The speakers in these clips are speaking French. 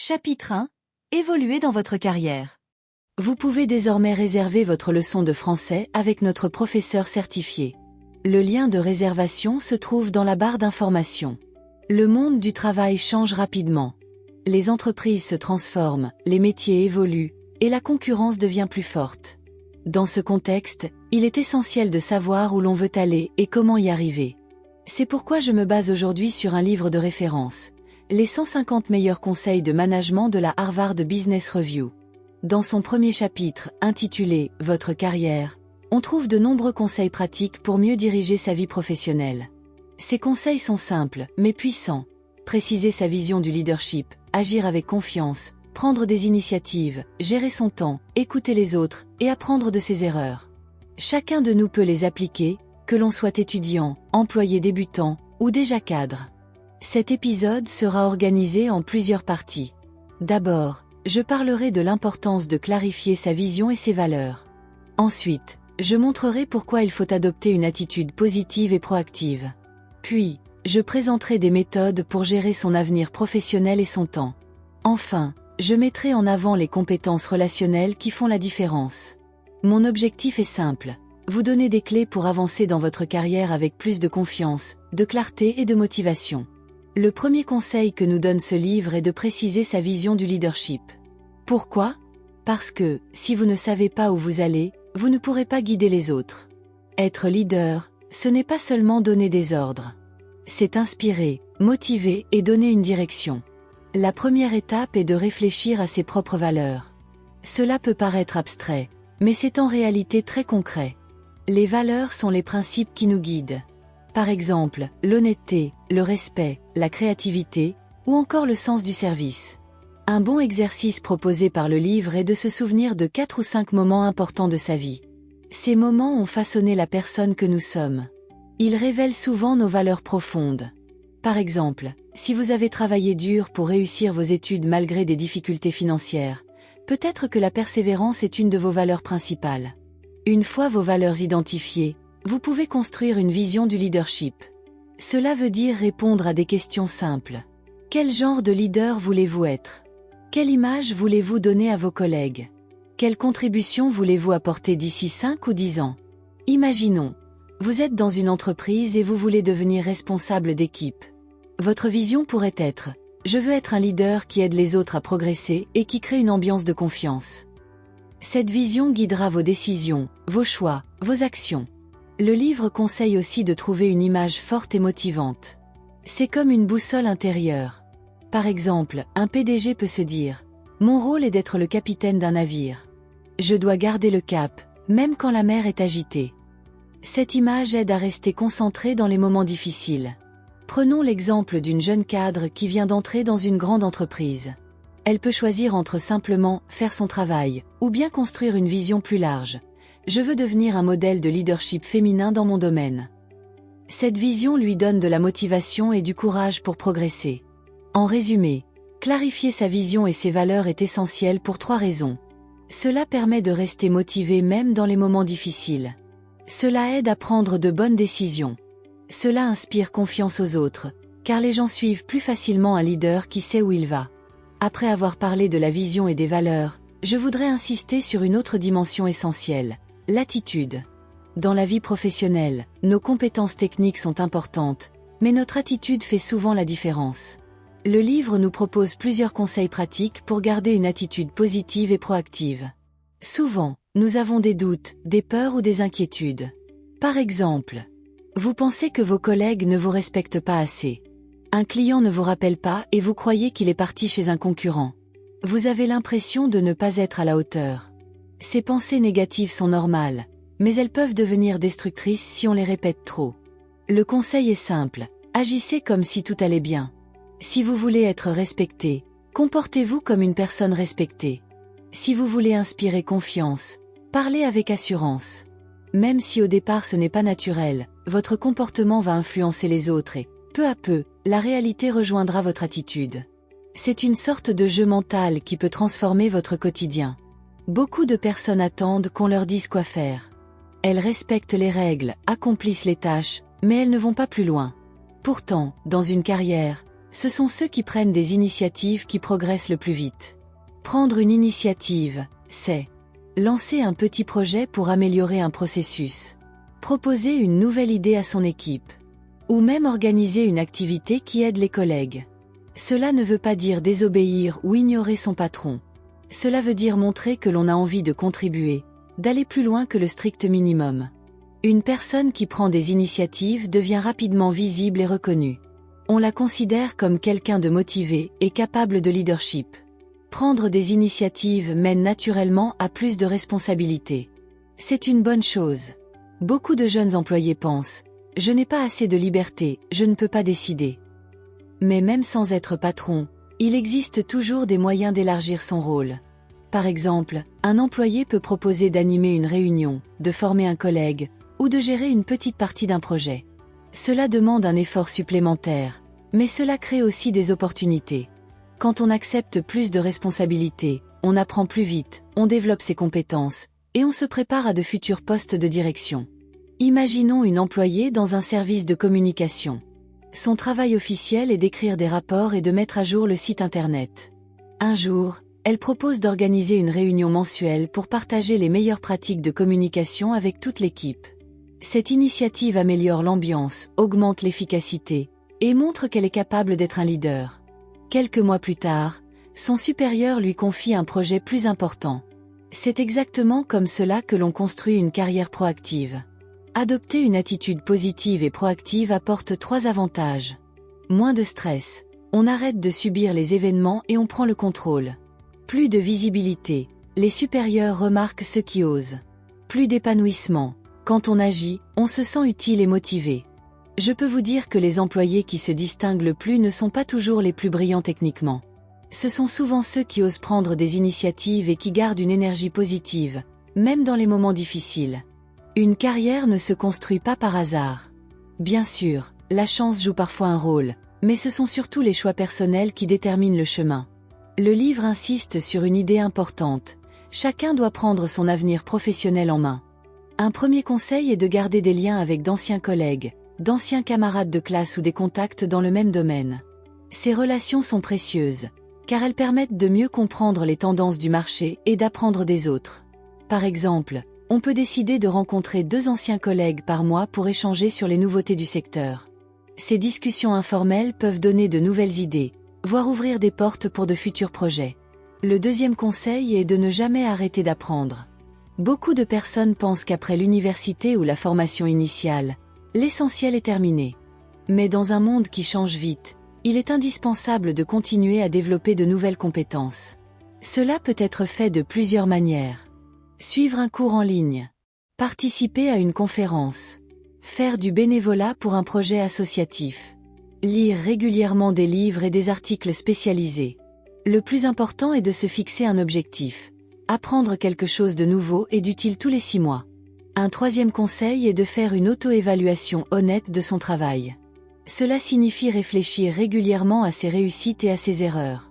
Chapitre 1. Évoluer dans votre carrière. Vous pouvez désormais réserver votre leçon de français avec notre professeur certifié. Le lien de réservation se trouve dans la barre d'information. Le monde du travail change rapidement. Les entreprises se transforment, les métiers évoluent, et la concurrence devient plus forte. Dans ce contexte, il est essentiel de savoir où l'on veut aller et comment y arriver. C'est pourquoi je me base aujourd'hui sur un livre de référence. Les 150 meilleurs conseils de management de la Harvard Business Review. Dans son premier chapitre, intitulé « Votre carrière », on trouve de nombreux conseils pratiques pour mieux diriger sa vie professionnelle. Ces conseils sont simples, mais puissants. Préciser sa vision du leadership, agir avec confiance, prendre des initiatives, gérer son temps, écouter les autres et apprendre de ses erreurs. Chacun de nous peut les appliquer, que l'on soit étudiant, employé débutant ou déjà cadre. Cet épisode sera organisé en plusieurs parties. D'abord, je parlerai de l'importance de clarifier sa vision et ses valeurs. Ensuite, je montrerai pourquoi il faut adopter une attitude positive et proactive. Puis, je présenterai des méthodes pour gérer son avenir professionnel et son temps. Enfin, je mettrai en avant les compétences relationnelles qui font la différence. Mon objectif est simple, vous donner des clés pour avancer dans votre carrière avec plus de confiance, de clarté et de motivation. Le premier conseil que nous donne ce livre est de préciser sa vision du leadership. Pourquoi ? Parce que, si vous ne savez pas où vous allez, vous ne pourrez pas guider les autres. Être leader, ce n'est pas seulement donner des ordres. C'est inspirer, motiver et donner une direction. La première étape est de réfléchir à ses propres valeurs. Cela peut paraître abstrait, mais c'est en réalité très concret. Les valeurs sont les principes qui nous guident. Par exemple, l'honnêteté, le respect, la créativité, ou encore le sens du service. Un bon exercice proposé par le livre est de se souvenir de 4 ou 5 moments importants de sa vie. Ces moments ont façonné la personne que nous sommes. Ils révèlent souvent nos valeurs profondes. Par exemple, si vous avez travaillé dur pour réussir vos études malgré des difficultés financières, peut-être que la persévérance est une de vos valeurs principales. Une fois vos valeurs identifiées, vous pouvez construire une vision du leadership. Cela veut dire répondre à des questions simples. Quel genre de leader voulez-vous être ? Quelle image voulez-vous donner à vos collègues ? Quelle contribution voulez-vous apporter d'ici 5 ou 10 ans ? Imaginons, vous êtes dans une entreprise et vous voulez devenir responsable d'équipe. Votre vision pourrait être « Je veux être un leader qui aide les autres à progresser et qui crée une ambiance de confiance ». Cette vision guidera vos décisions, vos choix, vos actions. Le livre conseille aussi de trouver une image forte et motivante. C'est comme une boussole intérieure. Par exemple, un PDG peut se dire « Mon rôle est d'être le capitaine d'un navire. Je dois garder le cap, même quand la mer est agitée. » Cette image aide à rester concentré dans les moments difficiles. Prenons l'exemple d'une jeune cadre qui vient d'entrer dans une grande entreprise. Elle peut choisir entre simplement faire son travail, ou bien construire une vision plus large. Je veux devenir un modèle de leadership féminin dans mon domaine. Cette vision lui donne de la motivation et du courage pour progresser. En résumé, clarifier sa vision et ses valeurs est essentiel pour 3 raisons. Cela permet de rester motivé même dans les moments difficiles. Cela aide à prendre de bonnes décisions. Cela inspire confiance aux autres, car les gens suivent plus facilement un leader qui sait où il va. Après avoir parlé de la vision et des valeurs, je voudrais insister sur une autre dimension essentielle. L'attitude. Dans la vie professionnelle, nos compétences techniques sont importantes, mais notre attitude fait souvent la différence. Le livre nous propose plusieurs conseils pratiques pour garder une attitude positive et proactive. Souvent, nous avons des doutes, des peurs ou des inquiétudes. Par exemple, vous pensez que vos collègues ne vous respectent pas assez. Un client ne vous rappelle pas et vous croyez qu'il est parti chez un concurrent. Vous avez l'impression de ne pas être à la hauteur. Ces pensées négatives sont normales, mais elles peuvent devenir destructrices si on les répète trop. Le conseil est simple, agissez comme si tout allait bien. Si vous voulez être respecté, comportez-vous comme une personne respectée. Si vous voulez inspirer confiance, parlez avec assurance. Même si au départ ce n'est pas naturel, votre comportement va influencer les autres et, peu à peu, la réalité rejoindra votre attitude. C'est une sorte de jeu mental qui peut transformer votre quotidien. Beaucoup de personnes attendent qu'on leur dise quoi faire. Elles respectent les règles, accomplissent les tâches, mais elles ne vont pas plus loin. Pourtant, dans une carrière, Ce sont ceux qui prennent des initiatives qui progressent le plus vite. Prendre une initiative, c'est lancer un petit projet pour améliorer un processus, proposer une nouvelle idée à son équipe, ou même organiser une activité qui aide les collègues. Cela ne veut pas dire désobéir ou ignorer son patron. Cela veut dire montrer que l'on a envie de contribuer, d'aller plus loin que le strict minimum. Une personne qui prend des initiatives devient rapidement visible et reconnue. On la considère comme quelqu'un de motivé et capable de leadership. Prendre des initiatives mène naturellement à plus de responsabilités. C'est une bonne chose. Beaucoup de jeunes employés pensent « Je n'ai pas assez de liberté, je ne peux pas décider ». Mais même sans être patron, il existe toujours des moyens d'élargir son rôle. Par exemple, un employé peut proposer d'animer une réunion, de former un collègue, ou de gérer une petite partie d'un projet. Cela demande un effort supplémentaire, mais cela crée aussi des opportunités. Quand on accepte plus de responsabilités, on apprend plus vite, on développe ses compétences, et on se prépare à de futurs postes de direction. Imaginons une employée dans un service de communication. Son travail officiel est d'écrire des rapports et de mettre à jour le site internet. Un jour, elle propose d'organiser une réunion mensuelle pour partager les meilleures pratiques de communication avec toute l'équipe. Cette initiative améliore l'ambiance, augmente l'efficacité, et montre qu'elle est capable d'être un leader. Quelques mois plus tard, son supérieur lui confie un projet plus important. C'est exactement comme cela que l'on construit une carrière proactive. Adopter une attitude positive et proactive apporte 3 avantages. Moins de stress, on arrête de subir les événements et on prend le contrôle. Plus de visibilité, les supérieurs remarquent ceux qui osent. Plus d'épanouissement, quand on agit, on se sent utile et motivé. Je peux vous dire que les employés qui se distinguent le plus ne sont pas toujours les plus brillants techniquement. Ce sont souvent ceux qui osent prendre des initiatives et qui gardent une énergie positive, même dans les moments difficiles. Une carrière ne se construit pas par hasard. Bien sûr, la chance joue parfois un rôle, mais ce sont surtout les choix personnels qui déterminent le chemin. Le livre insiste sur une idée importante. Chacun doit prendre son avenir professionnel en main. Un premier conseil est de garder des liens avec d'anciens collègues, d'anciens camarades de classe ou des contacts dans le même domaine. Ces relations sont précieuses, car elles permettent de mieux comprendre les tendances du marché et d'apprendre des autres. Par exemple, on peut décider de rencontrer 2 anciens collègues par mois pour échanger sur les nouveautés du secteur. Ces discussions informelles peuvent donner de nouvelles idées, voire ouvrir des portes pour de futurs projets. Le deuxième conseil est de ne jamais arrêter d'apprendre. Beaucoup de personnes pensent qu'après l'université ou la formation initiale, l'essentiel est terminé. Mais dans un monde qui change vite, il est indispensable de continuer à développer de nouvelles compétences. Cela peut être fait de plusieurs manières. Suivre un cours en ligne, participer à une conférence, faire du bénévolat pour un projet associatif, lire régulièrement des livres et des articles spécialisés. Le plus important est de se fixer un objectif, apprendre quelque chose de nouveau et d'utile tous les 6 mois. Un troisième conseil est de faire une auto-évaluation honnête de son travail. Cela signifie réfléchir régulièrement à ses réussites et à ses erreurs.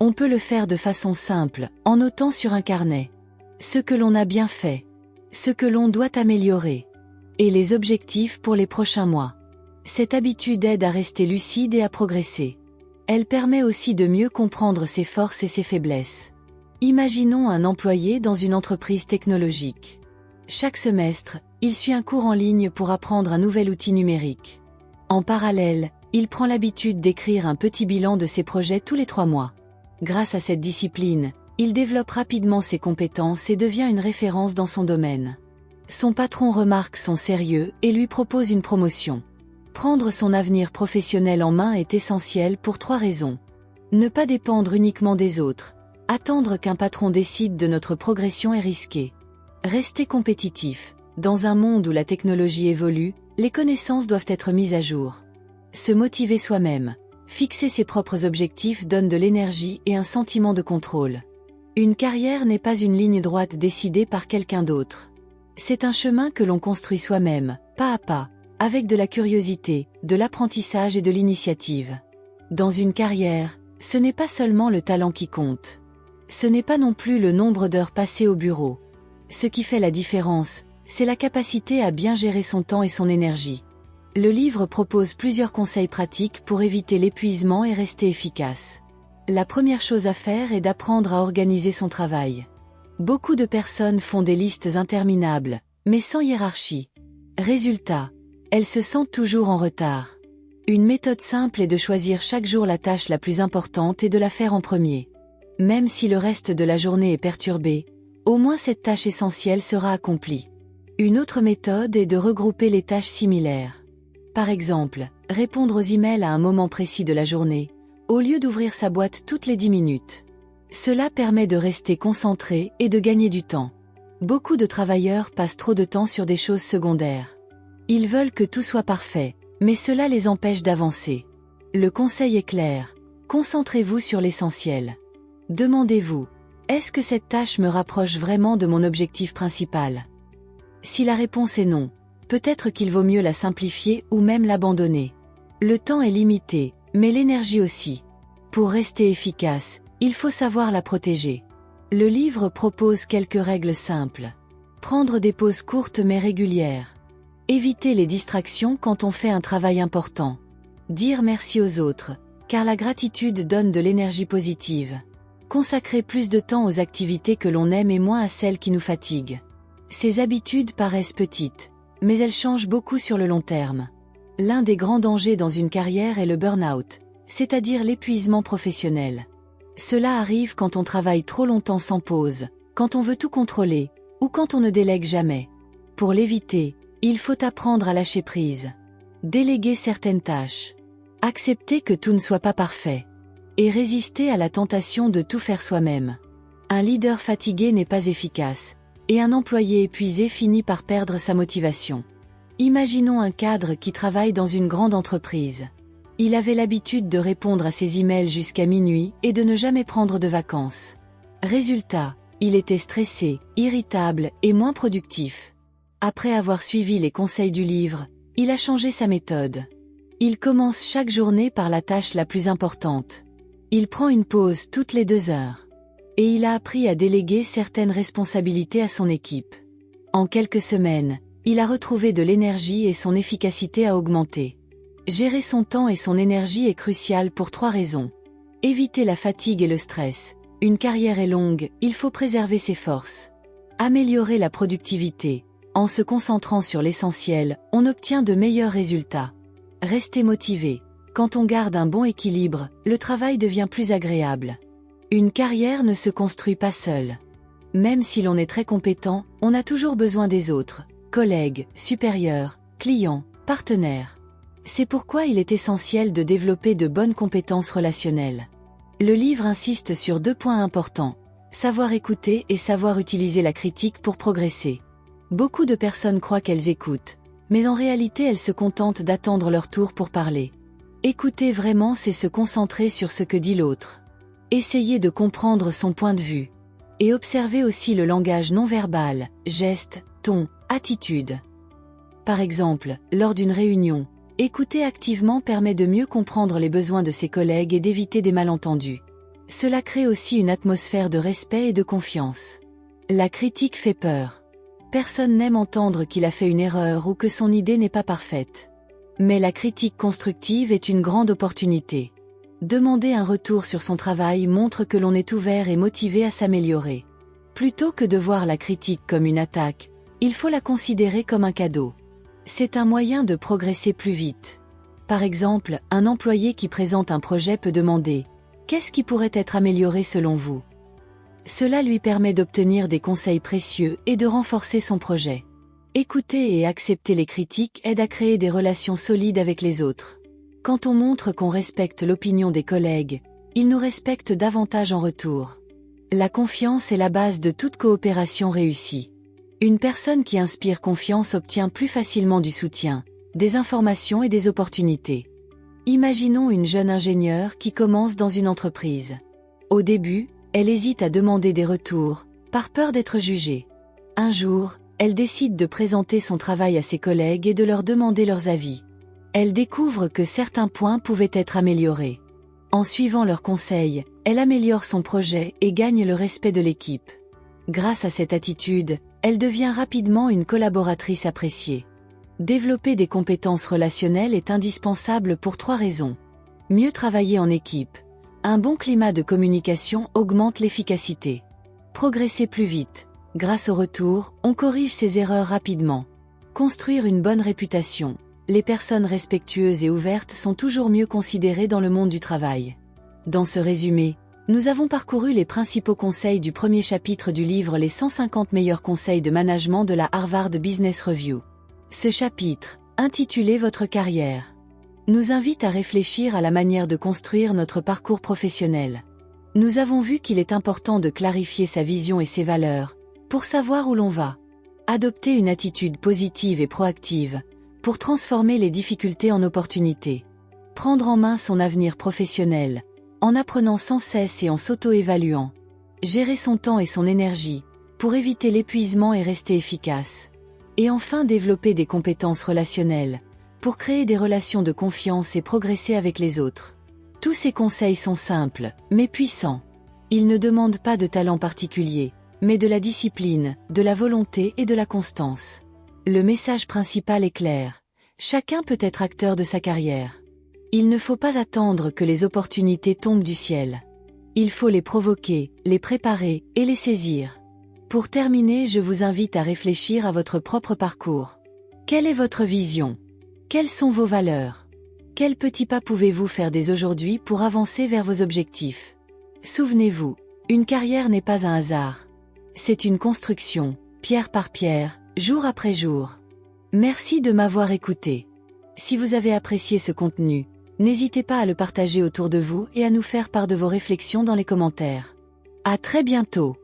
On peut le faire de façon simple, en notant sur un carnet ce que l'on a bien fait, ce que l'on doit améliorer, et les objectifs pour les prochains mois. Cette habitude aide à rester lucide et à progresser. Elle permet aussi de mieux comprendre ses forces et ses faiblesses. Imaginons un employé dans une entreprise technologique. Chaque semestre, il suit un cours en ligne pour apprendre un nouvel outil numérique. En parallèle, il prend l'habitude d'écrire un petit bilan de ses projets tous les 3 mois. Grâce à cette discipline, il développe rapidement ses compétences et devient une référence dans son domaine. Son patron remarque son sérieux et lui propose une promotion. Prendre son avenir professionnel en main est essentiel pour 3 raisons. Ne pas dépendre uniquement des autres. Attendre qu'un patron décide de notre progression est risqué. Rester compétitif. Dans un monde où la technologie évolue, les connaissances doivent être mises à jour. Se motiver soi-même. Fixer ses propres objectifs donne de l'énergie et un sentiment de contrôle. Une carrière n'est pas une ligne droite décidée par quelqu'un d'autre. C'est un chemin que l'on construit soi-même, pas à pas, avec de la curiosité, de l'apprentissage et de l'initiative. Dans une carrière, ce n'est pas seulement le talent qui compte. Ce n'est pas non plus le nombre d'heures passées au bureau. Ce qui fait la différence, c'est la capacité à bien gérer son temps et son énergie. Le livre propose plusieurs conseils pratiques pour éviter l'épuisement et rester efficace. La première chose à faire est d'apprendre à organiser son travail. Beaucoup de personnes font des listes interminables, mais sans hiérarchie. Résultat, elles se sentent toujours en retard. Une méthode simple est de choisir chaque jour la tâche la plus importante et de la faire en premier. Même si le reste de la journée est perturbé, au moins cette tâche essentielle sera accomplie. Une autre méthode est de regrouper les tâches similaires. Par exemple, répondre aux emails à un moment précis de la journée, au lieu d'ouvrir sa boîte toutes les 10 minutes. Cela permet de rester concentré et de gagner du temps. Beaucoup de travailleurs passent trop de temps sur des choses secondaires. Ils veulent que tout soit parfait, mais cela les empêche d'avancer. Le conseil est clair, concentrez-vous sur l'essentiel. Demandez-vous, est-ce que cette tâche me rapproche vraiment de mon objectif principal? Si la réponse est non, peut-être qu'il vaut mieux la simplifier ou même l'abandonner. Le temps est limité, mais l'énergie aussi. Pour rester efficace, il faut savoir la protéger. Le livre propose quelques règles simples. Prendre des pauses courtes mais régulières. Éviter les distractions quand on fait un travail important. Dire merci aux autres, car la gratitude donne de l'énergie positive. Consacrer plus de temps aux activités que l'on aime et moins à celles qui nous fatiguent. Ces habitudes paraissent petites, mais elles changent beaucoup sur le long terme. L'un des grands dangers dans une carrière est le burn-out, c'est-à-dire l'épuisement professionnel. Cela arrive quand on travaille trop longtemps sans pause, quand on veut tout contrôler, ou quand on ne délègue jamais. Pour l'éviter, il faut apprendre à lâcher prise. Déléguer certaines tâches. Accepter que tout ne soit pas parfait. Et résister à la tentation de tout faire soi-même. Un leader fatigué n'est pas efficace, et un employé épuisé finit par perdre sa motivation. Imaginons un cadre qui travaille dans une grande entreprise. Il avait l'habitude de répondre à ses emails jusqu'à minuit et de ne jamais prendre de vacances. Résultat, il était stressé, irritable et moins productif. Après avoir suivi les conseils du livre, il a changé sa méthode. Il commence chaque journée par la tâche la plus importante. Il prend une pause toutes les 2 heures. Et il a appris à déléguer certaines responsabilités à son équipe. En quelques semaines, il a retrouvé de l'énergie et son efficacité a augmenté. Gérer son temps et son énergie est crucial pour 3 raisons. Éviter la fatigue et le stress. Une carrière est longue, il faut préserver ses forces. Améliorer la productivité. En se concentrant sur l'essentiel, on obtient de meilleurs résultats. Rester motivé. Quand on garde un bon équilibre, le travail devient plus agréable. Une carrière ne se construit pas seule. Même si l'on est très compétent, on a toujours besoin des autres, collègues, supérieurs, clients, partenaires. C'est pourquoi il est essentiel de développer de bonnes compétences relationnelles. Le livre insiste sur 2 points importants, savoir écouter et savoir utiliser la critique pour progresser. Beaucoup de personnes croient qu'elles écoutent, mais en réalité elles se contentent d'attendre leur tour pour parler. Écouter vraiment, c'est se concentrer sur ce que dit l'autre. Essayez de comprendre son point de vue. Et observez aussi le langage non verbal, gestes, ton, attitude. Par exemple, lors d'une réunion, écouter activement permet de mieux comprendre les besoins de ses collègues et d'éviter des malentendus. Cela crée aussi une atmosphère de respect et de confiance. La critique fait peur. Personne n'aime entendre qu'il a fait une erreur ou que son idée n'est pas parfaite. Mais la critique constructive est une grande opportunité. Demander un retour sur son travail montre que l'on est ouvert et motivé à s'améliorer. Plutôt que de voir la critique comme une attaque, il faut la considérer comme un cadeau. C'est un moyen de progresser plus vite. Par exemple, un employé qui présente un projet peut demander « Qu'est-ce qui pourrait être amélioré selon vous ?» Cela lui permet d'obtenir des conseils précieux et de renforcer son projet. Écouter et accepter les critiques aide à créer des relations solides avec les autres. Quand on montre qu'on respecte l'opinion des collègues, ils nous respectent davantage en retour. La confiance est la base de toute coopération réussie. Une personne qui inspire confiance obtient plus facilement du soutien, des informations et des opportunités. Imaginons une jeune ingénieure qui commence dans une entreprise. Au début, elle hésite à demander des retours, par peur d'être jugée. Un jour, elle décide de présenter son travail à ses collègues et de leur demander leurs avis. Elle découvre que certains points pouvaient être améliorés. En suivant leurs conseils, elle améliore son projet et gagne le respect de l'équipe. Grâce à cette attitude, elle devient rapidement une collaboratrice appréciée. Développer des compétences relationnelles est indispensable pour 3 raisons. Mieux travailler en équipe. Un bon climat de communication augmente l'efficacité. Progresser plus vite. Grâce au retour, on corrige ses erreurs rapidement. Construire une bonne réputation. Les personnes respectueuses et ouvertes sont toujours mieux considérées dans le monde du travail. Dans ce résumé, nous avons parcouru les principaux conseils du premier chapitre du livre Les 150 meilleurs conseils de management de la Harvard Business Review. Ce chapitre, intitulé Votre carrière, nous invite à réfléchir à la manière de construire notre parcours professionnel. Nous avons vu qu'il est important de clarifier sa vision et ses valeurs, pour savoir où l'on va. Adopter une attitude positive et proactive, pour transformer les difficultés en opportunités. Prendre en main son avenir professionnel, en apprenant sans cesse et en s'auto-évaluant. Gérer son temps et son énergie, pour éviter l'épuisement et rester efficace. Et enfin développer des compétences relationnelles, pour créer des relations de confiance et progresser avec les autres. Tous ces conseils sont simples, mais puissants. Ils ne demandent pas de talent particulier, mais de la discipline, de la volonté et de la constance. Le message principal est clair. Chacun peut être acteur de sa carrière. Il ne faut pas attendre que les opportunités tombent du ciel. Il faut les provoquer, les préparer et les saisir. Pour terminer, je vous invite à réfléchir à votre propre parcours. Quelle est votre vision? Quelles sont vos valeurs? Quels petits pas pouvez-vous faire dès aujourd'hui pour avancer vers vos objectifs? Souvenez-vous, une carrière n'est pas un hasard. C'est une construction, pierre par pierre, jour après jour. Merci de m'avoir écouté. Si vous avez apprécié ce contenu, n'hésitez pas à le partager autour de vous et à nous faire part de vos réflexions dans les commentaires. À très bientôt.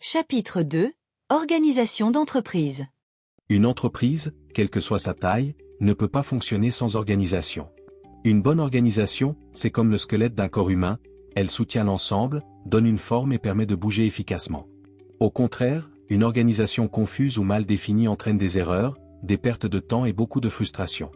Chapitre 2. Organisation d'entreprise. Une entreprise, quelle que soit sa taille, ne peut pas fonctionner sans organisation. Une bonne organisation, c'est comme le squelette d'un corps humain, elle soutient l'ensemble, donne une forme et permet de bouger efficacement. Au contraire, une organisation confuse ou mal définie entraîne des erreurs, des pertes de temps et beaucoup de frustration.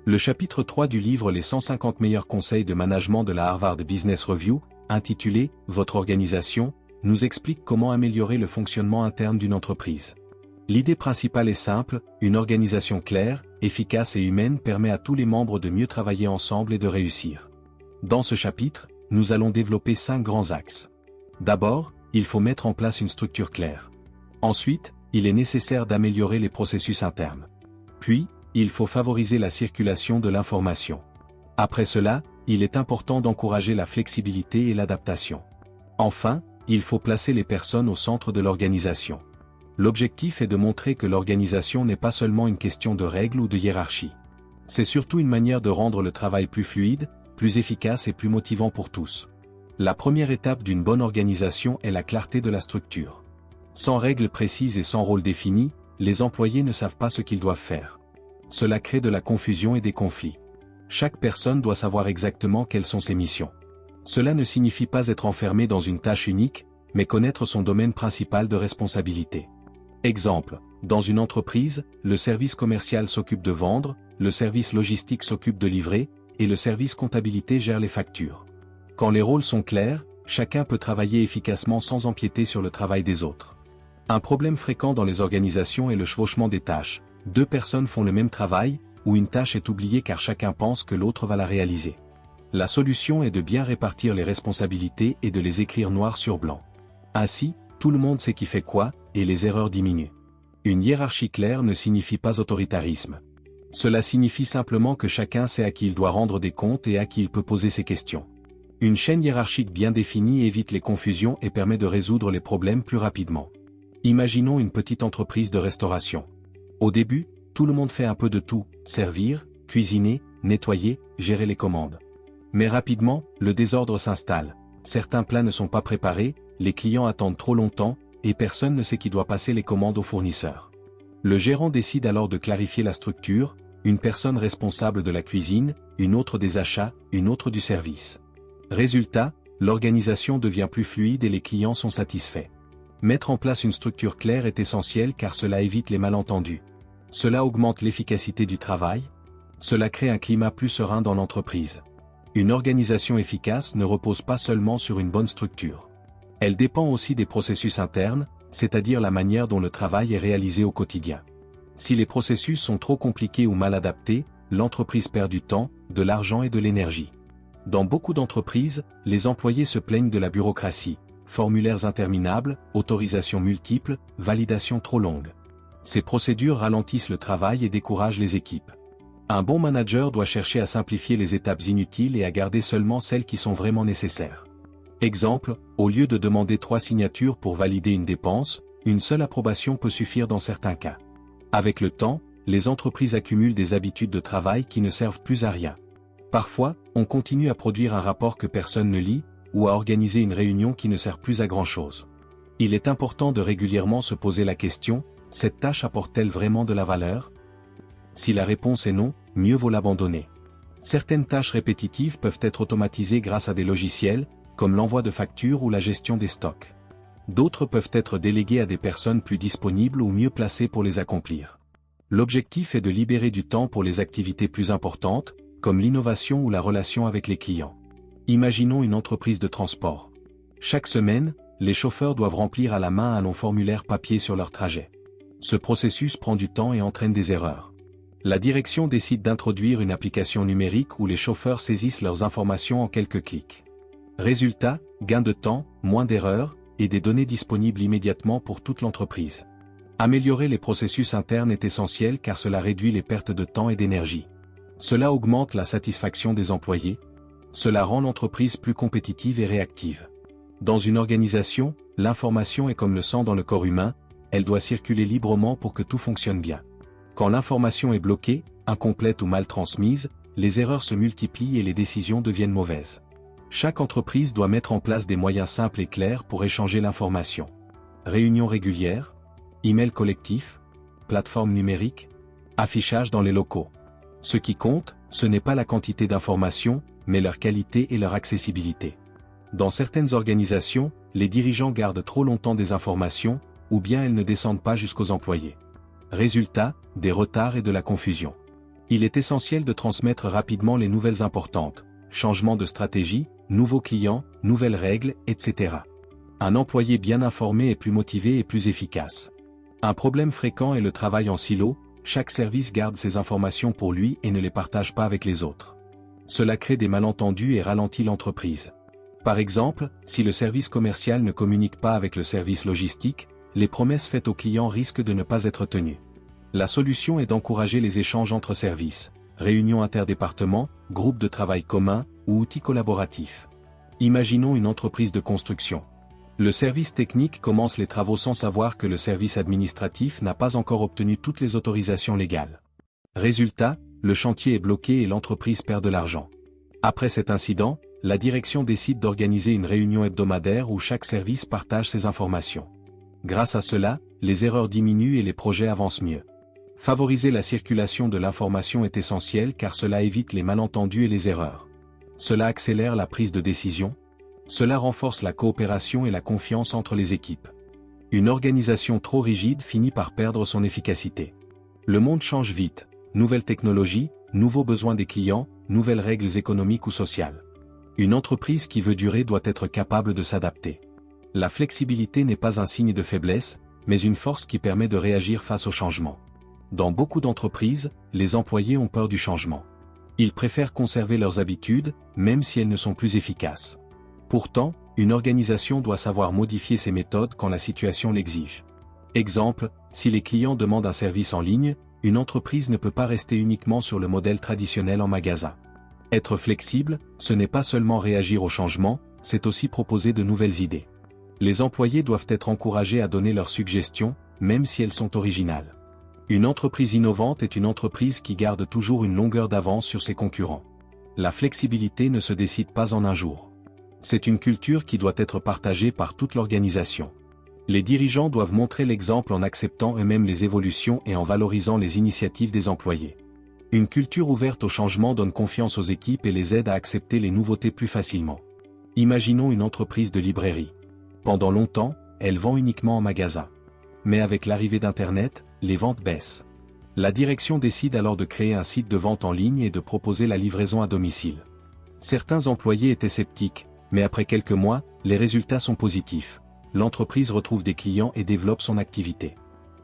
Le chapitre 3 du livre Les 150 meilleurs conseils de management de la Harvard Business Review, intitulé « Votre organisation », nous explique comment améliorer le fonctionnement interne d'une entreprise. L'idée principale est simple, une organisation claire, efficace et humaine permet à tous les membres de mieux travailler ensemble et de réussir. Dans ce chapitre, nous allons développer 5 grands axes. D'abord, il faut mettre en place une structure claire. Ensuite, il est nécessaire d'améliorer les processus internes. Puis, il faut favoriser la circulation de l'information. Après cela, il est important d'encourager la flexibilité et l'adaptation. Enfin, il faut placer les personnes au centre de l'organisation. L'objectif est de montrer que l'organisation n'est pas seulement une question de règles ou de hiérarchie. C'est surtout une manière de rendre le travail plus fluide, plus efficace et plus motivant pour tous. La première étape d'une bonne organisation est la clarté de la structure. Sans règles précises et sans rôle défini, les employés ne savent pas ce qu'ils doivent faire. Cela crée de la confusion et des conflits. Chaque personne doit savoir exactement quelles sont ses missions. Cela ne signifie pas être enfermé dans une tâche unique, mais connaître son domaine principal de responsabilité. Exemple, dans une entreprise, le service commercial s'occupe de vendre, le service logistique s'occupe de livrer, et le service comptabilité gère les factures. Quand les rôles sont clairs, chacun peut travailler efficacement sans empiéter sur le travail des autres. Un problème fréquent dans les organisations est le chevauchement des tâches. 2 personnes font le même travail, ou une tâche est oubliée car chacun pense que l'autre va la réaliser. La solution est de bien répartir les responsabilités et de les écrire noir sur blanc. Ainsi, tout le monde sait qui fait quoi, et les erreurs diminuent. Une hiérarchie claire ne signifie pas autoritarisme. Cela signifie simplement que chacun sait à qui il doit rendre des comptes et à qui il peut poser ses questions. Une chaîne hiérarchique bien définie évite les confusions et permet de résoudre les problèmes plus rapidement. Imaginons une petite entreprise de restauration. Au début, tout le monde fait un peu de tout, servir, cuisiner, nettoyer, gérer les commandes. Mais rapidement, le désordre s'installe. Certains plats ne sont pas préparés, les clients attendent trop longtemps, et personne ne sait qui doit passer les commandes aux fournisseurs. Le gérant décide alors de clarifier la structure, une personne responsable de la cuisine, une autre des achats, une autre du service. Résultat, l'organisation devient plus fluide et les clients sont satisfaits. Mettre en place une structure claire est essentiel car cela évite les malentendus. Cela augmente l'efficacité du travail. Cela crée un climat plus serein dans l'entreprise. Une organisation efficace ne repose pas seulement sur une bonne structure. Elle dépend aussi des processus internes, c'est-à-dire la manière dont le travail est réalisé au quotidien. Si les processus sont trop compliqués ou mal adaptés, l'entreprise perd du temps, de l'argent et de l'énergie. Dans beaucoup d'entreprises, les employés se plaignent de la bureaucratie, formulaires interminables, autorisations multiples, validations trop longues. Ces procédures ralentissent le travail et découragent les équipes. Un bon manager doit chercher à simplifier les étapes inutiles et à garder seulement celles qui sont vraiment nécessaires. Exemple, au lieu de demander 3 signatures pour valider une dépense, une seule approbation peut suffire dans certains cas. Avec le temps, les entreprises accumulent des habitudes de travail qui ne servent plus à rien. Parfois, on continue à produire un rapport que personne ne lit, ou à organiser une réunion qui ne sert plus à grand-chose. Il est important de régulièrement se poser la question, cette tâche apporte-t-elle vraiment de la valeur? Si la réponse est non, mieux vaut l'abandonner. Certaines tâches répétitives peuvent être automatisées grâce à des logiciels, comme l'envoi de factures ou la gestion des stocks. D'autres peuvent être déléguées à des personnes plus disponibles ou mieux placées pour les accomplir. L'objectif est de libérer du temps pour les activités plus importantes, comme l'innovation ou la relation avec les clients. Imaginons une entreprise de transport. Chaque semaine, les chauffeurs doivent remplir à la main un long formulaire papier sur leur trajet. Ce processus prend du temps et entraîne des erreurs. La direction décide d'introduire une application numérique où les chauffeurs saisissent leurs informations en quelques clics. Résultat, gain de temps, moins d'erreurs, et des données disponibles immédiatement pour toute l'entreprise. Améliorer les processus internes est essentiel car cela réduit les pertes de temps et d'énergie. Cela augmente la satisfaction des employés. Cela rend l'entreprise plus compétitive et réactive. Dans une organisation, l'information est comme le sang dans le corps humain, elle doit circuler librement pour que tout fonctionne bien. Quand l'information est bloquée, incomplète ou mal transmise, les erreurs se multiplient et les décisions deviennent mauvaises. Chaque entreprise doit mettre en place des moyens simples et clairs pour échanger l'information. Réunions régulières, email collectif, plateforme numérique, affichage dans les locaux. Ce qui compte, ce n'est pas la quantité d'informations, mais leur qualité et leur accessibilité. Dans certaines organisations, les dirigeants gardent trop longtemps des informations, ou bien elles ne descendent pas jusqu'aux employés. Résultat, des retards et de la confusion. Il est essentiel de transmettre rapidement les nouvelles importantes, changement de stratégie, nouveaux clients, nouvelles règles, etc. Un employé bien informé est plus motivé et plus efficace. Un problème fréquent est le travail en silo, chaque service garde ses informations pour lui et ne les partage pas avec les autres. Cela crée des malentendus et ralentit l'entreprise. Par exemple, si le service commercial ne communique pas avec le service logistique, les promesses faites aux clients risquent de ne pas être tenues. La solution est d'encourager les échanges entre services, réunions interdépartements, groupes de travail communs ou outils collaboratifs. Imaginons une entreprise de construction. Le service technique commence les travaux sans savoir que le service administratif n'a pas encore obtenu toutes les autorisations légales. Résultat, le chantier est bloqué et l'entreprise perd de l'argent. Après cet incident, la direction décide d'organiser une réunion hebdomadaire où chaque service partage ses informations. Grâce à cela, les erreurs diminuent et les projets avancent mieux. Favoriser la circulation de l'information est essentiel car cela évite les malentendus et les erreurs. Cela accélère la prise de décision. Cela renforce la coopération et la confiance entre les équipes. Une organisation trop rigide finit par perdre son efficacité. Le monde change vite. Nouvelles technologies, nouveaux besoins des clients, nouvelles règles économiques ou sociales. Une entreprise qui veut durer doit être capable de s'adapter. La flexibilité n'est pas un signe de faiblesse, mais une force qui permet de réagir face au changement. Dans beaucoup d'entreprises, les employés ont peur du changement. Ils préfèrent conserver leurs habitudes, même si elles ne sont plus efficaces. Pourtant, une organisation doit savoir modifier ses méthodes quand la situation l'exige. Exemple, si les clients demandent un service en ligne, une entreprise ne peut pas rester uniquement sur le modèle traditionnel en magasin. Être flexible, ce n'est pas seulement réagir au changement, c'est aussi proposer de nouvelles idées. Les employés doivent être encouragés à donner leurs suggestions, même si elles sont originales. Une entreprise innovante est une entreprise qui garde toujours une longueur d'avance sur ses concurrents. La flexibilité ne se décide pas en un jour. C'est une culture qui doit être partagée par toute l'organisation. Les dirigeants doivent montrer l'exemple en acceptant eux-mêmes les évolutions et en valorisant les initiatives des employés. Une culture ouverte au changement donne confiance aux équipes et les aide à accepter les nouveautés plus facilement. Imaginons une entreprise de librairie. Pendant longtemps, elle vend uniquement en magasin. Mais avec l'arrivée d'Internet, les ventes baissent. La direction décide alors de créer un site de vente en ligne et de proposer la livraison à domicile. Certains employés étaient sceptiques, mais après quelques mois, les résultats sont positifs. L'entreprise retrouve des clients et développe son activité.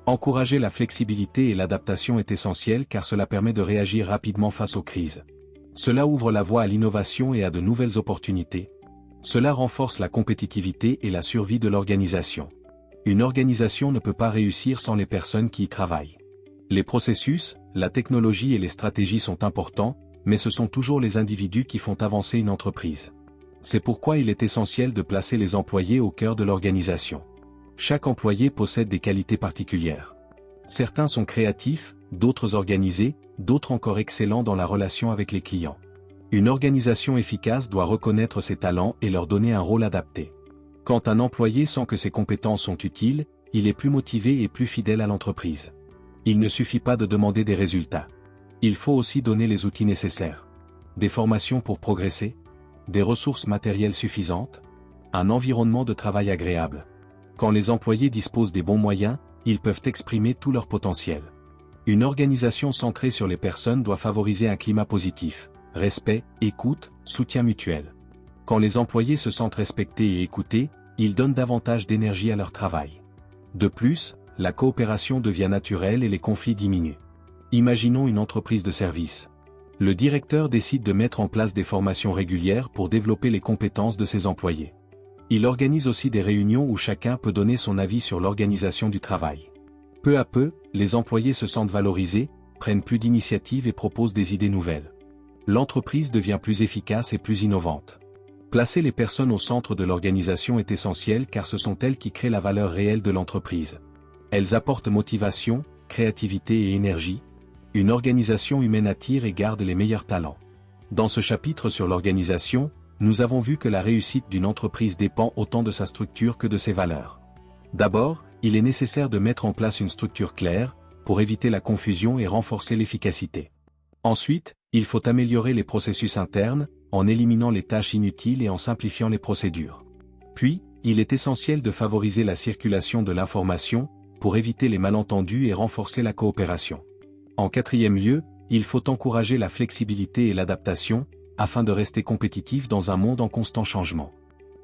Encourager la flexibilité et l'adaptation est essentiel car cela permet de réagir rapidement face aux crises. Cela ouvre la voie à l'innovation et à de nouvelles opportunités. Cela renforce la compétitivité et la survie de l'organisation. Une organisation ne peut pas réussir sans les personnes qui y travaillent. Les processus, la technologie et les stratégies sont importants, mais ce sont toujours les individus qui font avancer une entreprise. C'est pourquoi il est essentiel de placer les employés au cœur de l'organisation. Chaque employé possède des qualités particulières. Certains sont créatifs, d'autres organisés, d'autres encore excellents dans la relation avec les clients. Une organisation efficace doit reconnaître ses talents et leur donner un rôle adapté. Quand un employé sent que ses compétences sont utiles, il est plus motivé et plus fidèle à l'entreprise. Il ne suffit pas de demander des résultats. Il faut aussi donner les outils nécessaires. Des formations pour progresser, des ressources matérielles suffisantes, un environnement de travail agréable. Quand les employés disposent des bons moyens, ils peuvent exprimer tout leur potentiel. Une organisation centrée sur les personnes doit favoriser un climat positif, respect, écoute, soutien mutuel. Quand les employés se sentent respectés et écoutés, ils donnent davantage d'énergie à leur travail. De plus, la coopération devient naturelle et les conflits diminuent. Imaginons une entreprise de service. Le directeur décide de mettre en place des formations régulières pour développer les compétences de ses employés. Il organise aussi des réunions où chacun peut donner son avis sur l'organisation du travail. Peu à peu, les employés se sentent valorisés, prennent plus d'initiatives et proposent des idées nouvelles. L'entreprise devient plus efficace et plus innovante. Placer les personnes au centre de l'organisation est essentiel car ce sont elles qui créent la valeur réelle de l'entreprise. Elles apportent motivation, créativité et énergie. Une organisation humaine attire et garde les meilleurs talents. Dans ce chapitre sur l'organisation, nous avons vu que la réussite d'une entreprise dépend autant de sa structure que de ses valeurs. D'abord, il est nécessaire de mettre en place une structure claire, pour éviter la confusion et renforcer l'efficacité. Ensuite, il faut améliorer les processus internes, en éliminant les tâches inutiles et en simplifiant les procédures. Puis, il est essentiel de favoriser la circulation de l'information, pour éviter les malentendus et renforcer la coopération. En quatrième lieu, il faut encourager la flexibilité et l'adaptation, afin de rester compétitif dans un monde en constant changement.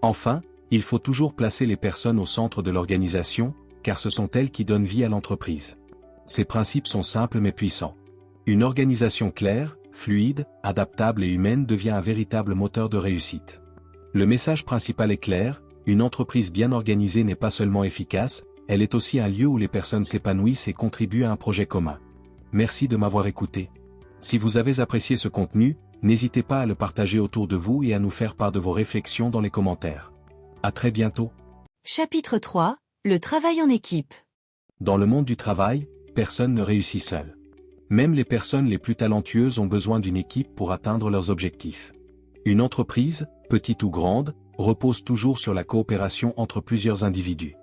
Enfin, il faut toujours placer les personnes au centre de l'organisation, car ce sont elles qui donnent vie à l'entreprise. Ces principes sont simples mais puissants. Une organisation claire, fluide, adaptable et humaine devient un véritable moteur de réussite. Le message principal est clair, une entreprise bien organisée n'est pas seulement efficace, elle est aussi un lieu où les personnes s'épanouissent et contribuent à un projet commun. Merci de m'avoir écouté. Si vous avez apprécié ce contenu, n'hésitez pas à le partager autour de vous et à nous faire part de vos réflexions dans les commentaires. À très bientôt. Chapitre 3, le travail en équipe. Dans le monde du travail, personne ne réussit seul. Même les personnes les plus talentueuses ont besoin d'une équipe pour atteindre leurs objectifs. Une entreprise, petite ou grande, repose toujours sur la coopération entre plusieurs individus.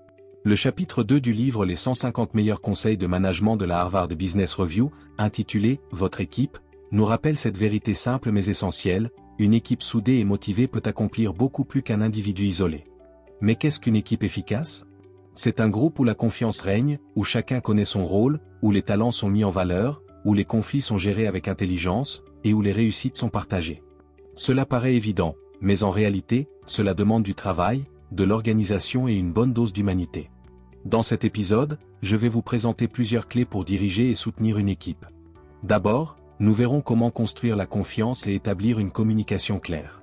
Le chapitre 2 du livre Les 150 meilleurs conseils de management de la Harvard Business Review, intitulé « Votre équipe », nous rappelle cette vérité simple mais essentielle, une équipe soudée et motivée peut accomplir beaucoup plus qu'un individu isolé. Mais qu'est-ce qu'une équipe efficace? C'est un groupe où la confiance règne, où chacun connaît son rôle, où les talents sont mis en valeur, où les conflits sont gérés avec intelligence, et où les réussites sont partagées. Cela paraît évident, mais en réalité, cela demande du travail, de l'organisation et une bonne dose d'humanité. Dans cet épisode, je vais vous présenter plusieurs clés pour diriger et soutenir une équipe. D'abord, nous verrons comment construire la confiance et établir une communication claire.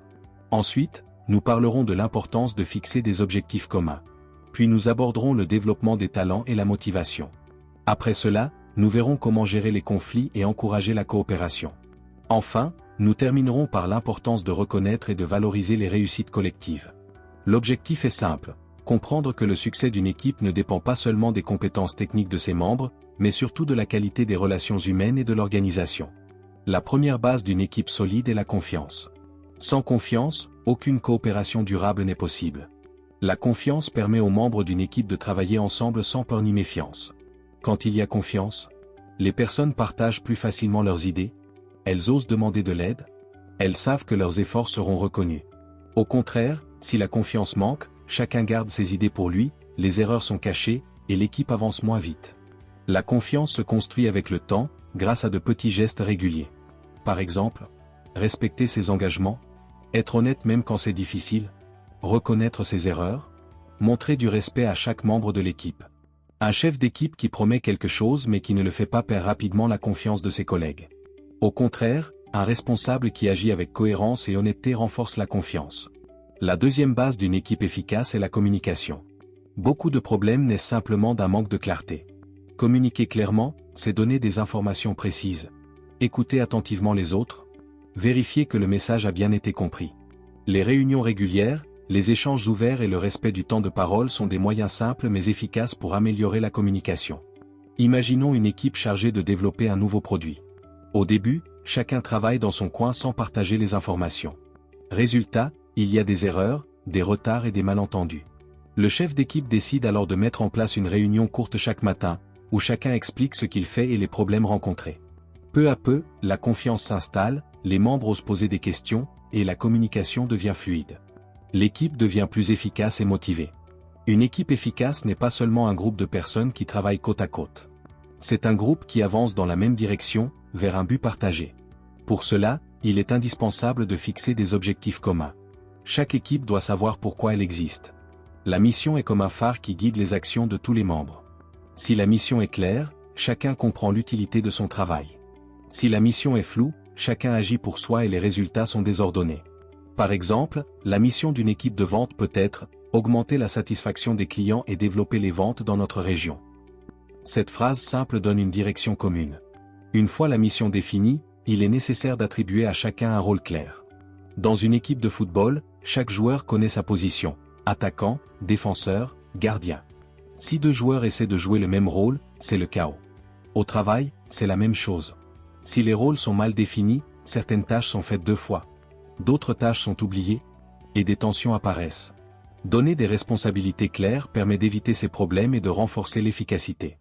Ensuite, nous parlerons de l'importance de fixer des objectifs communs. Puis nous aborderons le développement des talents et la motivation. Après cela, nous verrons comment gérer les conflits et encourager la coopération. Enfin, nous terminerons par l'importance de reconnaître et de valoriser les réussites collectives. L'objectif est simple, comprendre que le succès d'une équipe ne dépend pas seulement des compétences techniques de ses membres, mais surtout de la qualité des relations humaines et de l'organisation. La première base d'une équipe solide est la confiance. Sans confiance, aucune coopération durable n'est possible. La confiance permet aux membres d'une équipe de travailler ensemble sans peur ni méfiance. Quand il y a confiance, les personnes partagent plus facilement leurs idées, elles osent demander de l'aide, elles savent que leurs efforts seront reconnus. Au contraire, si la confiance manque, chacun garde ses idées pour lui, les erreurs sont cachées, et l'équipe avance moins vite. La confiance se construit avec le temps, grâce à de petits gestes réguliers. Par exemple, respecter ses engagements, être honnête même quand c'est difficile, reconnaître ses erreurs, montrer du respect à chaque membre de l'équipe. Un chef d'équipe qui promet quelque chose mais qui ne le fait pas perd rapidement la confiance de ses collègues. Au contraire, un responsable qui agit avec cohérence et honnêteté renforce la confiance. La deuxième base d'une équipe efficace est la communication. Beaucoup de problèmes naissent simplement d'un manque de clarté. Communiquer clairement, c'est donner des informations précises. Écouter attentivement les autres. Vérifier que le message a bien été compris. Les réunions régulières, les échanges ouverts et le respect du temps de parole sont des moyens simples mais efficaces pour améliorer la communication. Imaginons une équipe chargée de développer un nouveau produit. Au début, chacun travaille dans son coin sans partager les informations. Résultat, il y a des erreurs, des retards et des malentendus. Le chef d'équipe décide alors de mettre en place une réunion courte chaque matin, où chacun explique ce qu'il fait et les problèmes rencontrés. Peu à peu, la confiance s'installe, les membres osent poser des questions, et la communication devient fluide. L'équipe devient plus efficace et motivée. Une équipe efficace n'est pas seulement un groupe de personnes qui travaillent côte à côte. C'est un groupe qui avance dans la même direction, vers un but partagé. Pour cela, il est indispensable de fixer des objectifs communs. Chaque équipe doit savoir pourquoi elle existe. La mission est comme un phare qui guide les actions de tous les membres. Si la mission est claire, chacun comprend l'utilité de son travail. Si la mission est floue, chacun agit pour soi et les résultats sont désordonnés. Par exemple, la mission d'une équipe de vente peut être « augmenter la satisfaction des clients et développer les ventes dans notre région ». Cette phrase simple donne une direction commune. Une fois la mission définie, il est nécessaire d'attribuer à chacun un rôle clair. Dans une équipe de football, chaque joueur connaît sa position, attaquant, défenseur, gardien. Si deux joueurs essaient de jouer le même rôle, c'est le chaos. Au travail, c'est la même chose. Si les rôles sont mal définis, certaines tâches sont faites deux fois. D'autres tâches sont oubliées, et des tensions apparaissent. Donner des responsabilités claires permet d'éviter ces problèmes et de renforcer l'efficacité.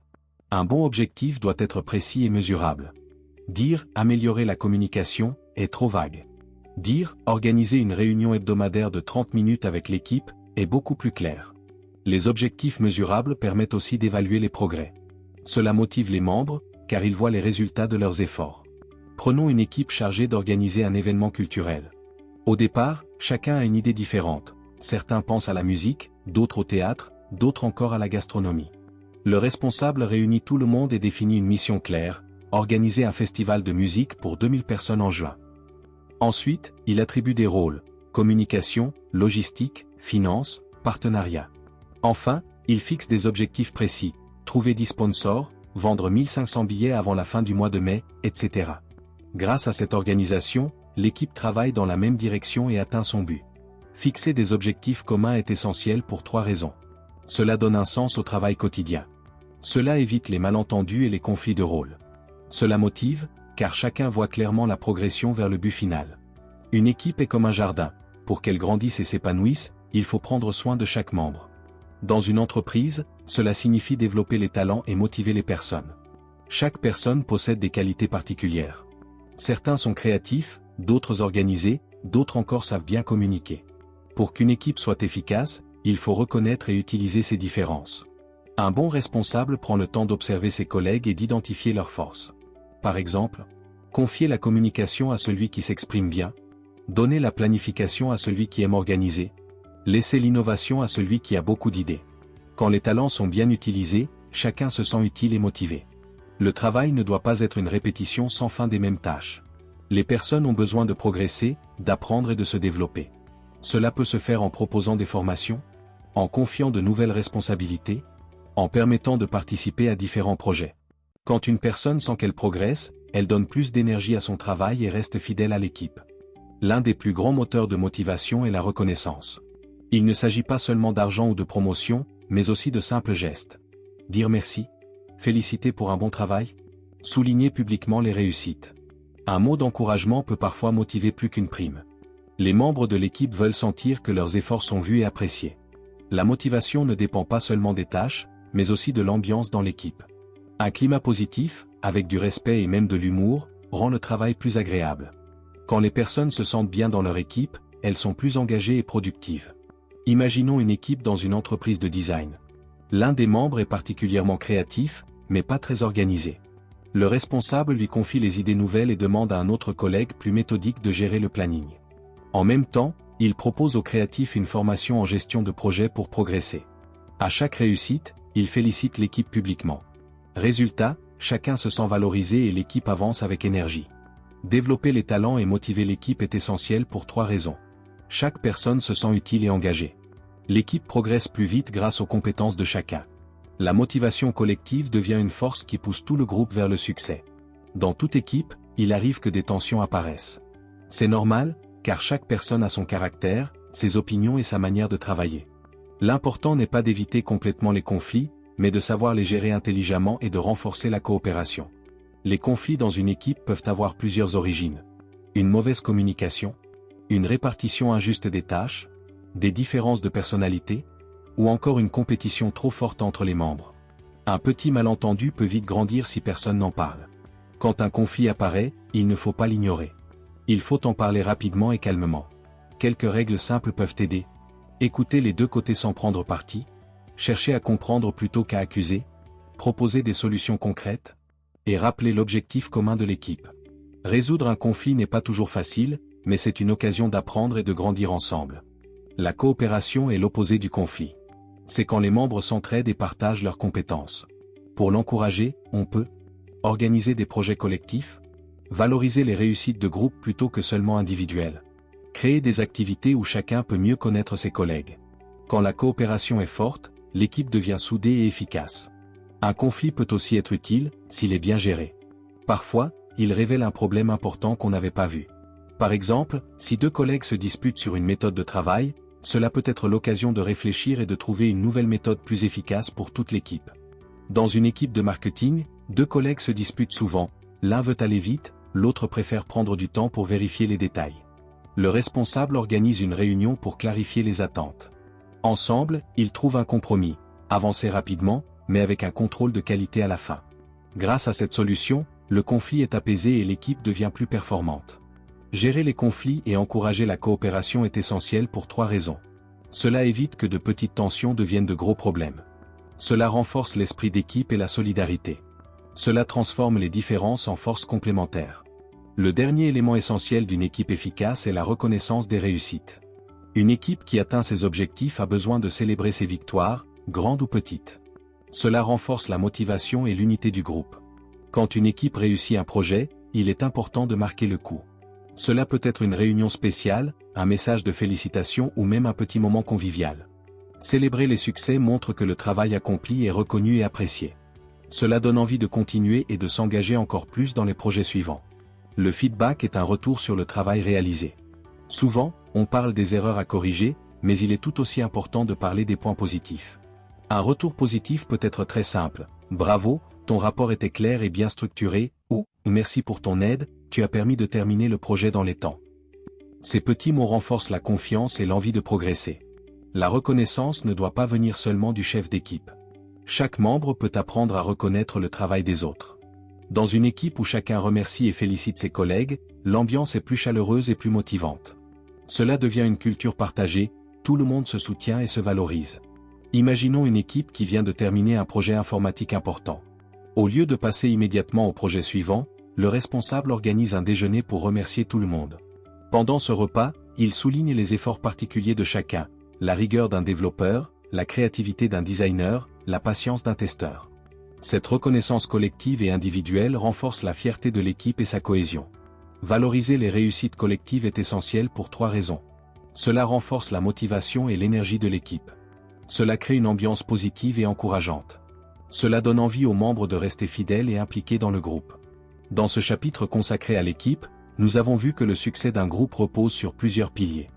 Un bon objectif doit être précis et mesurable. Dire « améliorer la communication » est trop vague. Dire « organiser une réunion hebdomadaire de 30 minutes avec l'équipe » est beaucoup plus clair. Les objectifs mesurables permettent aussi d'évaluer les progrès. Cela motive les membres, car ils voient les résultats de leurs efforts. Prenons une équipe chargée d'organiser un événement culturel. Au départ, chacun a une idée différente. Certains pensent à la musique, d'autres au théâtre, d'autres encore à la gastronomie. Le responsable réunit tout le monde et définit une mission claire, organiser un festival de musique pour 2000 personnes en juin. Ensuite, il attribue des rôles, communication, logistique, finance, partenariat. Enfin, il fixe des objectifs précis, trouver 10 sponsors, vendre 1500 billets avant la fin du mois de mai, etc. Grâce à cette organisation, l'équipe travaille dans la même direction et atteint son but. Fixer des objectifs communs est essentiel pour 3 raisons. Cela donne un sens au travail quotidien. Cela évite les malentendus et les conflits de rôle. Cela motive, car chacun voit clairement la progression vers le but final. Une équipe est comme un jardin. Pour qu'elle grandisse et s'épanouisse, il faut prendre soin de chaque membre. Dans une entreprise, cela signifie développer les talents et motiver les personnes. Chaque personne possède des qualités particulières. Certains sont créatifs, d'autres organisés, d'autres encore savent bien communiquer. Pour qu'une équipe soit efficace, il faut reconnaître et utiliser ces différences. Un bon responsable prend le temps d'observer ses collègues et d'identifier leurs forces. Par exemple, confier la communication à celui qui s'exprime bien, donner la planification à celui qui aime organiser, laisser l'innovation à celui qui a beaucoup d'idées. Quand les talents sont bien utilisés, chacun se sent utile et motivé. Le travail ne doit pas être une répétition sans fin des mêmes tâches. Les personnes ont besoin de progresser, d'apprendre et de se développer. Cela peut se faire en proposant des formations, en confiant de nouvelles responsabilités, en permettant de participer à différents projets. Quand une personne sent qu'elle progresse, elle donne plus d'énergie à son travail et reste fidèle à l'équipe. L'un des plus grands moteurs de motivation est la reconnaissance. Il ne s'agit pas seulement d'argent ou de promotion, mais aussi de simples gestes. Dire merci, féliciter pour un bon travail, souligner publiquement les réussites. Un mot d'encouragement peut parfois motiver plus qu'une prime. Les membres de l'équipe veulent sentir que leurs efforts sont vus et appréciés. La motivation ne dépend pas seulement des tâches, mais aussi de l'ambiance dans l'équipe. Un climat positif, avec du respect et même de l'humour, rend le travail plus agréable. Quand les personnes se sentent bien dans leur équipe, elles sont plus engagées et productives. Imaginons une équipe dans une entreprise de design. L'un des membres est particulièrement créatif, mais pas très organisé. Le responsable lui confie les idées nouvelles et demande à un autre collègue plus méthodique de gérer le planning. En même temps, il propose aux créatifs une formation en gestion de projet pour progresser. À chaque réussite, il félicite l'équipe publiquement. Résultat, chacun se sent valorisé et l'équipe avance avec énergie. Développer les talents et motiver l'équipe est essentiel pour 3 raisons. Chaque personne se sent utile et engagée. L'équipe progresse plus vite grâce aux compétences de chacun. La motivation collective devient une force qui pousse tout le groupe vers le succès. Dans toute équipe, il arrive que des tensions apparaissent. C'est normal, car chaque personne a son caractère, ses opinions et sa manière de travailler. L'important n'est pas d'éviter complètement les conflits, mais de savoir les gérer intelligemment et de renforcer la coopération. Les conflits dans une équipe peuvent avoir plusieurs origines. Une mauvaise communication, une répartition injuste des tâches, des différences de personnalité, ou encore une compétition trop forte entre les membres. Un petit malentendu peut vite grandir si personne n'en parle. Quand un conflit apparaît, il ne faut pas l'ignorer. Il faut en parler rapidement et calmement. Quelques règles simples peuvent aider. Écouter les 2 côtés sans prendre parti, chercher à comprendre plutôt qu'à accuser, proposer des solutions concrètes, et rappeler l'objectif commun de l'équipe. Résoudre un conflit n'est pas toujours facile, mais c'est une occasion d'apprendre et de grandir ensemble. La coopération est l'opposé du conflit. C'est quand les membres s'entraident et partagent leurs compétences. Pour l'encourager, on peut organiser des projets collectifs, valoriser les réussites de groupe plutôt que seulement individuelles, créer des activités où chacun peut mieux connaître ses collègues. Quand la coopération est forte, l'équipe devient soudée et efficace. Un conflit peut aussi être utile, s'il est bien géré. Parfois, il révèle un problème important qu'on n'avait pas vu. Par exemple, si 2 collègues se disputent sur une méthode de travail, cela peut être l'occasion de réfléchir et de trouver une nouvelle méthode plus efficace pour toute l'équipe. Dans une équipe de marketing, 2 collègues se disputent souvent, l'un veut aller vite, l'autre préfère prendre du temps pour vérifier les détails. Le responsable organise une réunion pour clarifier les attentes. Ensemble, ils trouvent un compromis, avancer rapidement, mais avec un contrôle de qualité à la fin. Grâce à cette solution, le conflit est apaisé et l'équipe devient plus performante. Gérer les conflits et encourager la coopération est essentiel pour 3 raisons. Cela évite que de petites tensions deviennent de gros problèmes. Cela renforce l'esprit d'équipe et la solidarité. Cela transforme les différences en forces complémentaires. Le dernier élément essentiel d'une équipe efficace est la reconnaissance des réussites. Une équipe qui atteint ses objectifs a besoin de célébrer ses victoires, grandes ou petites. Cela renforce la motivation et l'unité du groupe. Quand une équipe réussit un projet, il est important de marquer le coup. Cela peut être une réunion spéciale, un message de félicitations ou même un petit moment convivial. Célébrer les succès montre que le travail accompli est reconnu et apprécié. Cela donne envie de continuer et de s'engager encore plus dans les projets suivants. Le feedback est un retour sur le travail réalisé. Souvent, on parle des erreurs à corriger, mais il est tout aussi important de parler des points positifs. Un retour positif peut être très simple. Bravo, ton rapport était clair et bien structuré, ou merci pour ton aide, tu as permis de terminer le projet dans les temps. Ces petits mots renforcent la confiance et l'envie de progresser. La reconnaissance ne doit pas venir seulement du chef d'équipe. Chaque membre peut apprendre à reconnaître le travail des autres. Dans une équipe où chacun remercie et félicite ses collègues, l'ambiance est plus chaleureuse et plus motivante. Cela devient une culture partagée, tout le monde se soutient et se valorise. Imaginons une équipe qui vient de terminer un projet informatique important. Au lieu de passer immédiatement au projet suivant, le responsable organise un déjeuner pour remercier tout le monde. Pendant ce repas, il souligne les efforts particuliers de chacun, la rigueur d'un développeur, la créativité d'un designer, la patience d'un testeur. Cette reconnaissance collective et individuelle renforce la fierté de l'équipe et sa cohésion. Valoriser les réussites collectives est essentiel pour 3 raisons. Cela renforce la motivation et l'énergie de l'équipe. Cela crée une ambiance positive et encourageante. Cela donne envie aux membres de rester fidèles et impliqués dans le groupe. Dans ce chapitre consacré à l'équipe, nous avons vu que le succès d'un groupe repose sur plusieurs piliers.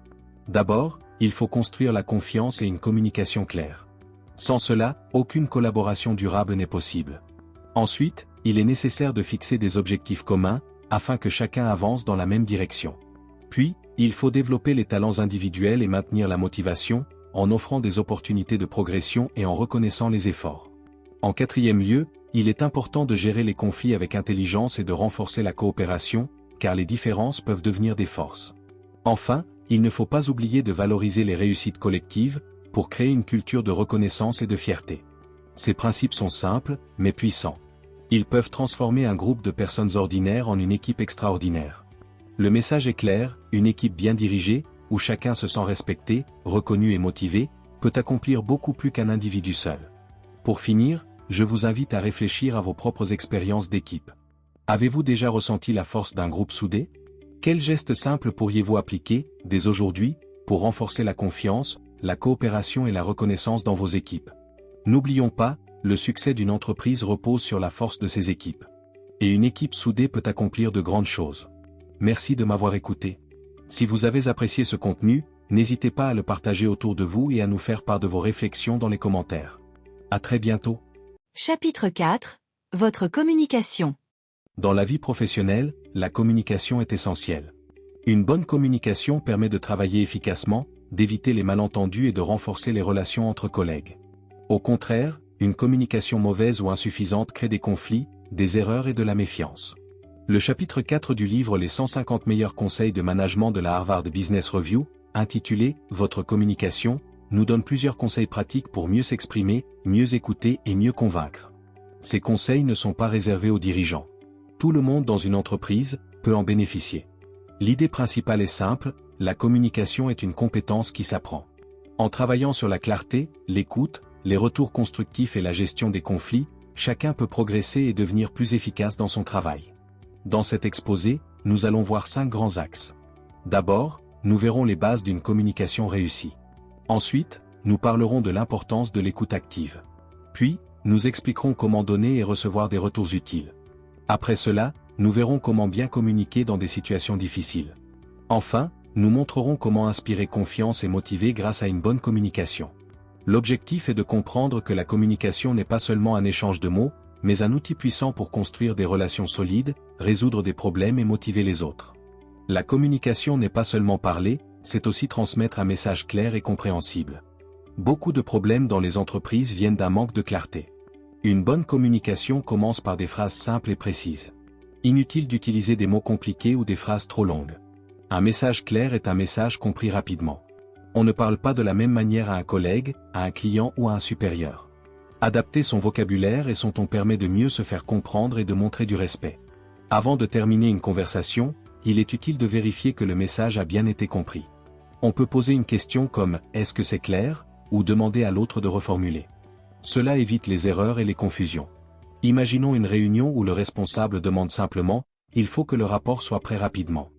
D'abord, il faut construire la confiance et une communication claire. Sans cela, aucune collaboration durable n'est possible. Ensuite, il est nécessaire de fixer des objectifs communs, afin que chacun avance dans la même direction. Puis, il faut développer les talents individuels et maintenir la motivation, en offrant des opportunités de progression et en reconnaissant les efforts. En 4e lieu, il est important de gérer les conflits avec intelligence et de renforcer la coopération, car les différences peuvent devenir des forces. Enfin, il ne faut pas oublier de valoriser les réussites collectives, pour créer une culture de reconnaissance et de fierté. Ces principes sont simples, mais puissants. Ils peuvent transformer un groupe de personnes ordinaires en une équipe extraordinaire. Le message est clair, une équipe bien dirigée, où chacun se sent respecté, reconnu et motivé, peut accomplir beaucoup plus qu'un individu seul. Pour finir, je vous invite à réfléchir à vos propres expériences d'équipe. Avez-vous déjà ressenti la force d'un groupe soudé? Quels gestes simples pourriez-vous appliquer, dès aujourd'hui, pour renforcer la confiance, la coopération et la reconnaissance dans vos équipes? N'oublions pas, le succès d'une entreprise repose sur la force de ses équipes. Et une équipe soudée peut accomplir de grandes choses. Merci de m'avoir écouté. Si vous avez apprécié ce contenu, n'hésitez pas à le partager autour de vous et à nous faire part de vos réflexions dans les commentaires. À très bientôt. Chapitre 4. Votre communication. Dans la vie professionnelle, la communication est essentielle. Une bonne communication permet de travailler efficacement, d'éviter les malentendus et de renforcer les relations entre collègues. Au contraire, une communication mauvaise ou insuffisante crée des conflits, des erreurs et de la méfiance. Le chapitre 4 du livre Les 150 meilleurs conseils de management de la Harvard Business Review, intitulé « Votre communication », nous donne plusieurs conseils pratiques pour mieux s'exprimer, mieux écouter et mieux convaincre. Ces conseils ne sont pas réservés aux dirigeants. Tout le monde dans une entreprise peut en bénéficier. L'idée principale est simple, la communication est une compétence qui s'apprend. En travaillant sur la clarté, l'écoute, les retours constructifs et la gestion des conflits, chacun peut progresser et devenir plus efficace dans son travail. Dans cet exposé, nous allons voir 5 grands axes. D'abord, nous verrons les bases d'une communication réussie. Ensuite, nous parlerons de l'importance de l'écoute active. Puis, nous expliquerons comment donner et recevoir des retours utiles. Après cela, nous verrons comment bien communiquer dans des situations difficiles. Enfin, nous montrerons comment inspirer confiance et motiver grâce à une bonne communication. L'objectif est de comprendre que la communication n'est pas seulement un échange de mots, mais un outil puissant pour construire des relations solides, résoudre des problèmes et motiver les autres. La communication n'est pas seulement parler, c'est aussi transmettre un message clair et compréhensible. Beaucoup de problèmes dans les entreprises viennent d'un manque de clarté. Une bonne communication commence par des phrases simples et précises. Inutile d'utiliser des mots compliqués ou des phrases trop longues. Un message clair est un message compris rapidement. On ne parle pas de la même manière à un collègue, à un client ou à un supérieur. Adapter son vocabulaire et son ton permet de mieux se faire comprendre et de montrer du respect. Avant de terminer une conversation, il est utile de vérifier que le message a bien été compris. On peut poser une question comme « Est-ce que c'est clair ?» ou demander à l'autre de reformuler. Cela évite les erreurs et les confusions. Imaginons une réunion où le responsable demande simplement « Il faut que le rapport soit prêt rapidement ».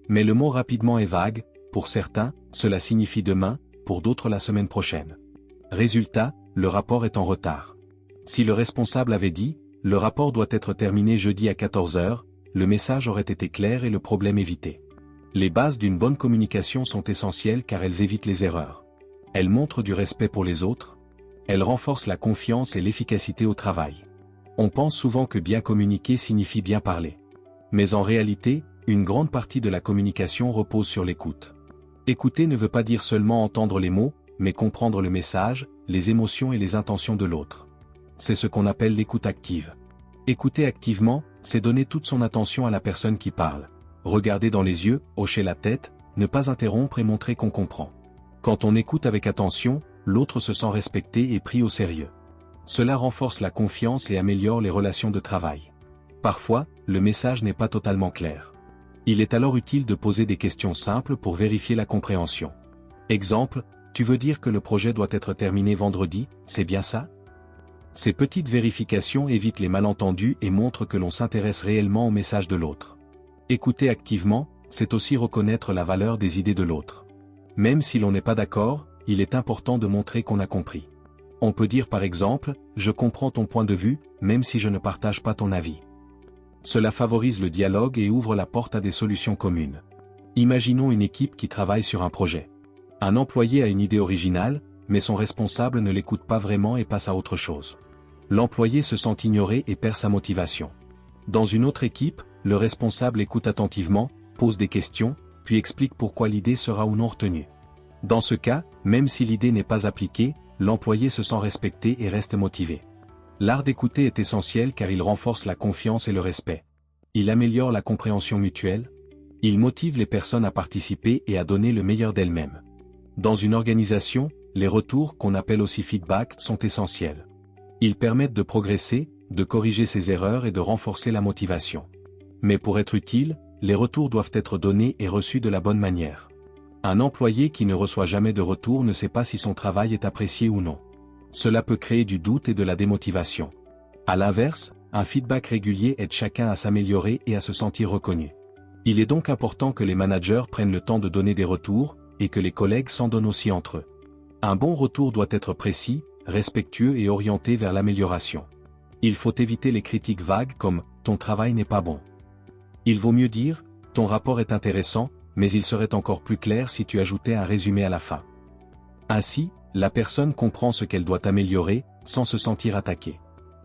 Mais le mot « rapidement » est vague, pour certains, cela signifie demain, pour d'autres la semaine prochaine. Résultat, le rapport est en retard. Si le responsable avait dit « Le rapport doit être terminé jeudi à 14 h », le message aurait été clair et le problème évité. Les bases d'une bonne communication sont essentielles car elles évitent les erreurs. Elles montrent du respect pour les autres. Elles renforcent la confiance et l'efficacité au travail. On pense souvent que bien communiquer signifie bien parler. Mais en réalité, une grande partie de la communication repose sur l'écoute. Écouter ne veut pas dire seulement entendre les mots, mais comprendre le message, les émotions et les intentions de l'autre. C'est ce qu'on appelle l'écoute active. Écouter activement, c'est donner toute son attention à la personne qui parle. Regarder dans les yeux, hocher la tête, ne pas interrompre et montrer qu'on comprend. Quand on écoute avec attention, l'autre se sent respecté et pris au sérieux. Cela renforce la confiance et améliore les relations de travail. Parfois, le message n'est pas totalement clair. Il est alors utile de poser des questions simples pour vérifier la compréhension. Exemple, tu veux dire que le projet doit être terminé vendredi, c'est bien ça? Ces petites vérifications évitent les malentendus et montrent que l'on s'intéresse réellement au message de l'autre. Écouter activement, c'est aussi reconnaître la valeur des idées de l'autre. Même si l'on n'est pas d'accord, il est important de montrer qu'on a compris. On peut dire par exemple, je comprends ton point de vue, même si je ne partage pas ton avis. Cela favorise le dialogue et ouvre la porte à des solutions communes. Imaginons une équipe qui travaille sur un projet. Un employé a une idée originale, mais son responsable ne l'écoute pas vraiment et passe à autre chose. L'employé se sent ignoré et perd sa motivation. Dans une autre équipe, le responsable écoute attentivement, pose des questions, puis explique pourquoi l'idée sera ou non retenue. Dans ce cas, même si l'idée n'est pas appliquée, l'employé se sent respecté et reste motivé. L'art d'écouter est essentiel car il renforce la confiance et le respect. Il améliore la compréhension mutuelle. Il motive les personnes à participer et à donner le meilleur d'elles-mêmes. Dans une organisation, les retours, qu'on appelle aussi feedback, sont essentiels. Ils permettent de progresser, de corriger ses erreurs et de renforcer la motivation. Mais pour être utiles, les retours doivent être donnés et reçus de la bonne manière. Un employé qui ne reçoit jamais de retour ne sait pas si son travail est apprécié ou non. Cela peut créer du doute et de la démotivation. À l'inverse, un feedback régulier aide chacun à s'améliorer et à se sentir reconnu. Il est donc important que les managers prennent le temps de donner des retours, et que les collègues s'en donnent aussi entre eux. Un bon retour doit être précis, respectueux et orienté vers l'amélioration. Il faut éviter les critiques vagues comme « ton travail n'est pas bon ». Il vaut mieux dire « ton rapport est intéressant, mais il serait encore plus clair si tu ajoutais un résumé à la fin ». Ainsi, la personne comprend ce qu'elle doit améliorer, sans se sentir attaquée.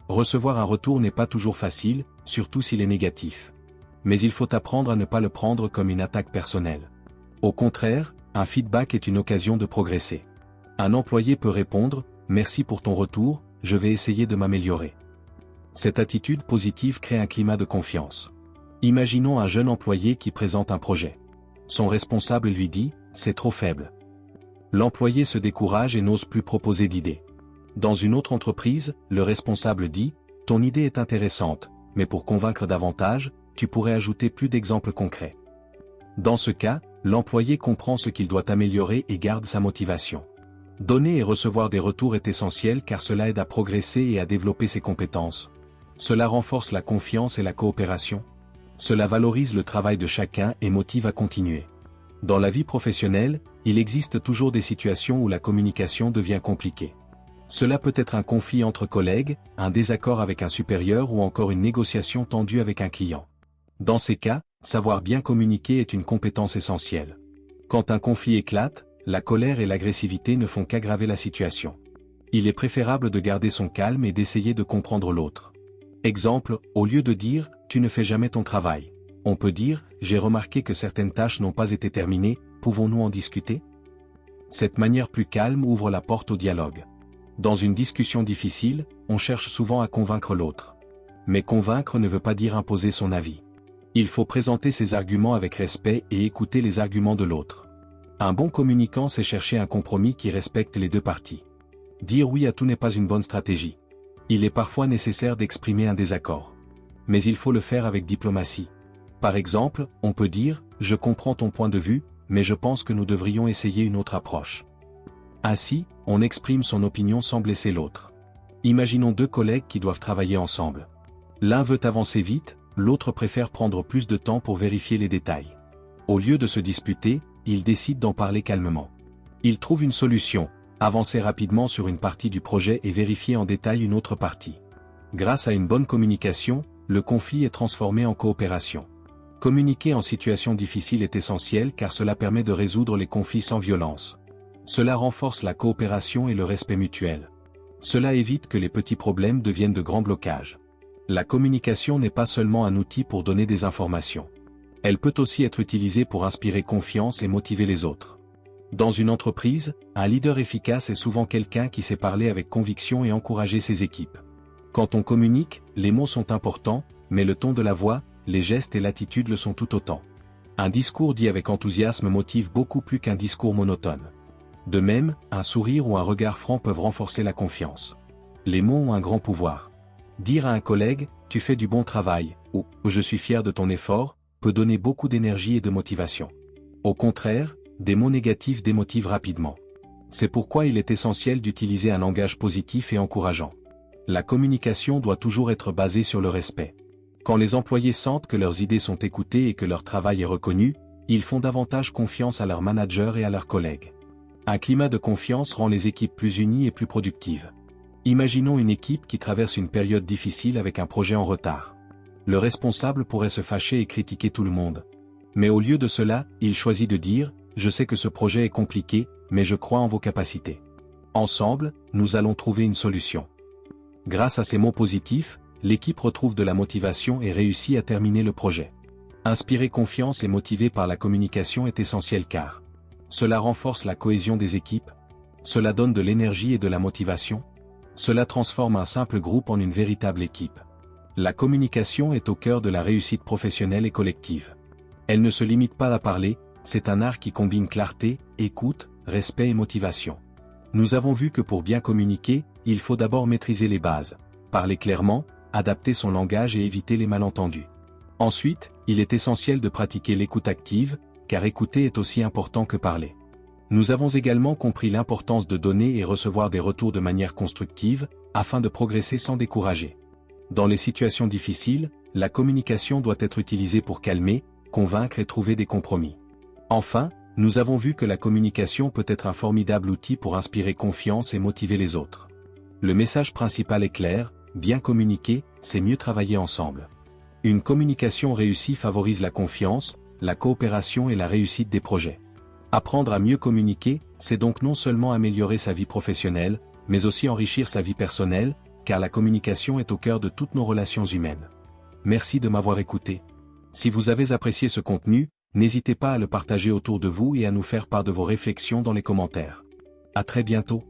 Recevoir un retour n'est pas toujours facile, surtout s'il est négatif. Mais il faut apprendre à ne pas le prendre comme une attaque personnelle. Au contraire, un feedback est une occasion de progresser. Un employé peut répondre « Merci pour ton retour, je vais essayer de m'améliorer ». Cette attitude positive crée un climat de confiance. Imaginons un jeune employé qui présente un projet. Son responsable lui dit « C'est trop faible ». L'employé se décourage et n'ose plus proposer d'idées. Dans une autre entreprise, le responsable dit « Ton idée est intéressante, mais pour convaincre davantage, tu pourrais ajouter plus d'exemples concrets ». Dans ce cas, l'employé comprend ce qu'il doit améliorer et garde sa motivation. Donner et recevoir des retours est essentiel car cela aide à progresser et à développer ses compétences. Cela renforce la confiance et la coopération. Cela valorise le travail de chacun et motive à continuer. Dans la vie professionnelle, il existe toujours des situations où la communication devient compliquée. Cela peut être un conflit entre collègues, un désaccord avec un supérieur ou encore une négociation tendue avec un client. Dans ces cas, savoir bien communiquer est une compétence essentielle. Quand un conflit éclate, la colère et l'agressivité ne font qu'aggraver la situation. Il est préférable de garder son calme et d'essayer de comprendre l'autre. Exemple, au lieu de dire « tu ne fais jamais ton travail », on peut dire « j'ai remarqué que certaines tâches n'ont pas été terminées, pouvons-nous en discuter ?» Cette manière plus calme ouvre la porte au dialogue. Dans une discussion difficile, on cherche souvent à convaincre l'autre. Mais convaincre ne veut pas dire imposer son avis. Il faut présenter ses arguments avec respect et écouter les arguments de l'autre. Un bon communicant sait chercher un compromis qui respecte les deux parties. Dire oui à tout n'est pas une bonne stratégie. Il est parfois nécessaire d'exprimer un désaccord. Mais il faut le faire avec diplomatie. Par exemple, on peut dire « Je comprends ton point de vue, mais je pense que nous devrions essayer une autre approche ». Ainsi, on exprime son opinion sans blesser l'autre. Imaginons deux collègues qui doivent travailler ensemble. L'un veut avancer vite, l'autre préfère prendre plus de temps pour vérifier les détails. Au lieu de se disputer, ils décident d'en parler calmement. Ils trouvent une solution, avancer rapidement sur une partie du projet et vérifier en détail une autre partie. Grâce à une bonne communication, le conflit est transformé en coopération. Communiquer en situation difficile est essentiel car cela permet de résoudre les conflits sans violence. Cela renforce la coopération et le respect mutuel. Cela évite que les petits problèmes deviennent de grands blocages. La communication n'est pas seulement un outil pour donner des informations. Elle peut aussi être utilisée pour inspirer confiance et motiver les autres. Dans une entreprise, un leader efficace est souvent quelqu'un qui sait parler avec conviction et encourager ses équipes. Quand on communique, les mots sont importants, mais le ton de la voix, les gestes et l'attitude le sont tout autant. Un discours dit avec enthousiasme motive beaucoup plus qu'un discours monotone. De même, un sourire ou un regard franc peuvent renforcer la confiance. Les mots ont un grand pouvoir. Dire à un collègue « tu fais du bon travail » ou « je suis fier de ton effort » peut donner beaucoup d'énergie et de motivation. Au contraire, des mots négatifs démotivent rapidement. C'est pourquoi il est essentiel d'utiliser un langage positif et encourageant. La communication doit toujours être basée sur le respect. Quand les employés sentent que leurs idées sont écoutées et que leur travail est reconnu, ils font davantage confiance à leur manager et à leurs collègues. Un climat de confiance rend les équipes plus unies et plus productives. Imaginons une équipe qui traverse une période difficile avec un projet en retard. Le responsable pourrait se fâcher et critiquer tout le monde. Mais au lieu de cela, il choisit de dire « Je sais que ce projet est compliqué, mais je crois en vos capacités. Ensemble, nous allons trouver une solution. » Grâce à ces mots positifs, l'équipe retrouve de la motivation et réussit à terminer le projet. Inspirer confiance et motiver par la communication est essentiel car cela renforce la cohésion des équipes, cela donne de l'énergie et de la motivation, cela transforme un simple groupe en une véritable équipe. La communication est au cœur de la réussite professionnelle et collective. Elle ne se limite pas à parler, c'est un art qui combine clarté, écoute, respect et motivation. Nous avons vu que pour bien communiquer, il faut d'abord maîtriser les bases, parler clairement, adapter son langage et éviter les malentendus. Ensuite, il est essentiel de pratiquer l'écoute active, car écouter est aussi important que parler. Nous avons également compris l'importance de donner et recevoir des retours de manière constructive, afin de progresser sans décourager. Dans les situations difficiles, la communication doit être utilisée pour calmer, convaincre et trouver des compromis. Enfin, nous avons vu que la communication peut être un formidable outil pour inspirer confiance et motiver les autres. Le message principal est clair, bien communiquer, c'est mieux travailler ensemble. Une communication réussie favorise la confiance, la coopération et la réussite des projets. Apprendre à mieux communiquer, c'est donc non seulement améliorer sa vie professionnelle, mais aussi enrichir sa vie personnelle, car la communication est au cœur de toutes nos relations humaines. Merci de m'avoir écouté. Si vous avez apprécié ce contenu, n'hésitez pas à le partager autour de vous et à nous faire part de vos réflexions dans les commentaires. À très bientôt.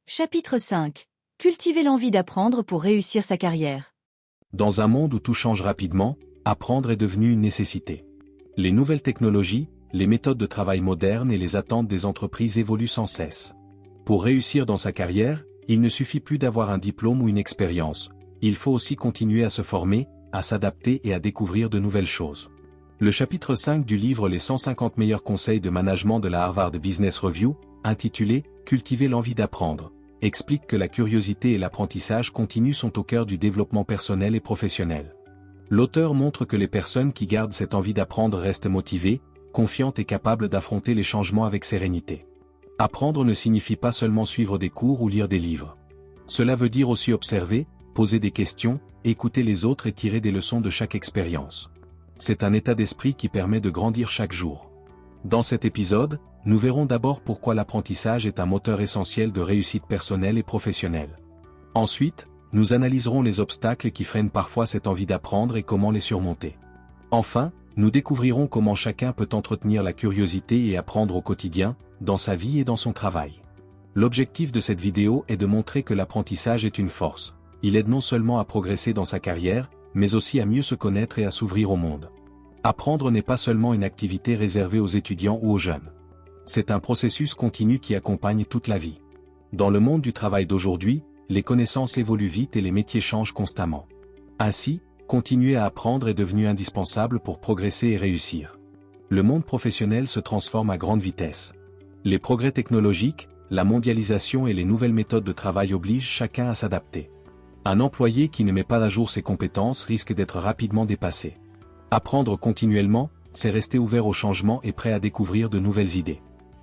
Chapitre 5. Cultiver l'envie d'apprendre pour réussir sa carrière. Dans un monde où tout change rapidement, apprendre est devenu une nécessité. Les nouvelles technologies, les méthodes de travail modernes et les attentes des entreprises évoluent sans cesse. Pour réussir dans sa carrière, il ne suffit plus d'avoir un diplôme ou une expérience, il faut aussi continuer à se former, à s'adapter et à découvrir de nouvelles choses. Le chapitre 5 du livre Les 150 meilleurs conseils de management de la Harvard Business Review, intitulé « Cultiver l'envie d'apprendre », explique que la curiosité et l'apprentissage continu sont au cœur du développement personnel et professionnel. L'auteur montre que les personnes qui gardent cette envie d'apprendre restent motivées, confiantes et capables d'affronter les changements avec sérénité. Apprendre ne signifie pas seulement suivre des cours ou lire des livres. Cela veut dire aussi observer, poser des questions, écouter les autres et tirer des leçons de chaque expérience. C'est un état d'esprit qui permet de grandir chaque jour. Dans cet épisode, nous verrons d'abord pourquoi l'apprentissage est un moteur essentiel de réussite personnelle et professionnelle. Ensuite, nous analyserons les obstacles qui freinent parfois cette envie d'apprendre et comment les surmonter. Enfin, nous découvrirons comment chacun peut entretenir la curiosité et apprendre au quotidien, dans sa vie et dans son travail. L'objectif de cette vidéo est de montrer que l'apprentissage est une force. Il aide non seulement à progresser dans sa carrière, mais aussi à mieux se connaître et à s'ouvrir au monde. Apprendre n'est pas seulement une activité réservée aux étudiants ou aux jeunes. C'est un processus continu qui accompagne toute la vie. Dans le monde du travail d'aujourd'hui, les connaissances évoluent vite et les métiers changent constamment. Ainsi, continuer à apprendre est devenu indispensable pour progresser et réussir. Le monde professionnel se transforme à grande vitesse. Les progrès technologiques, la mondialisation et les nouvelles méthodes de travail obligent chacun à s'adapter. Un employé qui ne met pas à jour ses compétences risque d'être rapidement dépassé. Apprendre continuellement, c'est rester ouvert au changement et prêt à découvrir de nouvelles idées.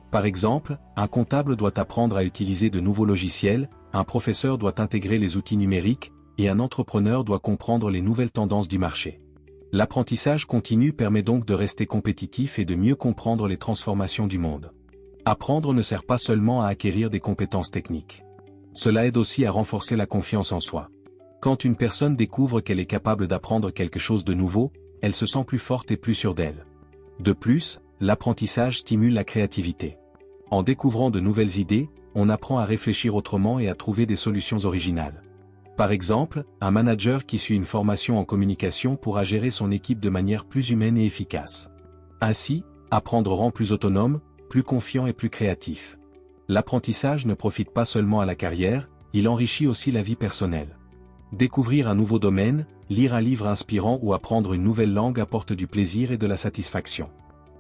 Par exemple, un comptable doit apprendre à utiliser de nouveaux logiciels, un professeur doit intégrer les outils numériques, et un entrepreneur doit comprendre les nouvelles tendances du marché. L'apprentissage continu permet donc de rester compétitif et de mieux comprendre les transformations du monde. Apprendre ne sert pas seulement à acquérir des compétences techniques. Cela aide aussi à renforcer la confiance en soi. Quand une personne découvre qu'elle est capable d'apprendre quelque chose de nouveau, elle se sent plus forte et plus sûre d'elle. De plus, l'apprentissage stimule la créativité. En découvrant de nouvelles idées, on apprend à réfléchir autrement et à trouver des solutions originales. Par exemple, un manager qui suit une formation en communication pourra gérer son équipe de manière plus humaine et efficace. Ainsi, apprendre rend plus autonome, plus confiant et plus créatif. L'apprentissage ne profite pas seulement à la carrière, il enrichit aussi la vie personnelle. Découvrir un nouveau domaine, lire un livre inspirant ou apprendre une nouvelle langue apporte du plaisir et de la satisfaction.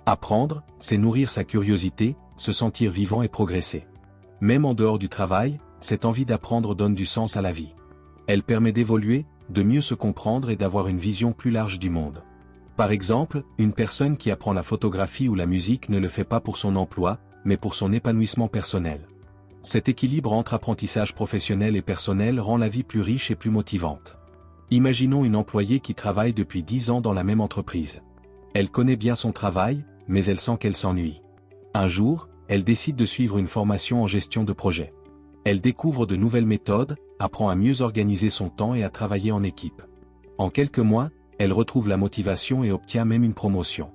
Apprendre, c'est nourrir sa curiosité, se sentir vivant et progresser. Même en dehors du travail, cette envie d'apprendre donne du sens à la vie. Elle permet d'évoluer, de mieux se comprendre et d'avoir une vision plus large du monde. Par exemple, une personne qui apprend la photographie ou la musique ne le fait pas pour son emploi, mais pour son épanouissement personnel. Cet équilibre entre apprentissage professionnel et personnel rend la vie plus riche et plus motivante. Imaginons une employée qui travaille depuis 10 ans dans la même entreprise. Elle connaît bien son travail, mais elle sent qu'elle s'ennuie. Un jour, elle décide de suivre une formation en gestion de projet. Elle découvre de nouvelles méthodes, apprend à mieux organiser son temps et à travailler en équipe. En quelques mois, elle retrouve la motivation et obtient même une promotion.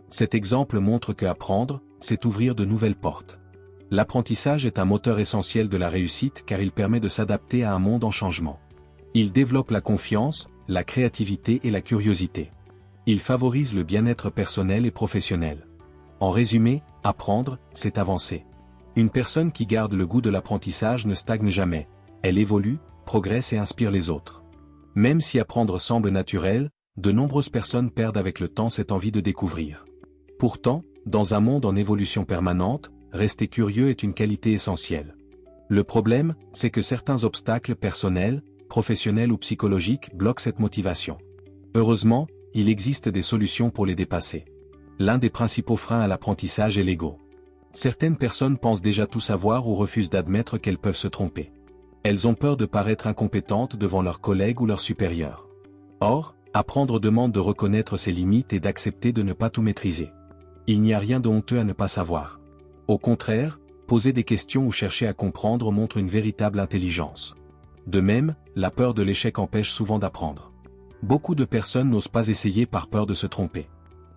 Cet exemple montre que apprendre, c'est ouvrir de nouvelles portes. L'apprentissage est un moteur essentiel de la réussite car il permet de s'adapter à un monde en changement. Il développe la confiance, la créativité et la curiosité. Il favorise le bien-être personnel et professionnel. En résumé, apprendre, c'est avancer. Une personne qui garde le goût de l'apprentissage ne stagne jamais, elle évolue, progresse et inspire les autres. Même si apprendre semble naturel, de nombreuses personnes perdent avec le temps cette envie de découvrir. Pourtant, dans un monde en évolution permanente, rester curieux est une qualité essentielle. Le problème, c'est que certains obstacles personnels, professionnels ou psychologiques bloquent cette motivation. Heureusement, il existe des solutions pour les dépasser. L'un des principaux freins à l'apprentissage est l'ego. Certaines personnes pensent déjà tout savoir ou refusent d'admettre qu'elles peuvent se tromper. Elles ont peur de paraître incompétentes devant leurs collègues ou leurs supérieurs. Or, apprendre demande de reconnaître ses limites et d'accepter de ne pas tout maîtriser. Il n'y a rien de honteux à ne pas savoir. Au contraire, poser des questions ou chercher à comprendre montre une véritable intelligence. De même, la peur de l'échec empêche souvent d'apprendre. Beaucoup de personnes n'osent pas essayer par peur de se tromper.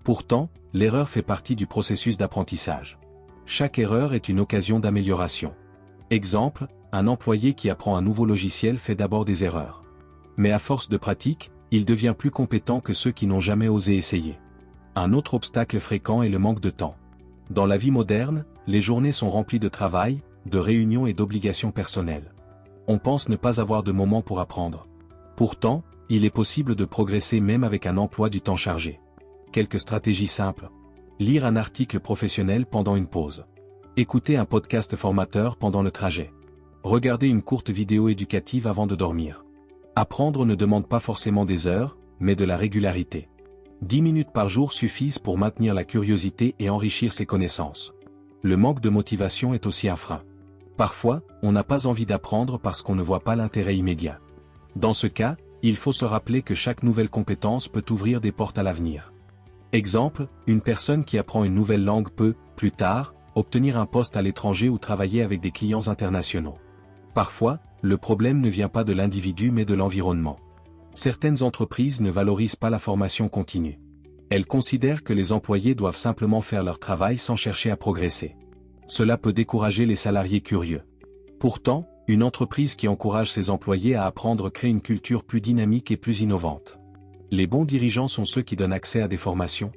Pourtant, l'erreur fait partie du processus d'apprentissage. Chaque erreur est une occasion d'amélioration. Exemple, un employé qui apprend un nouveau logiciel fait d'abord des erreurs. Mais à force de pratique, il devient plus compétent que ceux qui n'ont jamais osé essayer. Un autre obstacle fréquent est le manque de temps. Dans la vie moderne, les journées sont remplies de travail, de réunions et d'obligations personnelles. On pense ne pas avoir de moment pour apprendre. Pourtant, il est possible de progresser même avec un emploi du temps chargé. Quelques stratégies simples. Lire un article professionnel pendant une pause. Écouter un podcast formateur pendant le trajet. Regarder une courte vidéo éducative avant de dormir. Apprendre ne demande pas forcément des heures, mais de la régularité. 10 minutes par jour suffisent pour maintenir la curiosité et enrichir ses connaissances. Le manque de motivation est aussi un frein. Parfois, on n'a pas envie d'apprendre parce qu'on ne voit pas l'intérêt immédiat. Dans ce cas, il faut se rappeler que chaque nouvelle compétence peut ouvrir des portes à l'avenir. Exemple, une personne qui apprend une nouvelle langue peut, plus tard, obtenir un poste à l'étranger ou travailler avec des clients internationaux. Parfois, le problème ne vient pas de l'individu mais de l'environnement. Certaines entreprises ne valorisent pas la formation continue. Elles considèrent que les employés doivent simplement faire leur travail sans chercher à progresser. Cela peut décourager les salariés curieux. Pourtant, une entreprise qui encourage ses employés à apprendre crée une culture plus dynamique et plus innovante. Les bons dirigeants sont ceux qui donnent accès à des formations,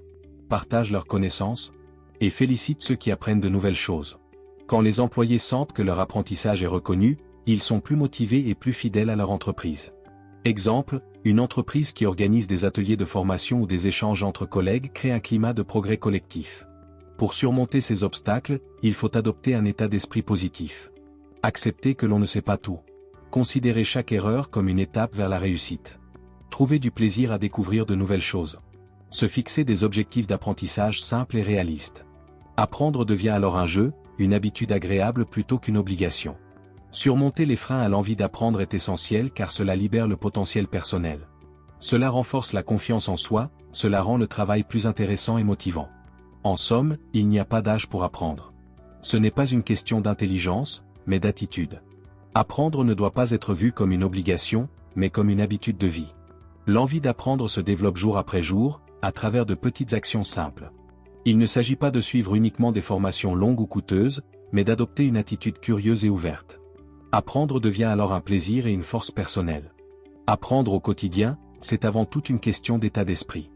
partagent leurs connaissances, et félicitent ceux qui apprennent de nouvelles choses. Quand les employés sentent que leur apprentissage est reconnu, ils sont plus motivés et plus fidèles à leur entreprise. Exemple, une entreprise qui organise des ateliers de formation ou des échanges entre collègues crée un climat de progrès collectif. Pour surmonter ces obstacles, il faut adopter un état d'esprit positif. Accepter que l'on ne sait pas tout. Considérer chaque erreur comme une étape vers la réussite. Trouver du plaisir à découvrir de nouvelles choses. Se fixer des objectifs d'apprentissage simples et réalistes. Apprendre devient alors un jeu, une habitude agréable plutôt qu'une obligation. Surmonter les freins à l'envie d'apprendre est essentiel car cela libère le potentiel personnel. Cela renforce la confiance en soi, cela rend le travail plus intéressant et motivant. En somme, il n'y a pas d'âge pour apprendre. Ce n'est pas une question d'intelligence, mais d'attitude. Apprendre ne doit pas être vu comme une obligation, mais comme une habitude de vie. L'envie d'apprendre se développe jour après jour, à travers de petites actions simples. Il ne s'agit pas de suivre uniquement des formations longues ou coûteuses, mais d'adopter une attitude curieuse et ouverte. Apprendre devient alors un plaisir et une force personnelle. Apprendre au quotidien, c'est avant tout une question d'état d'esprit.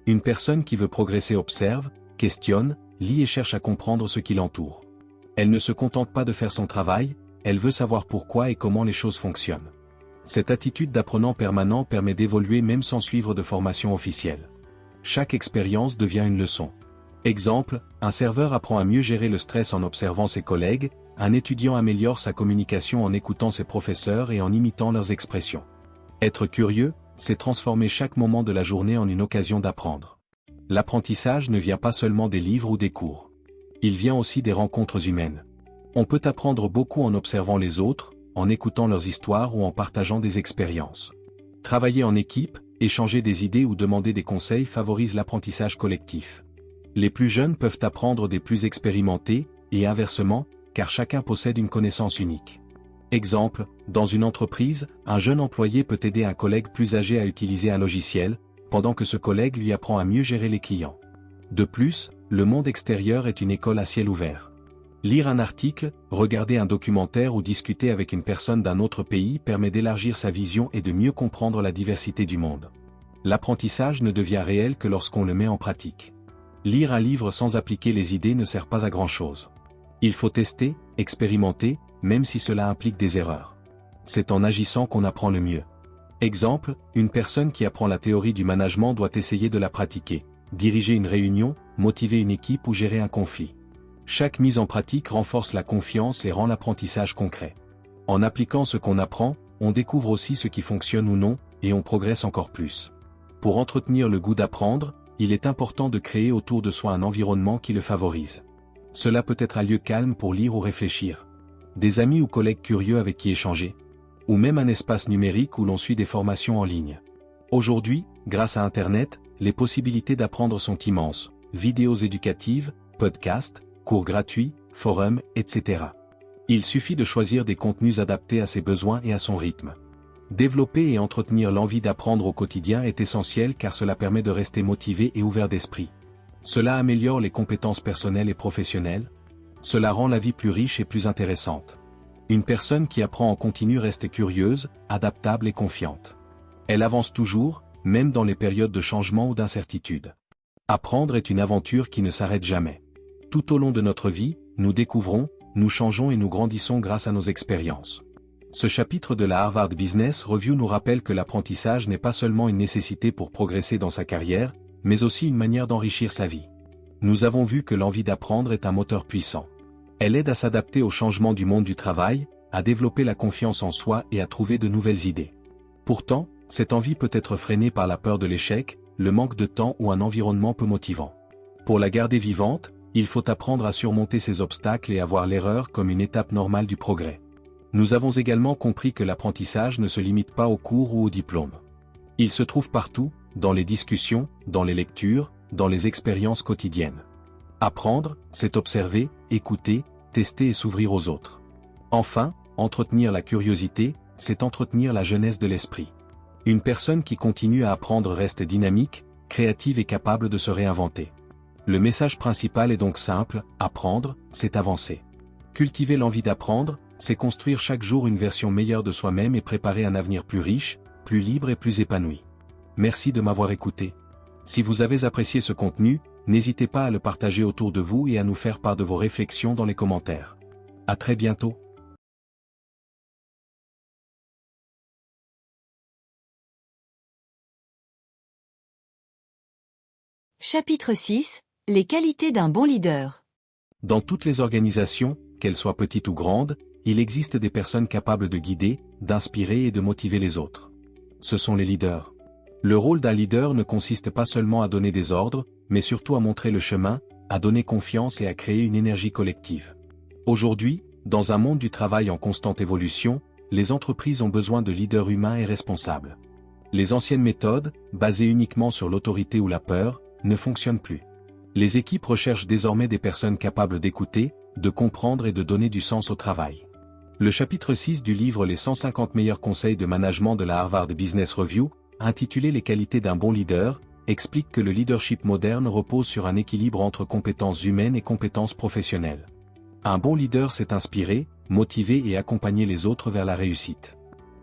Une personne qui veut progresser observe, questionne, lit et cherche à comprendre ce qui l'entoure. Elle ne se contente pas de faire son travail, elle veut savoir pourquoi et comment les choses fonctionnent. Cette attitude d'apprenant permanent permet d'évoluer même sans suivre de formation officielle. Chaque expérience devient une leçon. Exemple, un serveur apprend à mieux gérer le stress en observant ses collègues, un étudiant améliore sa communication en écoutant ses professeurs et en imitant leurs expressions. Être curieux, c'est transformer chaque moment de la journée en une occasion d'apprendre. L'apprentissage ne vient pas seulement des livres ou des cours. Il vient aussi des rencontres humaines. On peut apprendre beaucoup en observant les autres, en écoutant leurs histoires ou en partageant des expériences. Travailler en équipe, échanger des idées ou demander des conseils favorise l'apprentissage collectif. Les plus jeunes peuvent apprendre des plus expérimentés, et inversement, car chacun possède une connaissance unique. Exemple, dans une entreprise, un jeune employé peut aider un collègue plus âgé à utiliser un logiciel, pendant que ce collègue lui apprend à mieux gérer les clients. De plus, le monde extérieur est une école à ciel ouvert. Lire un article, regarder un documentaire ou discuter avec une personne d'un autre pays permet d'élargir sa vision et de mieux comprendre la diversité du monde. L'apprentissage ne devient réel que lorsqu'on le met en pratique. Lire un livre sans appliquer les idées ne sert pas à grand-chose. Il faut tester, expérimenter, même si cela implique des erreurs. C'est en agissant qu'on apprend le mieux. Exemple, une personne qui apprend la théorie du management doit essayer de la pratiquer, diriger une réunion, motiver une équipe ou gérer un conflit. Chaque mise en pratique renforce la confiance et rend l'apprentissage concret. En appliquant ce qu'on apprend, on découvre aussi ce qui fonctionne ou non, et on progresse encore plus. Pour entretenir le goût d'apprendre, il est important de créer autour de soi un environnement qui le favorise. Cela peut être un lieu calme pour lire ou réfléchir, des amis ou collègues curieux avec qui échanger, ou même un espace numérique où l'on suit des formations en ligne. Aujourd'hui, grâce à Internet, les possibilités d'apprendre sont immenses, vidéos éducatives, podcasts, cours gratuits, forums, etc. Il suffit de choisir des contenus adaptés à ses besoins et à son rythme. Développer et entretenir l'envie d'apprendre au quotidien est essentiel car cela permet de rester motivé et ouvert d'esprit. Cela améliore les compétences personnelles et professionnelles. Cela rend la vie plus riche et plus intéressante. Une personne qui apprend en continu reste curieuse, adaptable et confiante. Elle avance toujours, même dans les périodes de changement ou d'incertitude. Apprendre est une aventure qui ne s'arrête jamais. Tout au long de notre vie, nous découvrons, nous changeons et nous grandissons grâce à nos expériences. Ce chapitre de la Harvard Business Review nous rappelle que l'apprentissage n'est pas seulement une nécessité pour progresser dans sa carrière, mais aussi une manière d'enrichir sa vie. Nous avons vu que l'envie d'apprendre est un moteur puissant. Elle aide à s'adapter aux changements du monde du travail, à développer la confiance en soi et à trouver de nouvelles idées. Pourtant, cette envie peut être freinée par la peur de l'échec, le manque de temps ou un environnement peu motivant. Pour la garder vivante, il faut apprendre à surmonter ces obstacles et à voir l'erreur comme une étape normale du progrès. Nous avons également compris que l'apprentissage ne se limite pas aux cours ou aux diplômes. Il se trouve partout, dans les discussions, dans les lectures, dans les expériences quotidiennes. Apprendre, c'est observer, écouter, tester et s'ouvrir aux autres. Enfin, entretenir la curiosité, c'est entretenir la jeunesse de l'esprit. Une personne qui continue à apprendre reste dynamique, créative et capable de se réinventer. Le message principal est donc simple, apprendre, c'est avancer. Cultiver l'envie d'apprendre, c'est construire chaque jour une version meilleure de soi-même et préparer un avenir plus riche, plus libre et plus épanoui. Merci de m'avoir écouté. Si vous avez apprécié ce contenu, n'hésitez pas à le partager autour de vous et à nous faire part de vos réflexions dans les commentaires. À très bientôt. Chapitre 6. Les qualités d'un bon leader. Dans toutes les organisations, qu'elles soient petites ou grandes, il existe des personnes capables de guider, d'inspirer et de motiver les autres. Ce sont les leaders. Le rôle d'un leader ne consiste pas seulement à donner des ordres, mais surtout à montrer le chemin, à donner confiance et à créer une énergie collective. Aujourd'hui, dans un monde du travail en constante évolution, les entreprises ont besoin de leaders humains et responsables. Les anciennes méthodes, basées uniquement sur l'autorité ou la peur, ne fonctionnent plus. Les équipes recherchent désormais des personnes capables d'écouter, de comprendre et de donner du sens au travail. Le chapitre 6 du livre Les 150 meilleurs conseils de management de la Harvard Business Review, intitulé Les qualités d'un bon leader, explique que le leadership moderne repose sur un équilibre entre compétences humaines et compétences professionnelles. Un bon leader sait inspirer, motiver et accompagner les autres vers la réussite.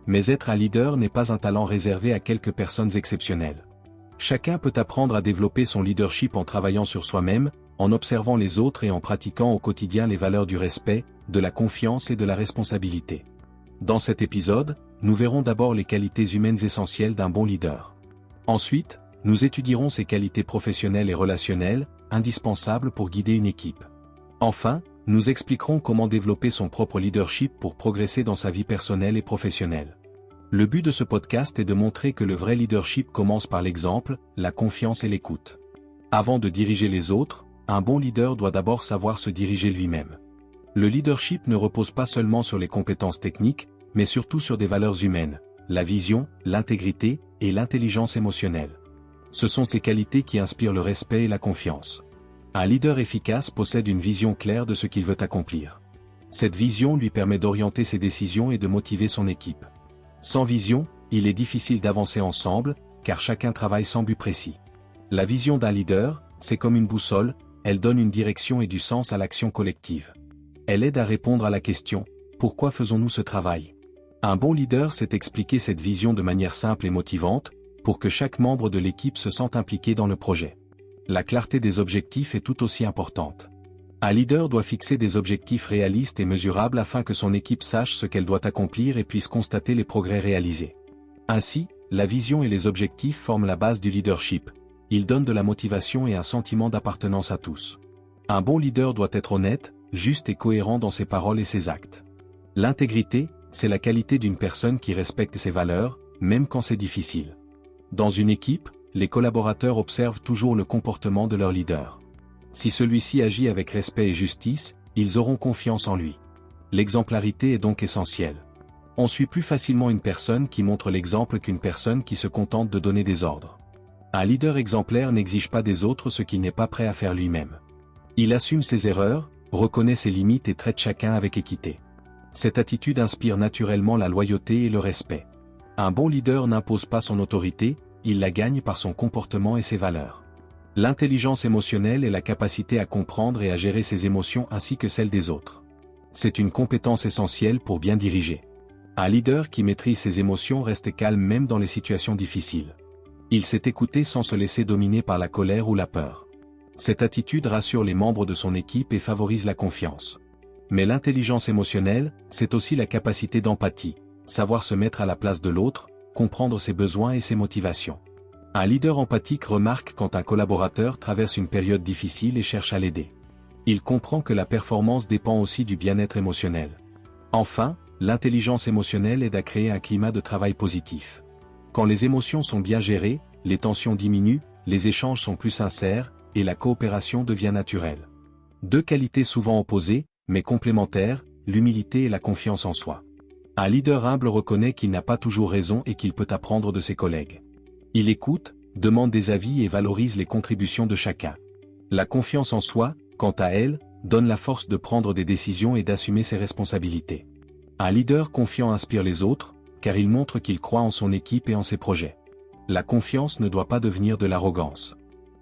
Mais être un leader n'est pas un talent réservé à quelques personnes exceptionnelles. Chacun peut apprendre à développer son leadership en travaillant sur soi-même, en observant les autres et en pratiquant au quotidien les valeurs du respect, de la confiance et de la responsabilité. Dans cet épisode, nous verrons d'abord les qualités humaines essentielles d'un bon leader. Ensuite, nous étudierons ses qualités professionnelles et relationnelles, indispensables pour guider une équipe. Enfin, nous expliquerons comment développer son propre leadership pour progresser dans sa vie personnelle et professionnelle. Le but de ce podcast est de montrer que le vrai leadership commence par l'exemple, la confiance et l'écoute. Avant de diriger les autres, un bon leader doit d'abord savoir se diriger lui-même. Le leadership ne repose pas seulement sur les compétences techniques, mais surtout sur des valeurs humaines, la vision, l'intégrité et l'intelligence émotionnelle. Ce sont ces qualités qui inspirent le respect et la confiance. Un leader efficace possède une vision claire de ce qu'il veut accomplir. Cette vision lui permet d'orienter ses décisions et de motiver son équipe. Sans vision, il est difficile d'avancer ensemble, car chacun travaille sans but précis. La vision d'un leader, c'est comme une boussole, elle donne une direction et du sens à l'action collective. Elle aide à répondre à la question « Pourquoi faisons-nous ce travail ?» Un bon leader sait expliquer cette vision de manière simple et motivante, pour que chaque membre de l'équipe se sente impliqué dans le projet. La clarté des objectifs est tout aussi importante. Un leader doit fixer des objectifs réalistes et mesurables afin que son équipe sache ce qu'elle doit accomplir et puisse constater les progrès réalisés. Ainsi, la vision et les objectifs forment la base du leadership. Ils donnent de la motivation et un sentiment d'appartenance à tous. Un bon leader doit être honnête, juste et cohérent dans ses paroles et ses actes. L'intégrité, c'est la qualité d'une personne qui respecte ses valeurs, même quand c'est difficile. Dans une équipe, les collaborateurs observent toujours le comportement de leur leader. Si celui-ci agit avec respect et justice, ils auront confiance en lui. L'exemplarité est donc essentielle. On suit plus facilement une personne qui montre l'exemple qu'une personne qui se contente de donner des ordres. Un leader exemplaire n'exige pas des autres ce qu'il n'est pas prêt à faire lui-même. Il assume ses erreurs, reconnaît ses limites et traite chacun avec équité. Cette attitude inspire naturellement la loyauté et le respect. Un bon leader n'impose pas son autorité, il la gagne par son comportement et ses valeurs. L'intelligence émotionnelle est la capacité à comprendre et à gérer ses émotions ainsi que celles des autres. C'est une compétence essentielle pour bien diriger. Un leader qui maîtrise ses émotions reste calme même dans les situations difficiles. Il sait écouter sans se laisser dominer par la colère ou la peur. Cette attitude rassure les membres de son équipe et favorise la confiance. Mais l'intelligence émotionnelle, c'est aussi la capacité d'empathie, savoir se mettre à la place de l'autre, comprendre ses besoins et ses motivations. Un leader empathique remarque quand un collaborateur traverse une période difficile et cherche à l'aider. Il comprend que la performance dépend aussi du bien-être émotionnel. Enfin, l'intelligence émotionnelle aide à créer un climat de travail positif. Quand les émotions sont bien gérées, les tensions diminuent, les échanges sont plus sincères, et la coopération devient naturelle. Deux qualités souvent opposées, mais complémentaires, l'humilité et la confiance en soi. Un leader humble reconnaît qu'il n'a pas toujours raison et qu'il peut apprendre de ses collègues. Il écoute, demande des avis et valorise les contributions de chacun. La confiance en soi, quant à elle, donne la force de prendre des décisions et d'assumer ses responsabilités. Un leader confiant inspire les autres, car il montre qu'il croit en son équipe et en ses projets. La confiance ne doit pas devenir de l'arrogance.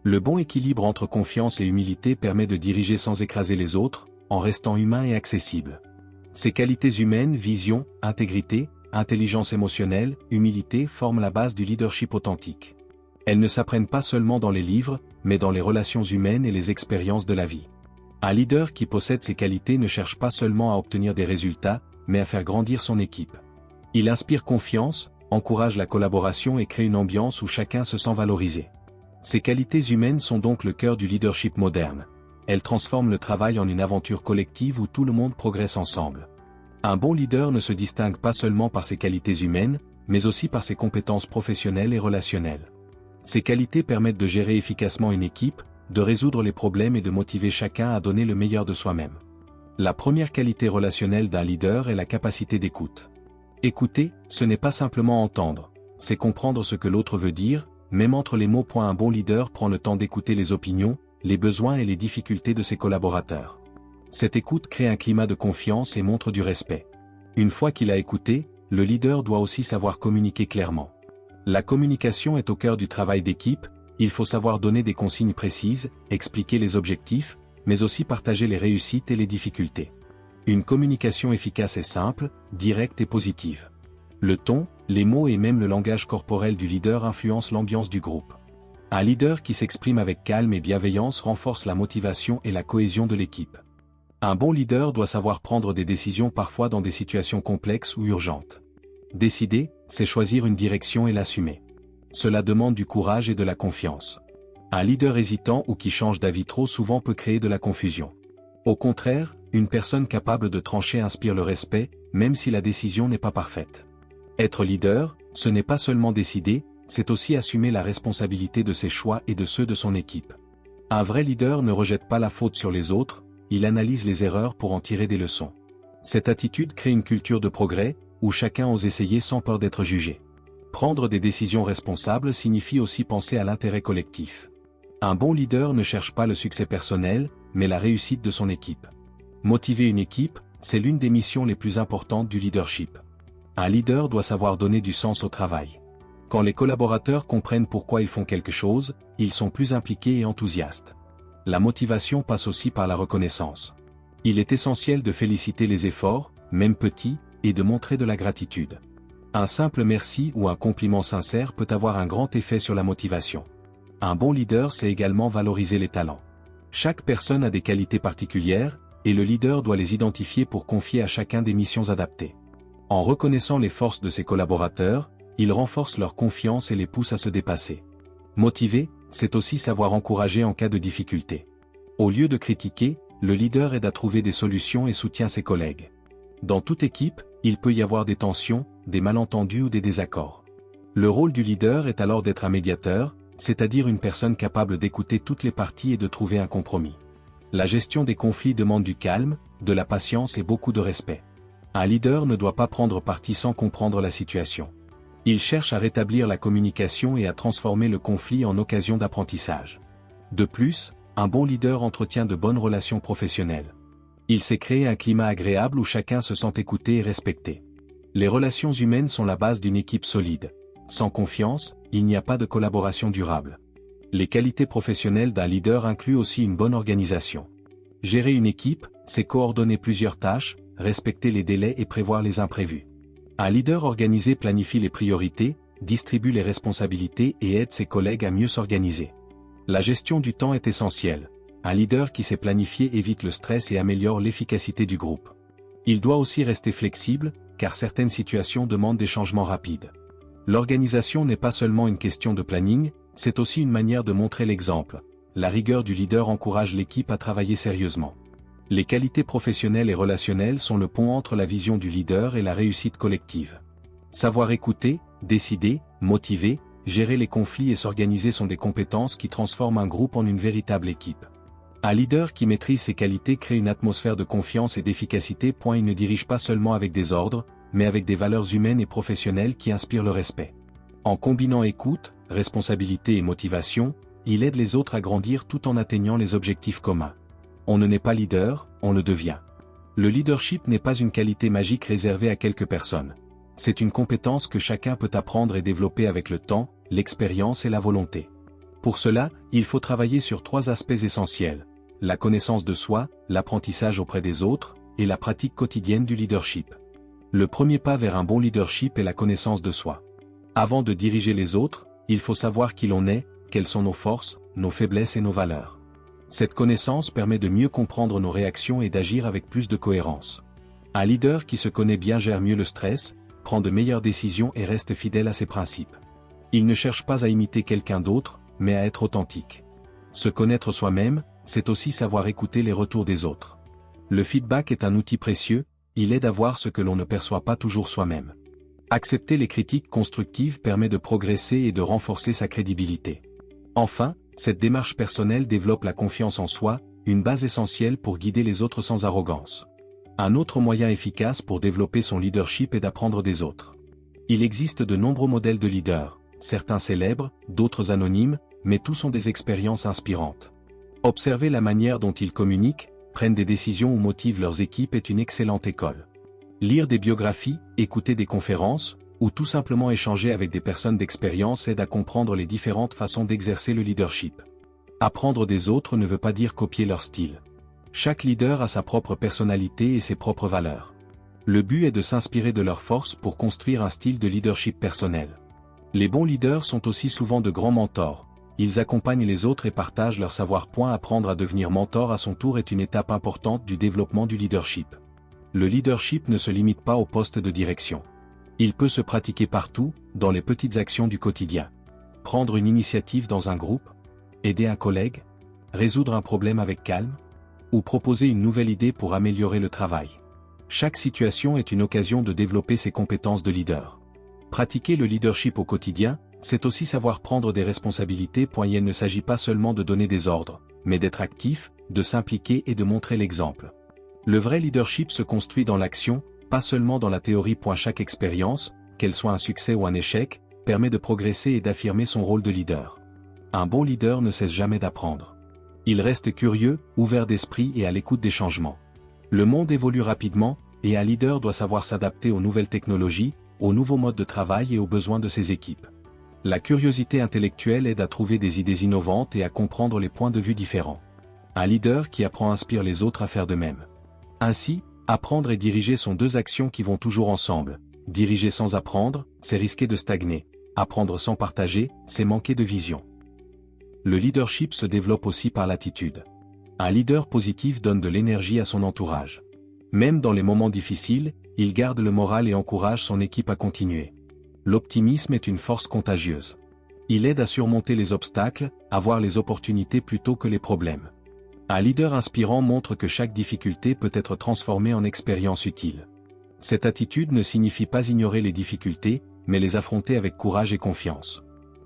Le bon équilibre entre confiance et humilité permet de diriger sans écraser les autres, en restant humain et accessible. Ces qualités humaines, vision, intégrité, intelligence émotionnelle, humilité forment la base du leadership authentique. Elles ne s'apprennent pas seulement dans les livres, mais dans les relations humaines et les expériences de la vie. Un leader qui possède ces qualités ne cherche pas seulement à obtenir des résultats, mais à faire grandir son équipe. Il inspire confiance, encourage la collaboration et crée une ambiance où chacun se sent valorisé. Ces qualités humaines sont donc le cœur du leadership moderne. Elles transforment le travail en une aventure collective où tout le monde progresse ensemble. Un bon leader ne se distingue pas seulement par ses qualités humaines, mais aussi par ses compétences professionnelles et relationnelles. Ces qualités permettent de gérer efficacement une équipe, de résoudre les problèmes et de motiver chacun à donner le meilleur de soi-même. La première qualité relationnelle d'un leader est la capacité d'écoute. Écouter, ce n'est pas simplement entendre, c'est comprendre ce que l'autre veut dire, même entre les mots. Un bon leader prend le temps d'écouter les opinions, les besoins et les difficultés de ses collaborateurs. Cette écoute crée un climat de confiance et montre du respect. Une fois qu'il a écouté, le leader doit aussi savoir communiquer clairement. La communication est au cœur du travail d'équipe, il faut savoir donner des consignes précises, expliquer les objectifs, mais aussi partager les réussites et les difficultés. Une communication efficace est simple, directe et positive. Le ton, les mots et même le langage corporel du leader influencent l'ambiance du groupe. Un leader qui s'exprime avec calme et bienveillance renforce la motivation et la cohésion de l'équipe. Un bon leader doit savoir prendre des décisions parfois dans des situations complexes ou urgentes. Décider, c'est choisir une direction et l'assumer. Cela demande du courage et de la confiance. Un leader hésitant ou qui change d'avis trop souvent peut créer de la confusion. Au contraire, une personne capable de trancher inspire le respect, même si la décision n'est pas parfaite. Être leader, ce n'est pas seulement décider, c'est aussi assumer la responsabilité de ses choix et de ceux de son équipe. Un vrai leader ne rejette pas la faute sur les autres, il analyse les erreurs pour en tirer des leçons. Cette attitude crée une culture de progrès, où chacun ose essayer sans peur d'être jugé. Prendre des décisions responsables signifie aussi penser à l'intérêt collectif. Un bon leader ne cherche pas le succès personnel, mais la réussite de son équipe. Motiver une équipe, c'est l'une des missions les plus importantes du leadership. Un leader doit savoir donner du sens au travail. Quand les collaborateurs comprennent pourquoi ils font quelque chose, ils sont plus impliqués et enthousiastes. La motivation passe aussi par la reconnaissance. Il est essentiel de féliciter les efforts, même petits, et de montrer de la gratitude. Un simple merci ou un compliment sincère peut avoir un grand effet sur la motivation. Un bon leader sait également valoriser les talents. Chaque personne a des qualités particulières, et le leader doit les identifier pour confier à chacun des missions adaptées. En reconnaissant les forces de ses collaborateurs, il renforce leur confiance et les pousse à se dépasser. Motiver, c'est aussi savoir encourager en cas de difficulté. Au lieu de critiquer, le leader aide à trouver des solutions et soutient ses collègues. Dans toute équipe, il peut y avoir des tensions, des malentendus ou des désaccords. Le rôle du leader est alors d'être un médiateur, c'est-à-dire une personne capable d'écouter toutes les parties et de trouver un compromis. La gestion des conflits demande du calme, de la patience et beaucoup de respect. Un leader ne doit pas prendre parti sans comprendre la situation. Il cherche à rétablir la communication et à transformer le conflit en occasion d'apprentissage. De plus, un bon leader entretient de bonnes relations professionnelles. Il sait créer un climat agréable où chacun se sent écouté et respecté. Les relations humaines sont la base d'une équipe solide. Sans confiance, il n'y a pas de collaboration durable. Les qualités professionnelles d'un leader incluent aussi une bonne organisation. Gérer une équipe, c'est coordonner plusieurs tâches, respecter les délais et prévoir les imprévus. Un leader organisé planifie les priorités, distribue les responsabilités et aide ses collègues à mieux s'organiser. La gestion du temps est essentielle. Un leader qui sait planifier évite le stress et améliore l'efficacité du groupe. Il doit aussi rester flexible, car certaines situations demandent des changements rapides. L'organisation n'est pas seulement une question de planning, c'est aussi une manière de montrer l'exemple. La rigueur du leader encourage l'équipe à travailler sérieusement. Les qualités professionnelles et relationnelles sont le pont entre la vision du leader et la réussite collective. Savoir écouter, décider, motiver, gérer les conflits et s'organiser sont des compétences qui transforment un groupe en une véritable équipe. Un leader qui maîtrise ces qualités crée une atmosphère de confiance et d'efficacité. Il ne dirige pas seulement avec des ordres, mais avec des valeurs humaines et professionnelles qui inspirent le respect. En combinant écoute, responsabilité et motivation, il aide les autres à grandir tout en atteignant les objectifs communs. On ne naît pas leader, on le devient. Le leadership n'est pas une qualité magique réservée à quelques personnes. C'est une compétence que chacun peut apprendre et développer avec le temps, l'expérience et la volonté. Pour cela, il faut travailler sur 3 aspects essentiels: la connaissance de soi, l'apprentissage auprès des autres, et la pratique quotidienne du leadership. Le premier pas vers un bon leadership est la connaissance de soi. Avant de diriger les autres, il faut savoir qui l'on est, quelles sont nos forces, nos faiblesses et nos valeurs. Cette connaissance permet de mieux comprendre nos réactions et d'agir avec plus de cohérence. Un leader qui se connaît bien gère mieux le stress, prend de meilleures décisions et reste fidèle à ses principes. Il ne cherche pas à imiter quelqu'un d'autre, mais à être authentique. Se connaître soi-même, c'est aussi savoir écouter les retours des autres. Le feedback est un outil précieux, il aide à voir ce que l'on ne perçoit pas toujours soi-même. Accepter les critiques constructives permet de progresser et de renforcer sa crédibilité. Enfin, cette démarche personnelle développe la confiance en soi, une base essentielle pour guider les autres sans arrogance. Un autre moyen efficace pour développer son leadership est d'apprendre des autres. Il existe de nombreux modèles de leaders, certains célèbres, d'autres anonymes, mais tous ont des expériences inspirantes. Observer la manière dont ils communiquent, prennent des décisions ou motivent leurs équipes est une excellente école. Lire des biographies, écouter des conférences, ou tout simplement échanger avec des personnes d'expérience aide à comprendre les différentes façons d'exercer le leadership. Apprendre des autres ne veut pas dire copier leur style. Chaque leader a sa propre personnalité et ses propres valeurs. Le but est de s'inspirer de leurs forces pour construire un style de leadership personnel. Les bons leaders sont aussi souvent de grands mentors. Ils accompagnent les autres et partagent leur savoir. Apprendre à devenir mentor à son tour est une étape importante du développement du leadership. Le leadership ne se limite pas au poste de direction. Il peut se pratiquer partout, dans les petites actions du quotidien. Prendre une initiative dans un groupe, aider un collègue, résoudre un problème avec calme, ou proposer une nouvelle idée pour améliorer le travail. Chaque situation est une occasion de développer ses compétences de leader. Pratiquer le leadership au quotidien, c'est aussi savoir prendre des responsabilités. Il ne s'agit pas seulement de donner des ordres, mais d'être actif, de s'impliquer et de montrer l'exemple. Le vrai leadership se construit dans l'action, pas seulement dans la théorie. Chaque expérience, qu'elle soit un succès ou un échec, permet de progresser et d'affirmer son rôle de leader. Un bon leader ne cesse jamais d'apprendre. Il reste curieux, ouvert d'esprit et à l'écoute des changements. Le monde évolue rapidement, et un leader doit savoir s'adapter aux nouvelles technologies, aux nouveaux modes de travail et aux besoins de ses équipes. La curiosité intellectuelle aide à trouver des idées innovantes et à comprendre les points de vue différents. Un leader qui apprend inspire les autres à faire de même. Ainsi, apprendre et diriger sont 2 actions qui vont toujours ensemble. Diriger sans apprendre, c'est risquer de stagner. Apprendre sans partager, c'est manquer de vision. Le leadership se développe aussi par l'attitude. Un leader positif donne de l'énergie à son entourage. Même dans les moments difficiles, il garde le moral et encourage son équipe à continuer. L'optimisme est une force contagieuse. Il aide à surmonter les obstacles, à voir les opportunités plutôt que les problèmes. Un leader inspirant montre que chaque difficulté peut être transformée en expérience utile. Cette attitude ne signifie pas ignorer les difficultés, mais les affronter avec courage et confiance.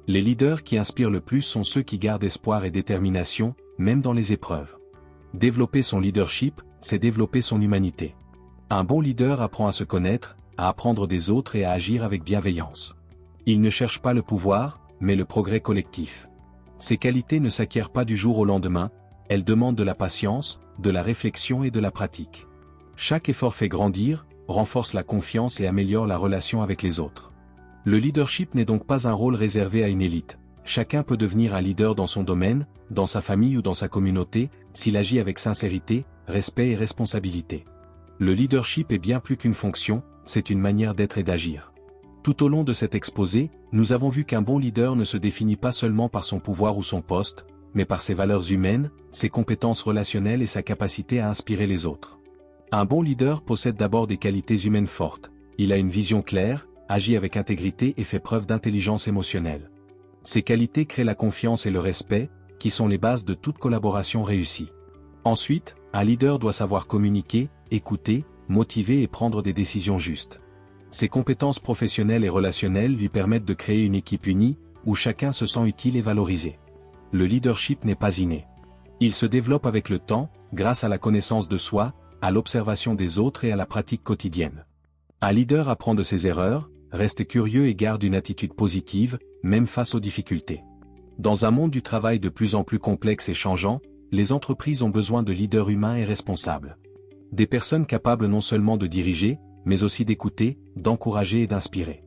Les leaders qui inspirent le plus sont ceux qui gardent espoir et détermination, même dans les épreuves. Développer son leadership, c'est développer son humanité. Un bon leader apprend à se connaître, à apprendre des autres et à agir avec bienveillance. Il ne cherche pas le pouvoir, mais le progrès collectif. Ces qualités ne s'acquièrent pas du jour au lendemain, elles demandent de la patience, de la réflexion et de la pratique. Chaque effort fait grandir, renforce la confiance et améliore la relation avec les autres. Le leadership n'est donc pas un rôle réservé à une élite. Chacun peut devenir un leader dans son domaine, dans sa famille ou dans sa communauté, s'il agit avec sincérité, respect et responsabilité. Le leadership est bien plus qu'une fonction, c'est une manière d'être et d'agir. Tout au long de cet exposé, nous avons vu qu'un bon leader ne se définit pas seulement par son pouvoir ou son poste, mais par ses valeurs humaines, ses compétences relationnelles et sa capacité à inspirer les autres. Un bon leader possède d'abord des qualités humaines fortes. Il a une vision claire, agit avec intégrité et fait preuve d'intelligence émotionnelle. Ces qualités créent la confiance et le respect, qui sont les bases de toute collaboration réussie. Ensuite, un leader doit savoir communiquer, écouter, motiver et prendre des décisions justes. Ses compétences professionnelles et relationnelles lui permettent de créer une équipe unie, où chacun se sent utile et valorisé. Le leadership n'est pas inné. Il se développe avec le temps, grâce à la connaissance de soi, à l'observation des autres et à la pratique quotidienne. Un leader apprend de ses erreurs, reste curieux et garde une attitude positive, même face aux difficultés. Dans un monde du travail de plus en plus complexe et changeant, les entreprises ont besoin de leaders humains et responsables. Des personnes capables non seulement de diriger, mais aussi d'écouter, d'encourager et d'inspirer.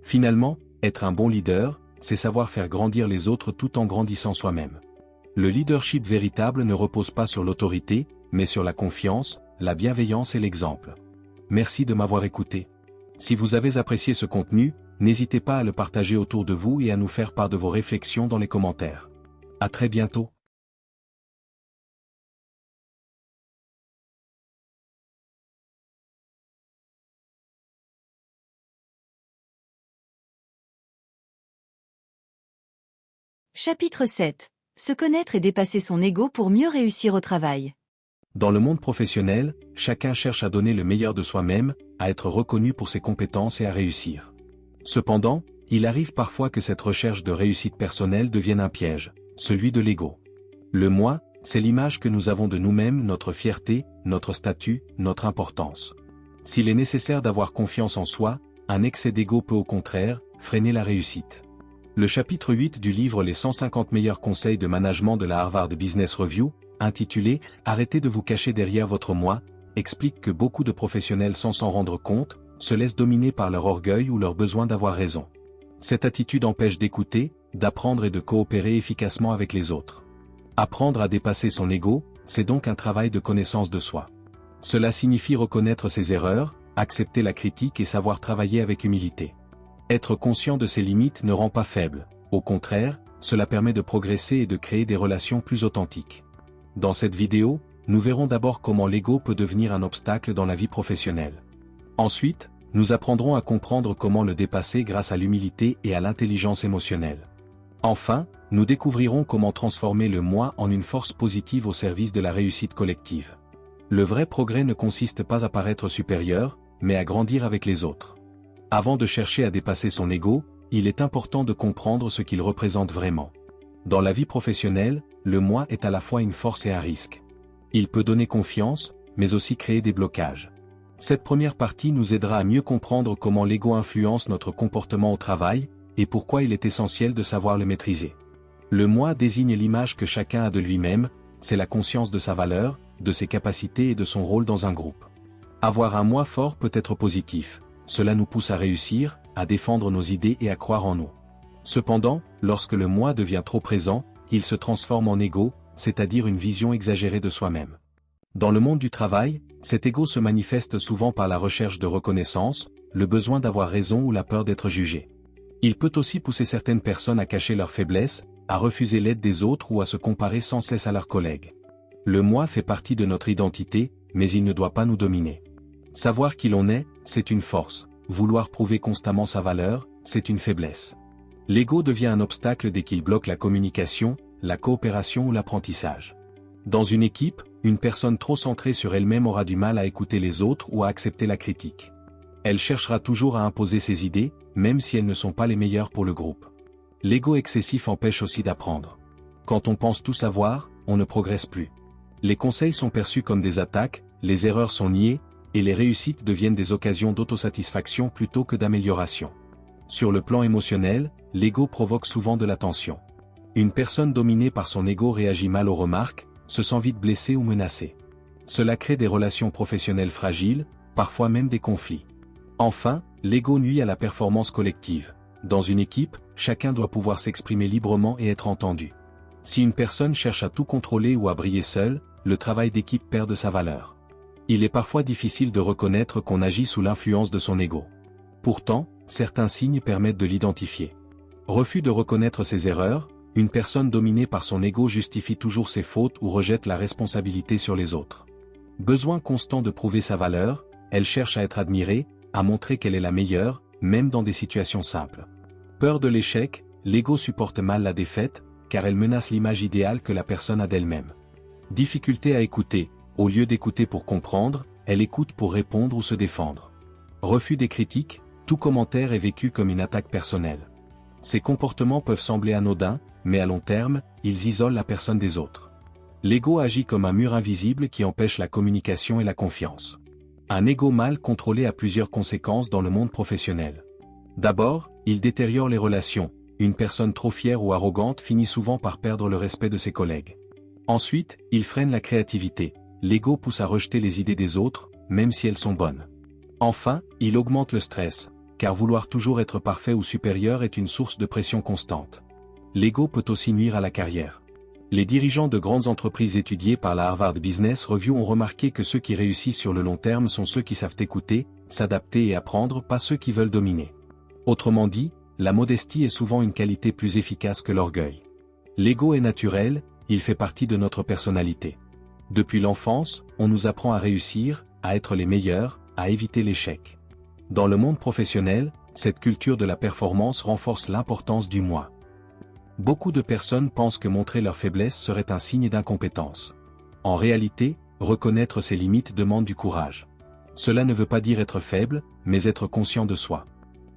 Finalement, être un bon leader, c'est savoir faire grandir les autres tout en grandissant soi-même. Le leadership véritable ne repose pas sur l'autorité, mais sur la confiance, la bienveillance et l'exemple. Merci de m'avoir écouté. Si vous avez apprécié ce contenu, n'hésitez pas à le partager autour de vous et à nous faire part de vos réflexions dans les commentaires. À très bientôt. Chapitre 7. Se connaître et dépasser son ego pour mieux réussir au travail. Dans le monde professionnel, chacun cherche à donner le meilleur de soi-même, à être reconnu pour ses compétences et à réussir. Cependant, il arrive parfois que cette recherche de réussite personnelle devienne un piège, celui de l'ego. Le moi, c'est l'image que nous avons de nous-mêmes, notre fierté, notre statut, notre importance. S'il est nécessaire d'avoir confiance en soi, un excès d'ego peut au contraire freiner la réussite. Le chapitre 8 du livre Les 150 meilleurs conseils de management de la Harvard Business Review, intitulé « Arrêtez de vous cacher derrière votre moi », explique que beaucoup de professionnels sans s'en rendre compte, se laissent dominer par leur orgueil ou leur besoin d'avoir raison. Cette attitude empêche d'écouter, d'apprendre et de coopérer efficacement avec les autres. Apprendre à dépasser son ego, c'est donc un travail de connaissance de soi. Cela signifie reconnaître ses erreurs, accepter la critique et savoir travailler avec humilité. Être conscient de ses limites ne rend pas faible, au contraire, cela permet de progresser et de créer des relations plus authentiques. Dans cette vidéo, nous verrons d'abord comment l'ego peut devenir un obstacle dans la vie professionnelle. Ensuite, nous apprendrons à comprendre comment le dépasser grâce à l'humilité et à l'intelligence émotionnelle. Enfin, nous découvrirons comment transformer le moi en une force positive au service de la réussite collective. Le vrai progrès ne consiste pas à paraître supérieur, mais à grandir avec les autres. Avant de chercher à dépasser son ego, il est important de comprendre ce qu'il représente vraiment. Dans la vie professionnelle, le moi est à la fois une force et un risque. Il peut donner confiance, mais aussi créer des blocages. Cette première partie nous aidera à mieux comprendre comment l'ego influence notre comportement au travail, et pourquoi il est essentiel de savoir le maîtriser. Le moi désigne l'image que chacun a de lui-même, c'est la conscience de sa valeur, de ses capacités et de son rôle dans un groupe. Avoir un moi fort peut être positif. Cela nous pousse à réussir, à défendre nos idées et à croire en nous. Cependant, lorsque le moi devient trop présent, il se transforme en ego, c'est-à-dire une vision exagérée de soi-même. Dans le monde du travail, cet ego se manifeste souvent par la recherche de reconnaissance, le besoin d'avoir raison ou la peur d'être jugé. Il peut aussi pousser certaines personnes à cacher leurs faiblesses, à refuser l'aide des autres ou à se comparer sans cesse à leurs collègues. Le moi fait partie de notre identité, mais il ne doit pas nous dominer. Savoir qui l'on est, c'est une force. Vouloir prouver constamment sa valeur, c'est une faiblesse. L'ego devient un obstacle dès qu'il bloque la communication, la coopération ou l'apprentissage. Dans une équipe, une personne trop centrée sur elle-même aura du mal à écouter les autres ou à accepter la critique. Elle cherchera toujours à imposer ses idées, même si elles ne sont pas les meilleures pour le groupe. L'ego excessif empêche aussi d'apprendre. Quand on pense tout savoir, on ne progresse plus. Les conseils sont perçus comme des attaques, les erreurs sont niées, et les réussites deviennent des occasions d'autosatisfaction plutôt que d'amélioration. Sur le plan émotionnel, l'ego provoque souvent de la tension. Une personne dominée par son ego réagit mal aux remarques, se sent vite blessée ou menacée. Cela crée des relations professionnelles fragiles, parfois même des conflits. Enfin, l'ego nuit à la performance collective. Dans une équipe, chacun doit pouvoir s'exprimer librement et être entendu. Si une personne cherche à tout contrôler ou à briller seule, le travail d'équipe perd de sa valeur. Il est parfois difficile de reconnaître qu'on agit sous l'influence de son ego. Pourtant, certains signes permettent de l'identifier. Refus de reconnaître ses erreurs, une personne dominée par son ego justifie toujours ses fautes ou rejette la responsabilité sur les autres. Besoin constant de prouver sa valeur, elle cherche à être admirée, à montrer qu'elle est la meilleure, même dans des situations simples. Peur de l'échec, l'ego supporte mal la défaite, car elle menace l'image idéale que la personne a d'elle-même. Difficulté à écouter, au lieu d'écouter pour comprendre, elle écoute pour répondre ou se défendre. Refus des critiques, tout commentaire est vécu comme une attaque personnelle. Ces comportements peuvent sembler anodins, mais à long terme, ils isolent la personne des autres. L'ego agit comme un mur invisible qui empêche la communication et la confiance. Un ego mal contrôlé a plusieurs conséquences dans le monde professionnel. D'abord, il détériore les relations. Une personne trop fière ou arrogante finit souvent par perdre le respect de ses collègues. Ensuite, il freine la créativité. L'ego pousse à rejeter les idées des autres, même si elles sont bonnes. Enfin, il augmente le stress, car vouloir toujours être parfait ou supérieur est une source de pression constante. L'ego peut aussi nuire à la carrière. Les dirigeants de grandes entreprises étudiées par la Harvard Business Review ont remarqué que ceux qui réussissent sur le long terme sont ceux qui savent écouter, s'adapter et apprendre, pas ceux qui veulent dominer. Autrement dit, la modestie est souvent une qualité plus efficace que l'orgueil. L'ego est naturel, il fait partie de notre personnalité. Depuis l'enfance, on nous apprend à réussir, à être les meilleurs, à éviter l'échec. Dans le monde professionnel, cette culture de la performance renforce l'importance du moi. Beaucoup de personnes pensent que montrer leur faiblesse serait un signe d'incompétence. En réalité, reconnaître ses limites demande du courage. Cela ne veut pas dire être faible, mais être conscient de soi.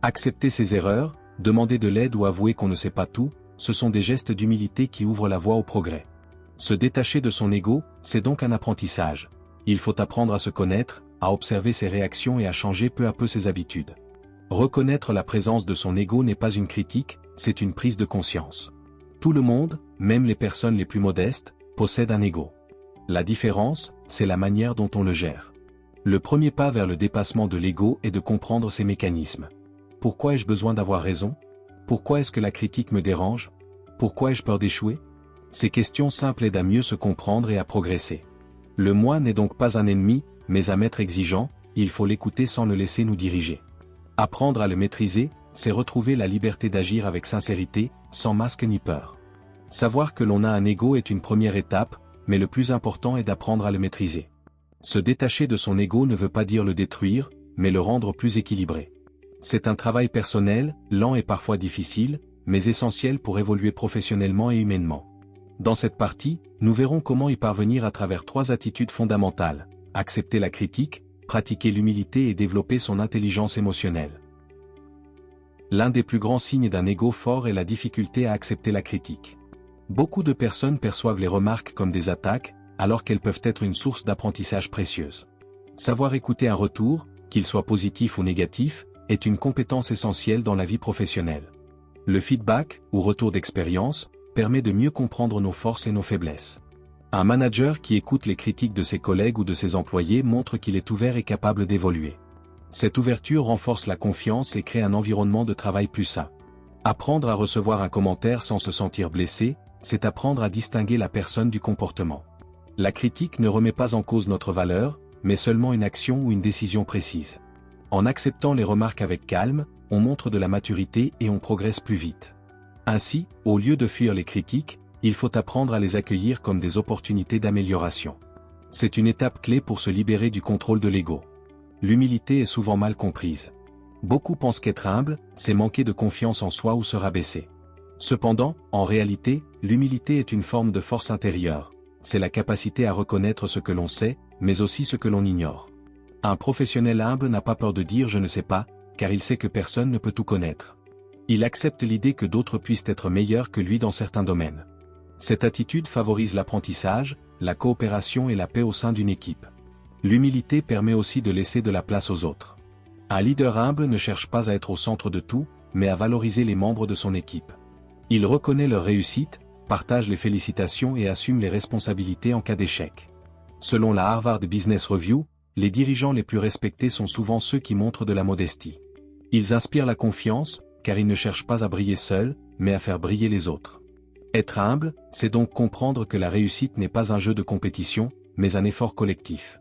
Accepter ses erreurs, demander de l'aide ou avouer qu'on ne sait pas tout, ce sont des gestes d'humilité qui ouvrent la voie au progrès. Se détacher de son ego, c'est donc un apprentissage. Il faut apprendre à se connaître, à observer ses réactions et à changer peu à peu ses habitudes. Reconnaître la présence de son ego n'est pas une critique, c'est une prise de conscience. Tout le monde, même les personnes les plus modestes, possèdent un ego. La différence, c'est la manière dont on le gère. Le premier pas vers le dépassement de l'ego est de comprendre ses mécanismes. Pourquoi ai-je besoin d'avoir raison? Pourquoi est-ce que la critique me dérange? Pourquoi ai-je peur d'échouer? Ces questions simples aident à mieux se comprendre et à progresser. Le moi n'est donc pas un ennemi, mais un maître exigeant, il faut l'écouter sans le laisser nous diriger. Apprendre à le maîtriser, c'est retrouver la liberté d'agir avec sincérité, sans masque ni peur. Savoir que l'on a un ego est une première étape, mais le plus important est d'apprendre à le maîtriser. Se détacher de son ego ne veut pas dire le détruire, mais le rendre plus équilibré. C'est un travail personnel, lent et parfois difficile, mais essentiel pour évoluer professionnellement et humainement. Dans cette partie, nous verrons comment y parvenir à travers 3 attitudes fondamentales: accepter la critique, pratiquer l'humilité et développer son intelligence émotionnelle. L'un des plus grands signes d'un ego fort est la difficulté à accepter la critique. Beaucoup de personnes perçoivent les remarques comme des attaques, alors qu'elles peuvent être une source d'apprentissage précieuse. Savoir écouter un retour, qu'il soit positif ou négatif, est une compétence essentielle dans la vie professionnelle. Le feedback, ou retour d'expérience, permet de mieux comprendre nos forces et nos faiblesses. Un manager qui écoute les critiques de ses collègues ou de ses employés montre qu'il est ouvert et capable d'évoluer. Cette ouverture renforce la confiance et crée un environnement de travail plus sain. Apprendre à recevoir un commentaire sans se sentir blessé, c'est apprendre à distinguer la personne du comportement. La critique ne remet pas en cause notre valeur, mais seulement une action ou une décision précise. En acceptant les remarques avec calme, on montre de la maturité et on progresse plus vite. Ainsi, au lieu de fuir les critiques, il faut apprendre à les accueillir comme des opportunités d'amélioration. C'est une étape clé pour se libérer du contrôle de l'ego. L'humilité est souvent mal comprise. Beaucoup pensent qu'être humble, c'est manquer de confiance en soi ou se rabaisser. Cependant, en réalité, l'humilité est une forme de force intérieure. c'est la capacité à reconnaître ce que l'on sait, mais aussi ce que l'on ignore. Un professionnel humble n'a pas peur de dire « je ne sais pas », car il sait que personne ne peut tout connaître. Il accepte l'idée que d'autres puissent être meilleurs que lui dans certains domaines. Cette attitude favorise l'apprentissage, la coopération et la paix au sein d'une équipe. L'humilité permet aussi de laisser de la place aux autres. Un leader humble ne cherche pas à être au centre de tout, mais à valoriser les membres de son équipe. Il reconnaît leur réussite, partage les félicitations et assume les responsabilités en cas d'échec. Selon la Harvard Business Review, les dirigeants les plus respectés sont souvent ceux qui montrent de la modestie. Ils inspirent la confiance, car ils ne cherchent pas à briller seuls, mais à faire briller les autres. Être humble, c'est donc comprendre que la réussite n'est pas un jeu de compétition, mais un effort collectif.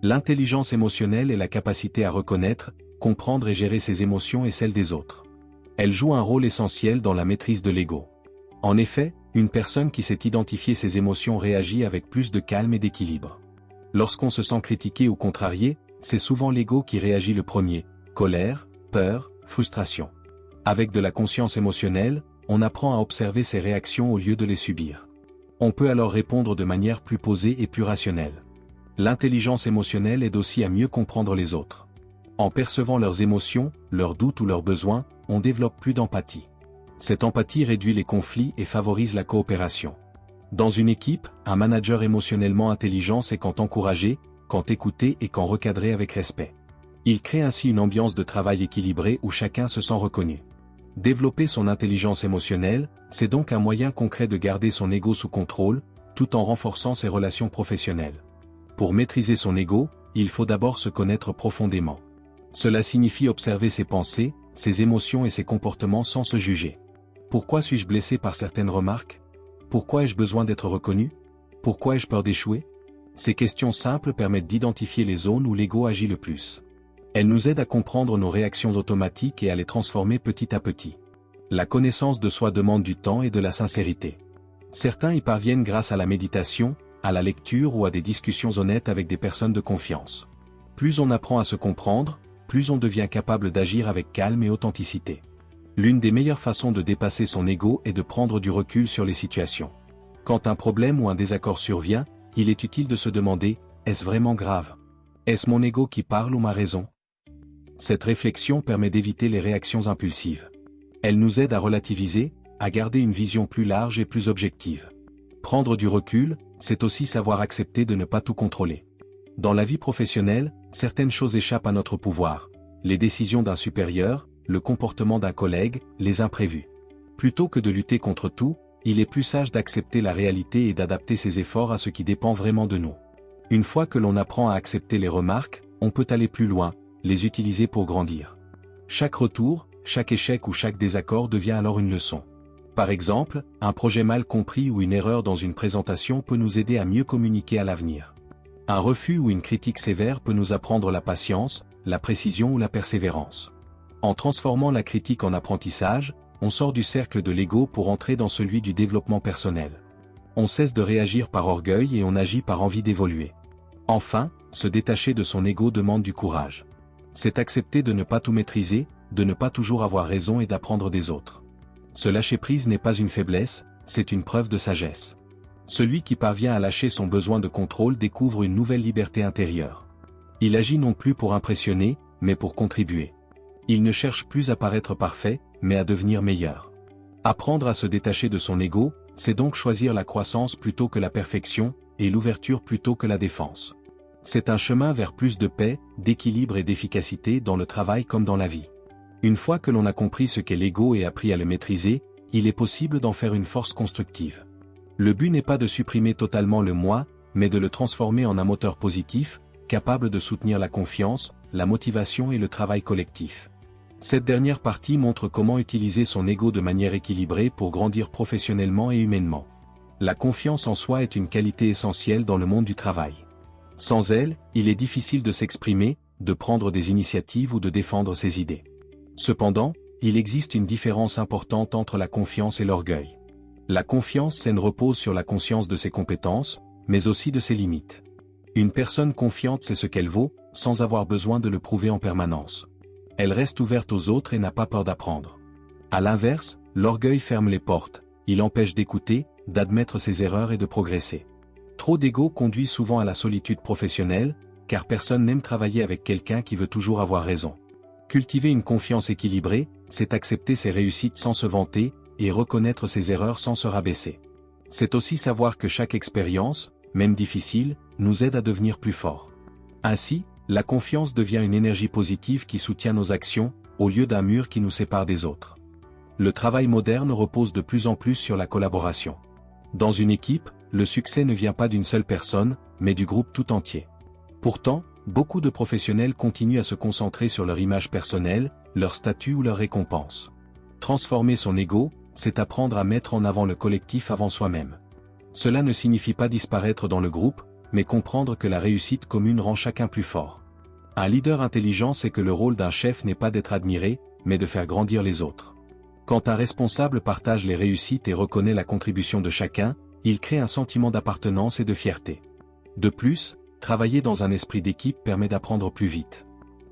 L'intelligence émotionnelle est la capacité à reconnaître, comprendre et gérer ses émotions et celles des autres. Elle joue un rôle essentiel dans la maîtrise de l'ego. En effet, une personne qui sait identifier ses émotions réagit avec plus de calme et d'équilibre. Lorsqu'on se sent critiqué ou contrarié, c'est souvent l'ego qui réagit le premier, colère, peur, frustration. Avec de la conscience émotionnelle, on apprend à observer ses réactions au lieu de les subir. On peut alors répondre de manière plus posée et plus rationnelle. L'intelligence émotionnelle aide aussi à mieux comprendre les autres. En percevant leurs émotions, leurs doutes ou leurs besoins, on développe plus d'empathie. Cette empathie réduit les conflits et favorise la coopération. Dans une équipe, un manager émotionnellement intelligent sait quand encourager, quand écouter et quand recadrer avec respect. Il crée ainsi une ambiance de travail équilibrée où chacun se sent reconnu. Développer son intelligence émotionnelle, c'est donc un moyen concret de garder son ego sous contrôle, tout en renforçant ses relations professionnelles. Pour maîtriser son ego, il faut d'abord se connaître profondément. Cela signifie observer ses pensées, ses émotions et ses comportements sans se juger. Pourquoi suis-je blessé par certaines remarques? Pourquoi ai-je besoin d'être reconnu? Pourquoi ai-je peur d'échouer? Ces questions simples permettent d'identifier les zones où l'ego agit le plus. Elles nous aident à comprendre nos réactions automatiques et à les transformer petit à petit. La connaissance de soi demande du temps et de la sincérité. Certains y parviennent grâce à la méditation, à la lecture ou à des discussions honnêtes avec des personnes de confiance. Plus on apprend à se comprendre, plus on devient capable d'agir avec calme et authenticité. L'une des meilleures façons de dépasser son ego est de prendre du recul sur les situations. Quand un problème ou un désaccord survient, il est utile de se demander, est-ce vraiment grave? Est-ce mon ego qui parle ou ma raison? Cette réflexion permet d'éviter les réactions impulsives. Elle nous aide à relativiser, à garder une vision plus large et plus objective. Prendre du recul, c'est aussi savoir accepter de ne pas tout contrôler. Dans la vie professionnelle, certaines choses échappent à notre pouvoir. Les décisions d'un supérieur, le comportement d'un collègue, les imprévus. Plutôt que de lutter contre tout, il est plus sage d'accepter la réalité et d'adapter ses efforts à ce qui dépend vraiment de nous. Une fois que l'on apprend à accepter les remarques, on peut aller plus loin, les utiliser pour grandir. Chaque retour, chaque échec ou chaque désaccord devient alors une leçon. Par exemple, un projet mal compris ou une erreur dans une présentation peut nous aider à mieux communiquer à l'avenir. Un refus ou une critique sévère peut nous apprendre la patience, la précision ou la persévérance. En transformant la critique en apprentissage, on sort du cercle de l'ego pour entrer dans celui du développement personnel. On cesse de réagir par orgueil et on agit par envie d'évoluer. Enfin, se détacher de son ego demande du courage. C'est accepter de ne pas tout maîtriser, de ne pas toujours avoir raison et d'apprendre des autres. Ce lâcher-prise n'est pas une faiblesse, c'est une preuve de sagesse. Celui qui parvient à lâcher son besoin de contrôle découvre une nouvelle liberté intérieure. Il agit non plus pour impressionner, mais pour contribuer. Il ne cherche plus à paraître parfait, mais à devenir meilleur. Apprendre à se détacher de son ego, c'est donc choisir la croissance plutôt que la perfection, et l'ouverture plutôt que la défense. C'est un chemin vers plus de paix, d'équilibre et d'efficacité dans le travail comme dans la vie. Une fois que l'on a compris ce qu'est l'ego et appris à le maîtriser, il est possible d'en faire une force constructive. Le but n'est pas de supprimer totalement le moi, mais de le transformer en un moteur positif, capable de soutenir la confiance, la motivation et le travail collectif. Cette dernière partie montre comment utiliser son ego de manière équilibrée pour grandir professionnellement et humainement. La confiance en soi est une qualité essentielle dans le monde du travail. Sans elle, il est difficile de s'exprimer, de prendre des initiatives ou de défendre ses idées. Cependant, il existe une différence importante entre la confiance et l'orgueil. La confiance saine repose sur la conscience de ses compétences, mais aussi de ses limites. Une personne confiante sait ce qu'elle vaut, sans avoir besoin de le prouver en permanence. Elle reste ouverte aux autres et n'a pas peur d'apprendre. À l'inverse, l'orgueil ferme les portes, il empêche d'écouter, d'admettre ses erreurs et de progresser. Trop d'ego conduit souvent à la solitude professionnelle, car personne n'aime travailler avec quelqu'un qui veut toujours avoir raison. Cultiver une confiance équilibrée, c'est accepter ses réussites sans se vanter, et reconnaître ses erreurs sans se rabaisser. C'est aussi savoir que chaque expérience, même difficile, nous aide à devenir plus forts. Ainsi, la confiance devient une énergie positive qui soutient nos actions, au lieu d'un mur qui nous sépare des autres. Le travail moderne repose de plus en plus sur la collaboration. Dans une équipe, le succès ne vient pas d'une seule personne, mais du groupe tout entier. Pourtant, beaucoup de professionnels continuent à se concentrer sur leur image personnelle, leur statut ou leur récompense. Transformer son ego, c'est apprendre à mettre en avant le collectif avant soi-même. Cela ne signifie pas disparaître dans le groupe, mais comprendre que la réussite commune rend chacun plus fort. Un leader intelligent sait que le rôle d'un chef n'est pas d'être admiré, mais de faire grandir les autres. Quand un responsable partage les réussites et reconnaît la contribution de chacun, il crée un sentiment d'appartenance et de fierté. De plus, travailler dans un esprit d'équipe permet d'apprendre plus vite.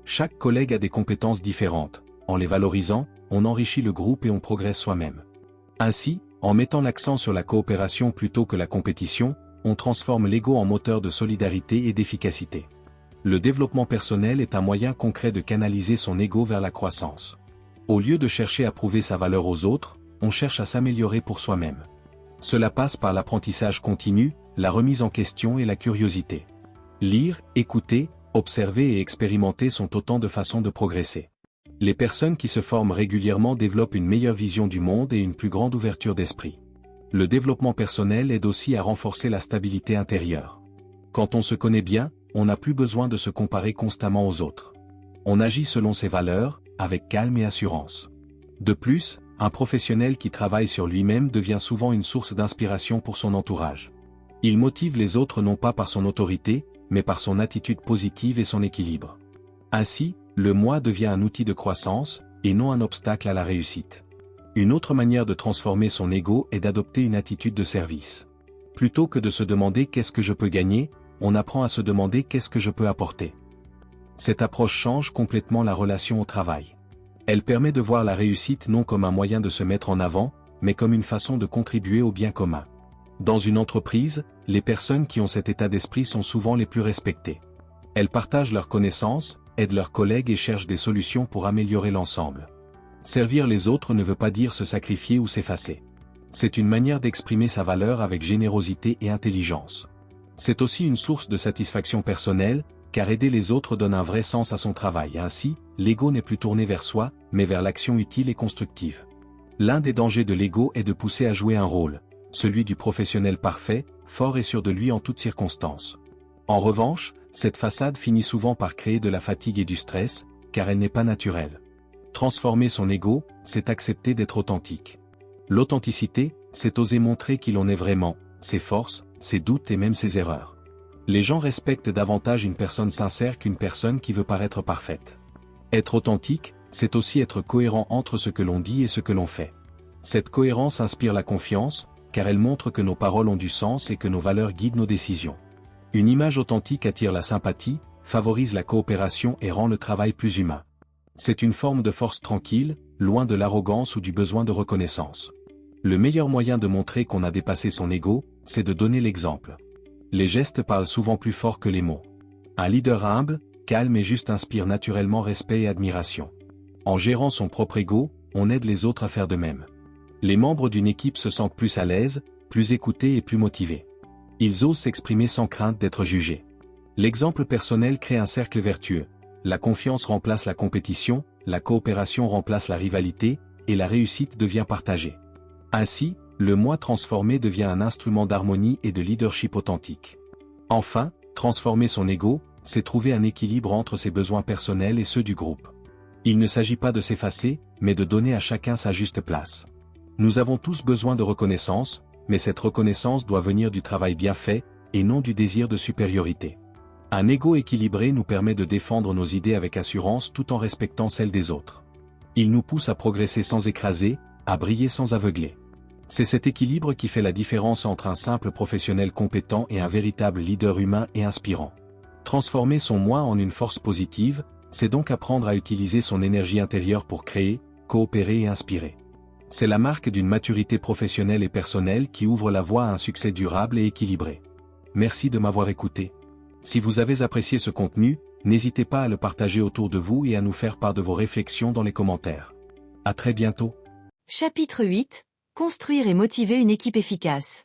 Chaque collègue a des compétences différentes. En les valorisant, on enrichit le groupe et on progresse soi-même. Ainsi, en mettant l'accent sur la coopération plutôt que la compétition, on transforme l'ego en moteur de solidarité et d'efficacité. Le développement personnel est un moyen concret de canaliser son ego vers la croissance. Au lieu de chercher à prouver sa valeur aux autres, on cherche à s'améliorer pour soi-même. Cela passe par l'apprentissage continu, la remise en question et la curiosité. Lire, écouter, observer et expérimenter sont autant de façons de progresser. Les personnes qui se forment régulièrement développent une meilleure vision du monde et une plus grande ouverture d'esprit. Le développement personnel aide aussi à renforcer la stabilité intérieure. Quand on se connaît bien, on n'a plus besoin de se comparer constamment aux autres. On agit selon ses valeurs, avec calme et assurance. De plus, un professionnel qui travaille sur lui-même devient souvent une source d'inspiration pour son entourage. Il motive les autres non pas par son autorité, mais par son attitude positive et son équilibre. Ainsi, le moi devient un outil de croissance, et non un obstacle à la réussite. Une autre manière de transformer son ego est d'adopter une attitude de service. Plutôt que de se demander qu'est-ce que je peux gagner, on apprend à se demander qu'est-ce que je peux apporter. Cette approche change complètement la relation au travail. Elle permet de voir la réussite non comme un moyen de se mettre en avant, mais comme une façon de contribuer au bien commun. Dans une entreprise, les personnes qui ont cet état d'esprit sont souvent les plus respectées. Elles partagent leurs connaissances, aident leurs collègues et cherchent des solutions pour améliorer l'ensemble. Servir les autres ne veut pas dire se sacrifier ou s'effacer. C'est une manière d'exprimer sa valeur avec générosité et intelligence. C'est aussi une source de satisfaction personnelle, car aider les autres donne un vrai sens à son travail. Ainsi, l'ego n'est plus tourné vers soi, mais vers l'action utile et constructive. L'un des dangers de l'ego est de pousser à jouer un rôle, celui du professionnel parfait, fort et sûr de lui en toutes circonstances. En revanche, cette façade finit souvent par créer de la fatigue et du stress, car elle n'est pas naturelle. Transformer son ego, c'est accepter d'être authentique. L'authenticité, c'est oser montrer qui l'on est vraiment, ses forces, ses doutes et même ses erreurs. Les gens respectent davantage une personne sincère qu'une personne qui veut paraître parfaite. Être authentique, c'est aussi être cohérent entre ce que l'on dit et ce que l'on fait. Cette cohérence inspire la confiance, car elle montre que nos paroles ont du sens et que nos valeurs guident nos décisions. Une image authentique attire la sympathie, favorise la coopération et rend le travail plus humain. C'est une forme de force tranquille, loin de l'arrogance ou du besoin de reconnaissance. Le meilleur moyen de montrer qu'on a dépassé son ego, c'est de donner l'exemple. Les gestes parlent souvent plus fort que les mots. Un leader humble, calme et juste inspire naturellement respect et admiration. En gérant son propre ego, on aide les autres à faire de même. Les membres d'une équipe se sentent plus à l'aise, plus écoutés et plus motivés. Ils osent s'exprimer sans crainte d'être jugés. L'exemple personnel crée un cercle vertueux. La confiance remplace la compétition, la coopération remplace la rivalité, et la réussite devient partagée. Ainsi, le moi transformé devient un instrument d'harmonie et de leadership authentique. Enfin, transformer son ego, c'est trouver un équilibre entre ses besoins personnels et ceux du groupe. Il ne s'agit pas de s'effacer, mais de donner à chacun sa juste place. Nous avons tous besoin de reconnaissance, mais cette reconnaissance doit venir du travail bien fait, et non du désir de supériorité. Un ego équilibré nous permet de défendre nos idées avec assurance tout en respectant celles des autres. Il nous pousse à progresser sans écraser, à briller sans aveugler. C'est cet équilibre qui fait la différence entre un simple professionnel compétent et un véritable leader humain et inspirant. Transformer son moi en une force positive, c'est donc apprendre à utiliser son énergie intérieure pour créer, coopérer et inspirer. C'est la marque d'une maturité professionnelle et personnelle qui ouvre la voie à un succès durable et équilibré. merci de m'avoir écouté. Si vous avez apprécié ce contenu, n'hésitez pas à le partager autour de vous et à nous faire part de vos réflexions dans les commentaires. À très bientôt. Chapitre 8. Construire et motiver une équipe efficace.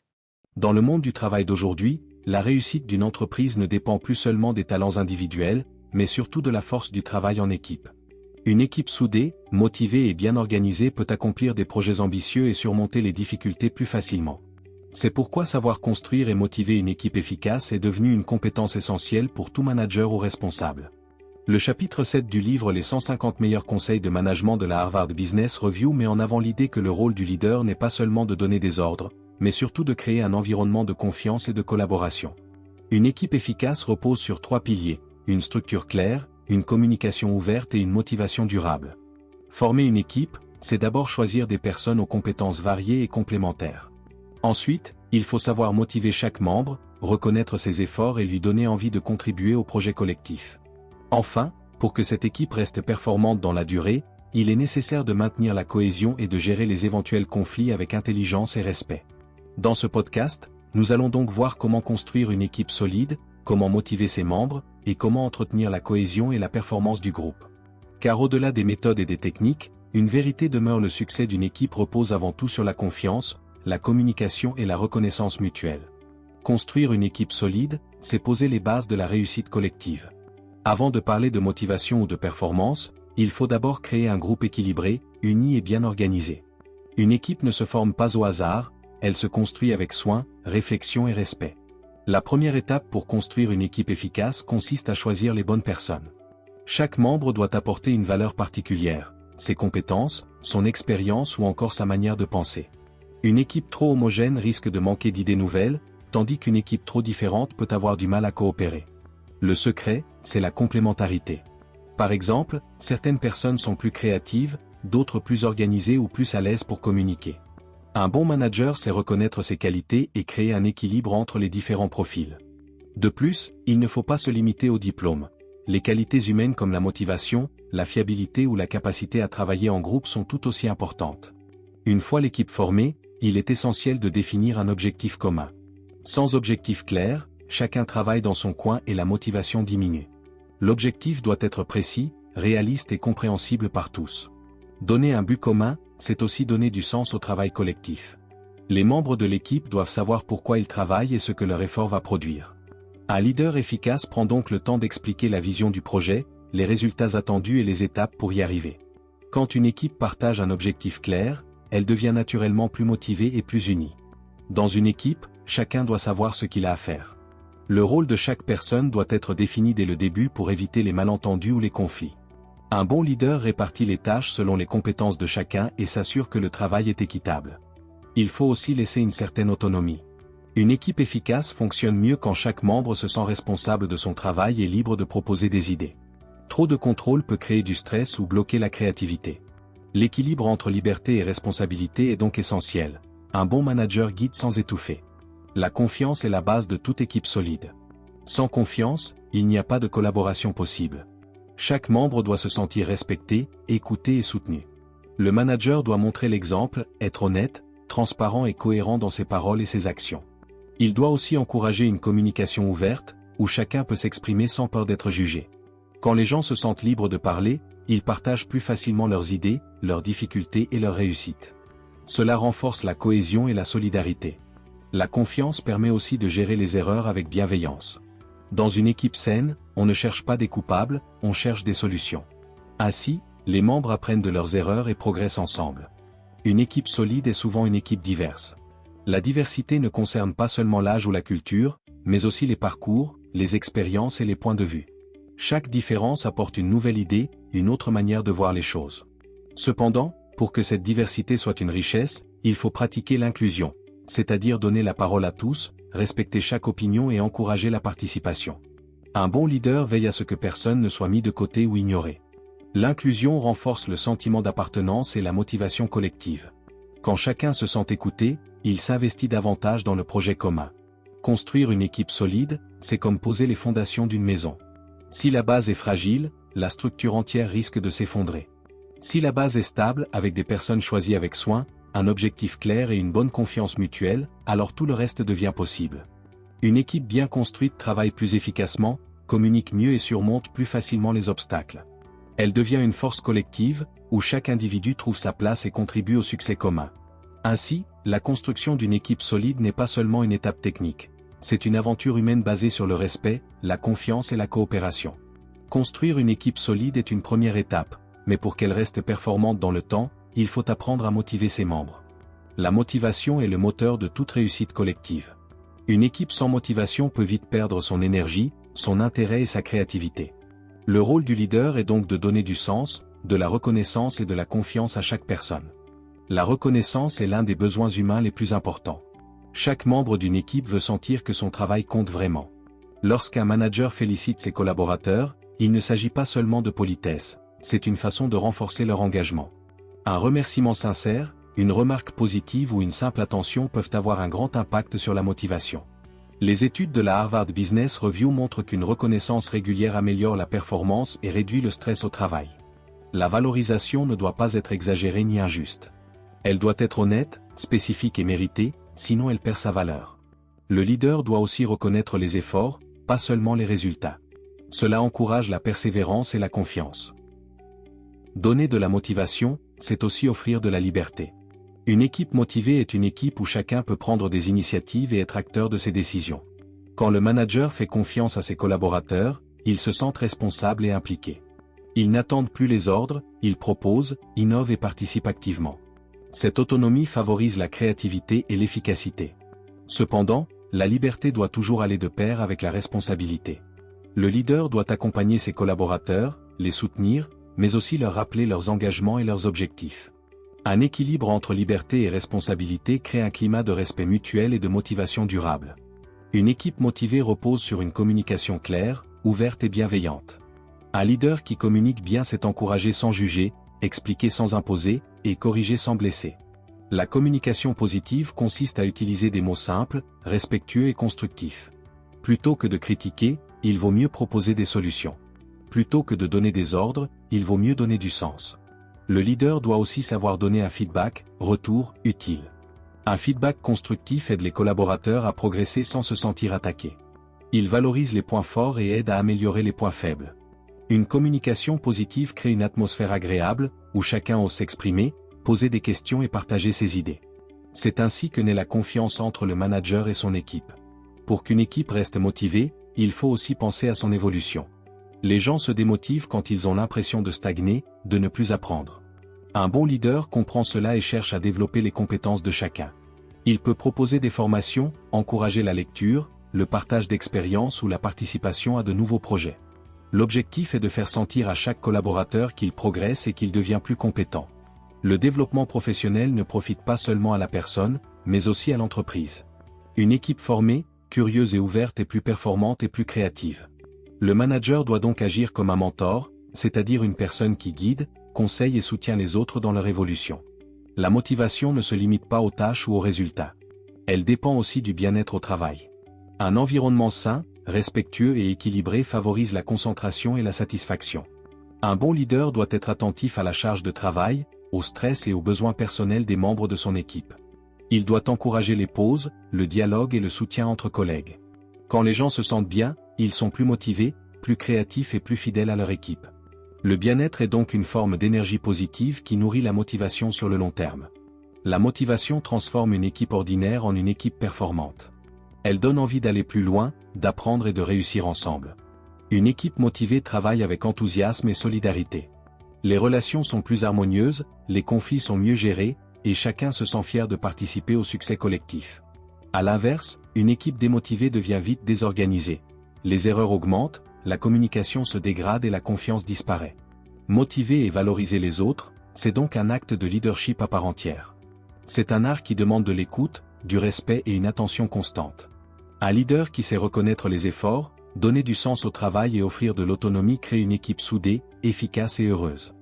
Dans le monde du travail d'aujourd'hui, la réussite d'une entreprise ne dépend plus seulement des talents individuels, mais surtout de la force du travail en équipe. Une équipe soudée, motivée et bien organisée peut accomplir des projets ambitieux et surmonter les difficultés plus facilement. C'est pourquoi savoir construire et motiver une équipe efficace est devenu une compétence essentielle pour tout manager ou responsable. Le chapitre 7 du livre Les 150 meilleurs conseils de management de la Harvard Business Review met en avant l'idée que le rôle du leader n'est pas seulement de donner des ordres, mais surtout de créer un environnement de confiance et de collaboration. Une équipe efficace repose sur 3 piliers, une structure claire, une communication ouverte et une motivation durable. Former une équipe, c'est d'abord choisir des personnes aux compétences variées et complémentaires. Ensuite, il faut savoir motiver chaque membre, reconnaître ses efforts et lui donner envie de contribuer au projet collectif. Enfin, pour que cette équipe reste performante dans la durée, il est nécessaire de maintenir la cohésion et de gérer les éventuels conflits avec intelligence et respect. Dans ce podcast, nous allons donc voir comment construire une équipe solide, comment motiver ses membres, et comment entretenir la cohésion et la performance du groupe. Car au-delà des méthodes et des techniques, une vérité demeure: le succès d'une équipe repose avant tout sur la confiance, la communication et la reconnaissance mutuelle. Construire une équipe solide, c'est poser les bases de la réussite collective. Avant de parler de motivation ou de performance, il faut d'abord créer un groupe équilibré, uni et bien organisé. Une équipe ne se forme pas au hasard, elle se construit avec soin, réflexion et respect. La première étape pour construire une équipe efficace consiste à choisir les bonnes personnes. Chaque membre doit apporter une valeur particulière, ses compétences, son expérience ou encore sa manière de penser. Une équipe trop homogène risque de manquer d'idées nouvelles, tandis qu'une équipe trop différente peut avoir du mal à coopérer. Le secret, c'est la complémentarité. Par exemple, certaines personnes sont plus créatives, d'autres plus organisées ou plus à l'aise pour communiquer. Un bon manager sait reconnaître ses qualités et créer un équilibre entre les différents profils. De plus, il ne faut pas se limiter au diplôme. Les qualités humaines comme la motivation, la fiabilité ou la capacité à travailler en groupe sont tout aussi importantes. Une fois l'équipe formée, il est essentiel de définir un objectif commun. Sans objectif clair, chacun travaille dans son coin et la motivation diminue. L'objectif doit être précis, réaliste et compréhensible par tous. Donner un but commun, c'est aussi donner du sens au travail collectif. Les membres de l'équipe doivent savoir pourquoi ils travaillent et ce que leur effort va produire. Un leader efficace prend donc le temps d'expliquer la vision du projet, les résultats attendus et les étapes pour y arriver. Quand une équipe partage un objectif clair, elle devient naturellement plus motivée et plus unie. Dans une équipe, chacun doit savoir ce qu'il a à faire. Le rôle de chaque personne doit être défini dès le début pour éviter les malentendus ou les conflits. Un bon leader répartit les tâches selon les compétences de chacun et s'assure que le travail est équitable. Il faut aussi laisser une certaine autonomie. Une équipe efficace fonctionne mieux quand chaque membre se sent responsable de son travail et libre de proposer des idées. Trop de contrôle peut créer du stress ou bloquer la créativité. L'équilibre entre liberté et responsabilité est donc essentiel. Un bon manager guide sans étouffer. La confiance est la base de toute équipe solide. Sans confiance, il n'y a pas de collaboration possible. Chaque membre doit se sentir respecté, écouté et soutenu. Le manager doit montrer l'exemple, être honnête, transparent et cohérent dans ses paroles et ses actions. Il doit aussi encourager une communication ouverte, où chacun peut s'exprimer sans peur d'être jugé. Quand les gens se sentent libres de parler, ils partagent plus facilement leurs idées, leurs difficultés et leurs réussites. Cela renforce la cohésion et la solidarité. La confiance permet aussi de gérer les erreurs avec bienveillance. Dans une équipe saine, on ne cherche pas des coupables, on cherche des solutions. Ainsi, les membres apprennent de leurs erreurs et progressent ensemble. Une équipe solide est souvent une équipe diverse. La diversité ne concerne pas seulement l'âge ou la culture, mais aussi les parcours, les expériences et les points de vue. Chaque différence apporte une nouvelle idée, une autre manière de voir les choses. Cependant, pour que cette diversité soit une richesse, il faut pratiquer l'inclusion, c'est-à-dire donner la parole à tous, respecter chaque opinion et encourager la participation. Un bon leader veille à ce que personne ne soit mis de côté ou ignoré. L'inclusion renforce le sentiment d'appartenance et la motivation collective. Quand chacun se sent écouté, il s'investit davantage dans le projet commun. Construire une équipe solide, c'est comme poser les fondations d'une maison. Si la base est fragile, la structure entière risque de s'effondrer. Si la base est stable, avec des personnes choisies avec soin, un objectif clair et une bonne confiance mutuelle, alors tout le reste devient possible. Une équipe bien construite travaille plus efficacement, communique mieux et surmonte plus facilement les obstacles. Elle devient une force collective, où chaque individu trouve sa place et contribue au succès commun. Ainsi, la construction d'une équipe solide n'est pas seulement une étape technique. C'est une aventure humaine basée sur le respect, la confiance et la coopération. Construire une équipe solide est une première étape, mais pour qu'elle reste performante dans le temps, il faut apprendre à motiver ses membres. La motivation est le moteur de toute réussite collective. Une équipe sans motivation peut vite perdre son énergie, son intérêt et sa créativité. Le rôle du leader est donc de donner du sens, de la reconnaissance et de la confiance à chaque personne. La reconnaissance est l'un des besoins humains les plus importants. Chaque membre d'une équipe veut sentir que son travail compte vraiment. Lorsqu'un manager félicite ses collaborateurs, il ne s'agit pas seulement de politesse, c'est une façon de renforcer leur engagement. Un remerciement sincère, une remarque positive ou une simple attention peuvent avoir un grand impact sur la motivation. Les études de la Harvard Business Review montrent qu'une reconnaissance régulière améliore la performance et réduit le stress au travail. La valorisation ne doit pas être exagérée ni injuste. Elle doit être honnête, spécifique et méritée, sinon elle perd sa valeur. Le leader doit aussi reconnaître les efforts, pas seulement les résultats. Cela encourage la persévérance et la confiance. Donner de la motivation, c'est aussi offrir de la liberté. Une équipe motivée est une équipe où chacun peut prendre des initiatives et être acteur de ses décisions. Quand le manager fait confiance à ses collaborateurs, ils se sentent responsables et impliqués. Ils n'attendent plus les ordres, ils proposent, innovent et participent activement. Cette autonomie favorise la créativité et l'efficacité. Cependant, la liberté doit toujours aller de pair avec la responsabilité. Le leader doit accompagner ses collaborateurs, les soutenir, mais aussi leur rappeler leurs engagements et leurs objectifs. Un équilibre entre liberté et responsabilité crée un climat de respect mutuel et de motivation durable. Une équipe motivée repose sur une communication claire, ouverte et bienveillante. Un leader qui communique bien sait encourager sans juger, expliquer sans imposer, et corriger sans blesser. La communication positive consiste à utiliser des mots simples, respectueux et constructifs. Plutôt que de critiquer, il vaut mieux proposer des solutions. Plutôt que de donner des ordres, il vaut mieux donner du sens. Le leader doit aussi savoir donner un feedback, retour, utile. Un feedback constructif aide les collaborateurs à progresser sans se sentir attaqués. Il valorise les points forts et aide à améliorer les points faibles. Une communication positive crée une atmosphère agréable, où chacun ose s'exprimer, poser des questions et partager ses idées. C'est ainsi que naît la confiance entre le manager et son équipe. Pour qu'une équipe reste motivée, il faut aussi penser à son évolution. Les gens se démotivent quand ils ont l'impression de stagner, de ne plus apprendre. Un bon leader comprend cela et cherche à développer les compétences de chacun. Il peut proposer des formations, encourager la lecture, le partage d'expériences ou la participation à de nouveaux projets. L'objectif est de faire sentir à chaque collaborateur qu'il progresse et qu'il devient plus compétent. Le développement professionnel ne profite pas seulement à la personne, mais aussi à l'entreprise. Une équipe formée, curieuse et ouverte est plus performante et plus créative. Le manager doit donc agir comme un mentor, c'est-à-dire une personne qui guide, conseille et soutient les autres dans leur évolution. La motivation ne se limite pas aux tâches ou aux résultats. Elle dépend aussi du bien-être au travail. Un environnement sain, respectueux et équilibré favorise la concentration et la satisfaction. Un bon leader doit être attentif à la charge de travail, au stress et aux besoins personnels des membres de son équipe. Il doit encourager les pauses, le dialogue et le soutien entre collègues. Quand les gens se sentent bien, ils sont plus motivés, plus créatifs et plus fidèles à leur équipe. Le bien-être est donc une forme d'énergie positive qui nourrit la motivation sur le long terme. La motivation transforme une équipe ordinaire en une équipe performante. Elle donne envie d'aller plus loin, d'apprendre et de réussir ensemble. Une équipe motivée travaille avec enthousiasme et solidarité. Les relations sont plus harmonieuses, les conflits sont mieux gérés, et chacun se sent fier de participer au succès collectif. À l'inverse, une équipe démotivée devient vite désorganisée. Les erreurs augmentent, la communication se dégrade et la confiance disparaît. Motiver et valoriser les autres, c'est donc un acte de leadership à part entière. C'est un art qui demande de l'écoute, du respect et une attention constante. Un leader qui sait reconnaître les efforts, donner du sens au travail et offrir de l'autonomie crée une équipe soudée, efficace et heureuse.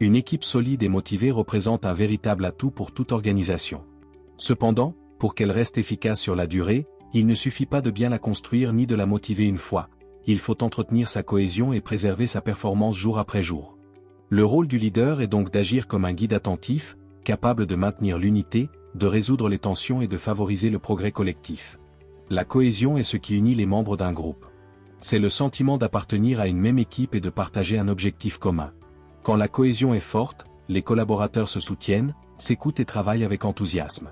Une équipe solide et motivée représente un véritable atout pour toute organisation. Cependant, pour qu'elle reste efficace sur la durée, il ne suffit pas de bien la construire ni de la motiver une fois. Il faut entretenir sa cohésion et préserver sa performance jour après jour. Le rôle du leader est donc d'agir comme un guide attentif, capable de maintenir l'unité, de résoudre les tensions et de favoriser le progrès collectif. La cohésion est ce qui unit les membres d'un groupe. C'est le sentiment d'appartenir à une même équipe et de partager un objectif commun. Quand la cohésion est forte, les collaborateurs se soutiennent, s'écoutent et travaillent avec enthousiasme.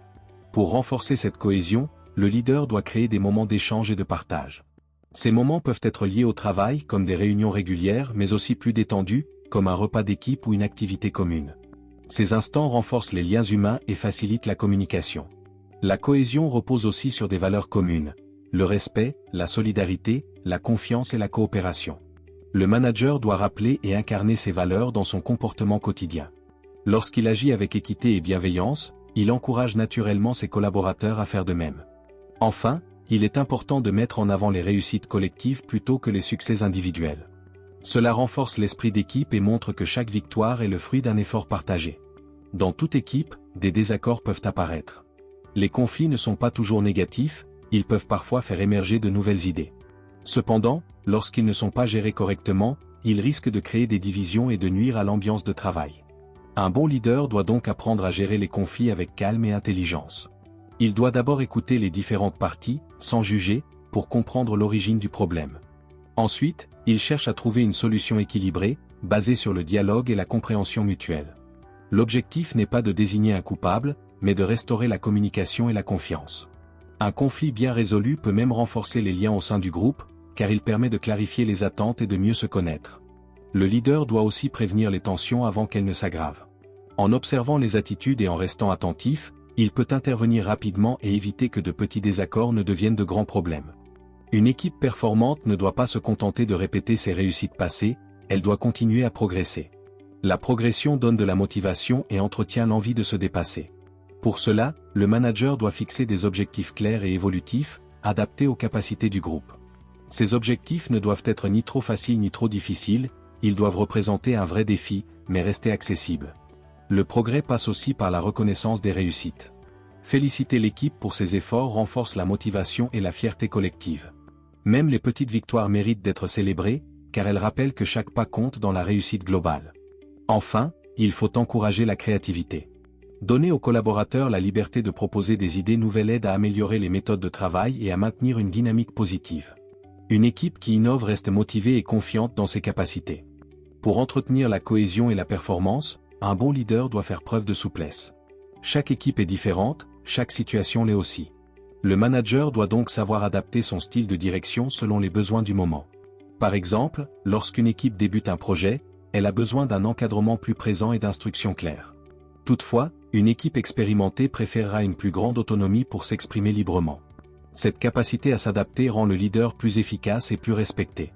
Pour renforcer cette cohésion, le leader doit créer des moments d'échange et de partage. Ces moments peuvent être liés au travail comme des réunions régulières mais aussi plus détendus, comme un repas d'équipe ou une activité commune. Ces instants renforcent les liens humains et facilitent la communication. La cohésion repose aussi sur des valeurs communes: le respect, la solidarité, la confiance et la coopération. Le manager doit rappeler et incarner ces valeurs dans son comportement quotidien. Lorsqu'il agit avec équité et bienveillance, il encourage naturellement ses collaborateurs à faire de même. Enfin, il est important de mettre en avant les réussites collectives plutôt que les succès individuels. Cela renforce l'esprit d'équipe et montre que chaque victoire est le fruit d'un effort partagé. Dans toute équipe, des désaccords peuvent apparaître. Les conflits ne sont pas toujours négatifs, ils peuvent parfois faire émerger de nouvelles idées. Cependant, lorsqu'ils ne sont pas gérés correctement, ils risquent de créer des divisions et de nuire à l'ambiance de travail. Un bon leader doit donc apprendre à gérer les conflits avec calme et intelligence. Il doit d'abord écouter les différentes parties, sans juger, pour comprendre l'origine du problème. Ensuite, il cherche à trouver une solution équilibrée, basée sur le dialogue et la compréhension mutuelle. L'objectif n'est pas de désigner un coupable, mais de restaurer la communication et la confiance. Un conflit bien résolu peut même renforcer les liens au sein du groupe, car il permet de clarifier les attentes et de mieux se connaître. Le leader doit aussi prévenir les tensions avant qu'elles ne s'aggravent. En observant les attitudes et en restant attentif, il peut intervenir rapidement et éviter que de petits désaccords ne deviennent de grands problèmes. Une équipe performante ne doit pas se contenter de répéter ses réussites passées, elle doit continuer à progresser. La progression donne de la motivation et entretient l'envie de se dépasser. Pour cela, le manager doit fixer des objectifs clairs et évolutifs, adaptés aux capacités du groupe. Ces objectifs ne doivent être ni trop faciles ni trop difficiles, ils doivent représenter un vrai défi, mais rester accessibles. Le progrès passe aussi par la reconnaissance des réussites. Féliciter l'équipe pour ses efforts renforce la motivation et la fierté collective. Même les petites victoires méritent d'être célébrées, car elles rappellent que chaque pas compte dans la réussite globale. Enfin, il faut encourager la créativité. Donner aux collaborateurs la liberté de proposer des idées nouvelles aide à améliorer les méthodes de travail et à maintenir une dynamique positive. Une équipe qui innove reste motivée et confiante dans ses capacités. Pour entretenir la cohésion et la performance, un bon leader doit faire preuve de souplesse. Chaque équipe est différente, chaque situation l'est aussi. Le manager doit donc savoir adapter son style de direction selon les besoins du moment. Par exemple, lorsqu'une équipe débute un projet, elle a besoin d'un encadrement plus présent et d'instructions claires. Toutefois, une équipe expérimentée préférera une plus grande autonomie pour s'exprimer librement. Cette capacité à s'adapter rend le leader plus efficace et plus respecté.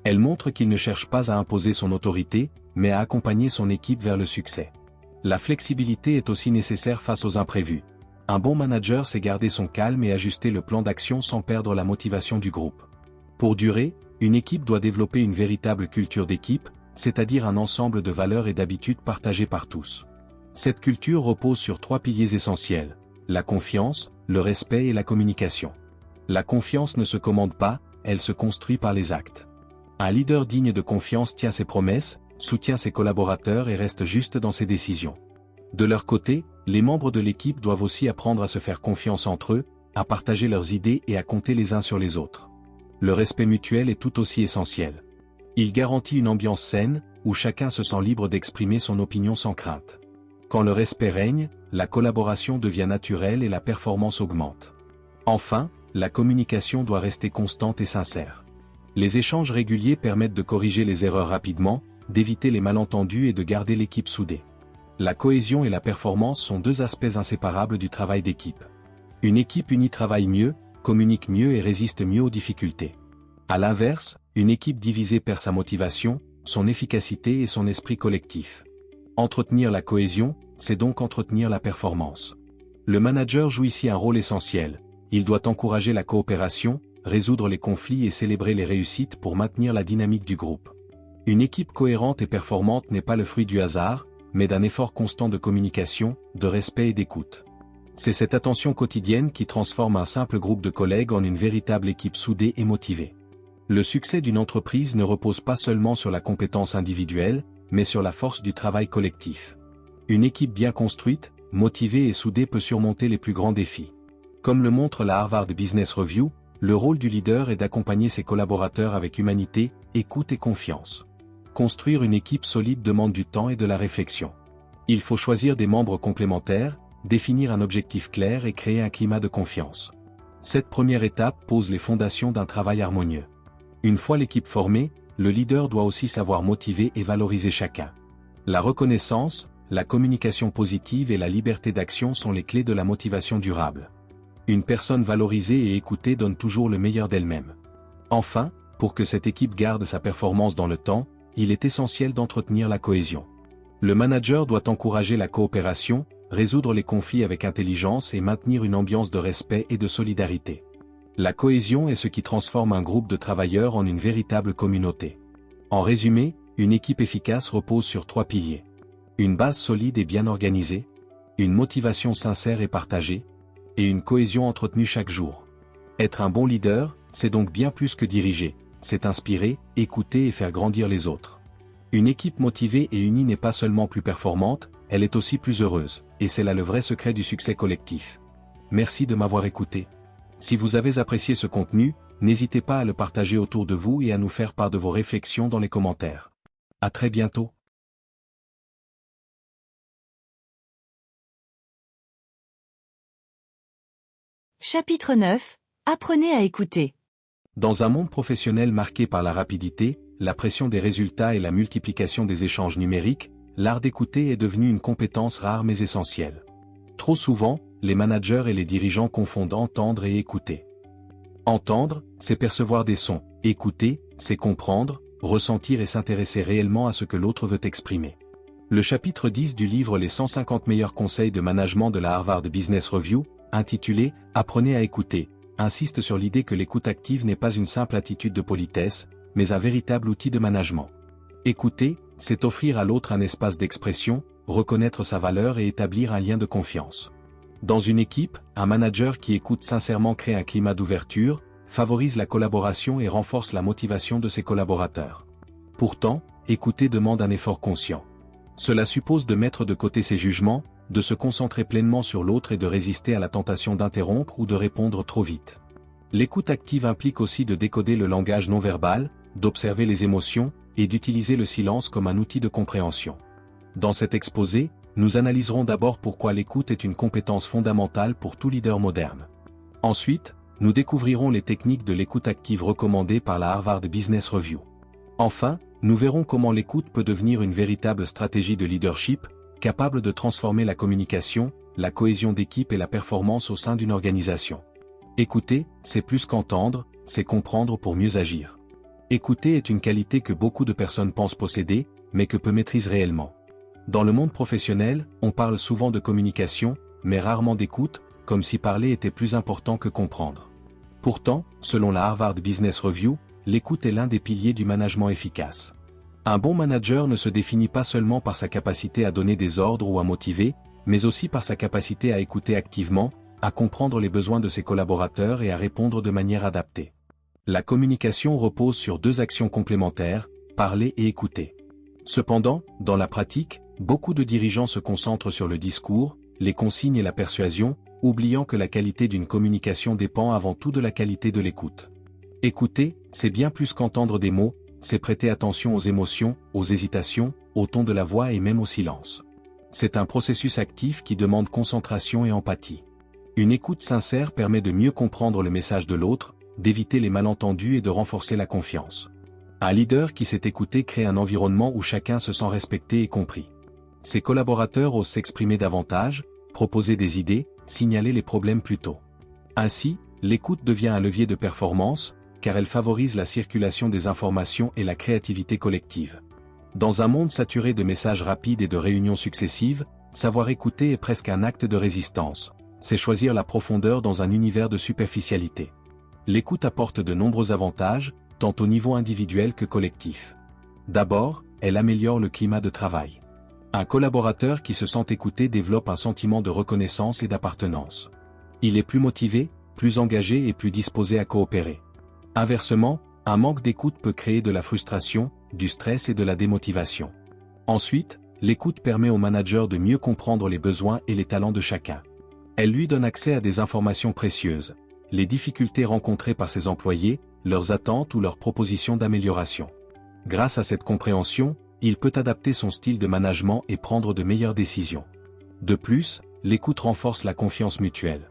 Elle montre qu'il ne cherche pas à imposer son autorité, mais à accompagner son équipe vers le succès. La flexibilité est aussi nécessaire face aux imprévus. Un bon manager sait garder son calme et ajuster le plan d'action sans perdre la motivation du groupe. Pour durer, une équipe doit développer une véritable culture d'équipe, c'est-à-dire un ensemble de valeurs et d'habitudes partagées par tous. Cette culture repose sur 3 piliers essentiels: la confiance, le respect et la communication. La confiance ne se commande pas, elle se construit par les actes. Un leader digne de confiance tient ses promesses, soutient ses collaborateurs et reste juste dans ses décisions. De leur côté, les membres de l'équipe doivent aussi apprendre à se faire confiance entre eux, à partager leurs idées et à compter les uns sur les autres. Le respect mutuel est tout aussi essentiel. Il garantit une ambiance saine, où chacun se sent libre d'exprimer son opinion sans crainte. Quand le respect règne, la collaboration devient naturelle et la performance augmente. Enfin, la communication doit rester constante et sincère. Les échanges réguliers permettent de corriger les erreurs rapidement, d'éviter les malentendus et de garder l'équipe soudée. La cohésion et la performance sont 2 aspects inséparables du travail d'équipe. Une équipe unie travaille mieux, communique mieux et résiste mieux aux difficultés. À l'inverse, une équipe divisée perd sa motivation, son efficacité et son esprit collectif. Entretenir la cohésion, c'est donc entretenir la performance. Le manager joue ici un rôle essentiel. Il doit encourager la coopération, résoudre les conflits et célébrer les réussites pour maintenir la dynamique du groupe. Une équipe cohérente et performante n'est pas le fruit du hasard, mais d'un effort constant de communication, de respect et d'écoute. C'est cette attention quotidienne qui transforme un simple groupe de collègues en une véritable équipe soudée et motivée. Le succès d'une entreprise ne repose pas seulement sur la compétence individuelle, mais sur la force du travail collectif. Une équipe bien construite, motivée et soudée peut surmonter les plus grands défis. Comme le montre la Harvard Business Review, Le rôle du leader est d'accompagner ses collaborateurs avec humanité, écoute et confiance. Construire une équipe solide demande du temps et de la réflexion. Il faut choisir des membres complémentaires, définir un objectif clair et créer un climat de confiance. Cette première étape pose les fondations d'un travail harmonieux. Une fois l'équipe formée, le leader doit aussi savoir motiver et valoriser chacun. La reconnaissance, la communication positive et la liberté d'action sont les clés de la motivation durable. Une personne valorisée et écoutée donne toujours le meilleur d'elle-même. Enfin, pour que cette équipe garde sa performance dans le temps, il est essentiel d'entretenir la cohésion. Le manager doit encourager la coopération, résoudre les conflits avec intelligence et maintenir une ambiance de respect et de solidarité. La cohésion est ce qui transforme un groupe de travailleurs en une véritable communauté. En résumé, une équipe efficace repose sur 3 piliers. Une base solide et bien organisée, une motivation sincère et partagée, et une cohésion entretenue chaque jour. Être un bon leader, c'est donc bien plus que diriger, c'est inspirer, écouter et faire grandir les autres. Une équipe motivée et unie n'est pas seulement plus performante, elle est aussi plus heureuse, et c'est là le vrai secret du succès collectif. Merci de m'avoir écouté. Si vous avez apprécié ce contenu, n'hésitez pas à le partager autour de vous et à nous faire part de vos réflexions dans les commentaires. À très bientôt. Chapitre 9. Apprenez à écouter. Dans un monde professionnel marqué par la rapidité, la pression des résultats et la multiplication des échanges numériques, l'art d'écouter est devenu une compétence rare mais essentielle. Trop souvent, les managers et les dirigeants confondent entendre et écouter. Entendre, c'est percevoir des sons. Écouter, c'est comprendre, ressentir et s'intéresser réellement à ce que l'autre veut exprimer. Le chapitre 10 du livre Les 150 meilleurs conseils de management de la Harvard Business Review, intitulé « Apprenez à écouter », insiste sur l'idée que l'écoute active n'est pas une simple attitude de politesse, mais un véritable outil de management. Écouter, c'est offrir à l'autre un espace d'expression, reconnaître sa valeur et établir un lien de confiance. Dans une équipe, un manager qui écoute sincèrement crée un climat d'ouverture, favorise la collaboration et renforce la motivation de ses collaborateurs. Pourtant, écouter demande un effort conscient. Cela suppose de mettre de côté ses jugements, de se concentrer pleinement sur l'autre et de résister à la tentation d'interrompre ou de répondre trop vite. L'écoute active implique aussi de décoder le langage non verbal, d'observer les émotions, et d'utiliser le silence comme un outil de compréhension. Dans cet exposé, nous analyserons d'abord pourquoi l'écoute est une compétence fondamentale pour tout leader moderne. Ensuite, nous découvrirons les techniques de l'écoute active recommandées par la Harvard Business Review. Enfin, nous verrons comment l'écoute peut devenir une véritable stratégie de leadership, capable de transformer la communication, la cohésion d'équipe et la performance au sein d'une organisation. Écouter, c'est plus qu'entendre, c'est comprendre pour mieux agir. Écouter est une qualité que beaucoup de personnes pensent posséder, mais que peu maîtrisent réellement. Dans le monde professionnel, on parle souvent de communication, mais rarement d'écoute, comme si parler était plus important que comprendre. Pourtant, selon la Harvard Business Review, l'écoute est l'un des piliers du management efficace. Un bon manager ne se définit pas seulement par sa capacité à donner des ordres ou à motiver, mais aussi par sa capacité à écouter activement, à comprendre les besoins de ses collaborateurs et à répondre de manière adaptée. La communication repose sur 2 actions complémentaires, parler et écouter. Cependant, dans la pratique, beaucoup de dirigeants se concentrent sur le discours, les consignes et la persuasion, oubliant que la qualité d'une communication dépend avant tout de la qualité de l'écoute. Écouter, c'est bien plus qu'entendre des mots, c'est prêter attention aux émotions, aux hésitations, au ton de la voix et même au silence. C'est un processus actif qui demande concentration et empathie. Une écoute sincère permet de mieux comprendre le message de l'autre, d'éviter les malentendus et de renforcer la confiance. Un leader qui sait écouter crée un environnement où chacun se sent respecté et compris. Ses collaborateurs osent s'exprimer davantage, proposer des idées, signaler les problèmes plus tôt. Ainsi, l'écoute devient un levier de performance, car elle favorise la circulation des informations et la créativité collective. Dans un monde saturé de messages rapides et de réunions successives, savoir écouter est presque un acte de résistance. C'est choisir la profondeur dans un univers de superficialité. L'écoute apporte de nombreux avantages, tant au niveau individuel que collectif. D'abord, elle améliore le climat de travail. Un collaborateur qui se sent écouté développe un sentiment de reconnaissance et d'appartenance. Il est plus motivé, plus engagé et plus disposé à coopérer. Inversement, un manque d'écoute peut créer de la frustration, du stress et de la démotivation. Ensuite, l'écoute permet au manager de mieux comprendre les besoins et les talents de chacun. Elle lui donne accès à des informations précieuses, les difficultés rencontrées par ses employés, leurs attentes ou leurs propositions d'amélioration. Grâce à cette compréhension, il peut adapter son style de management et prendre de meilleures décisions. De plus, l'écoute renforce la confiance mutuelle.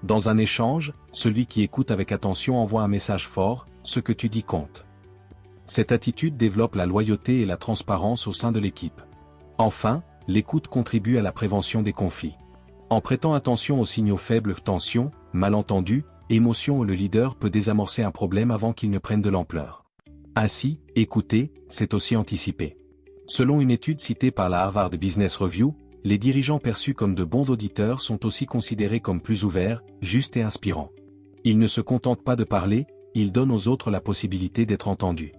Dans un échange, celui qui écoute avec attention envoie un message fort, ce que tu dis compte. Cette attitude développe la loyauté et la transparence au sein de l'équipe. Enfin, l'écoute contribue à la prévention des conflits. En prêtant attention aux signaux faibles, tensions, malentendus, émotions où le leader peut désamorcer un problème avant qu'il ne prenne de l'ampleur. Ainsi, écouter, c'est aussi anticiper. Selon une étude citée par la Harvard Business Review, les dirigeants perçus comme de bons auditeurs sont aussi considérés comme plus ouverts, justes et inspirants. Ils ne se contentent pas de parler, ils donnent aux autres la possibilité d'être entendus.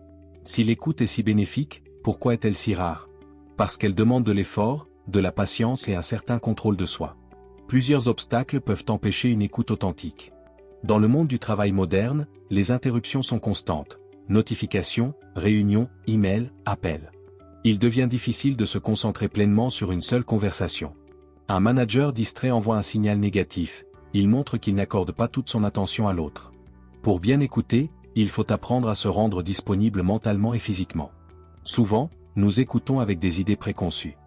Si l'écoute est si bénéfique, pourquoi est-elle si rare? Parce qu'elle demande de l'effort, de la patience et un certain contrôle de soi. Plusieurs obstacles peuvent empêcher une écoute authentique. Dans le monde du travail moderne, les interruptions sont constantes. Notifications, réunions, emails, appels. Il devient difficile de se concentrer pleinement sur une seule conversation. Un manager distrait envoie un signal négatif, il montre qu'il n'accorde pas toute son attention à l'autre. Pour bien écouter, il faut apprendre à se rendre disponible mentalement et physiquement. Souvent, nous écoutons avec des idées préconçues.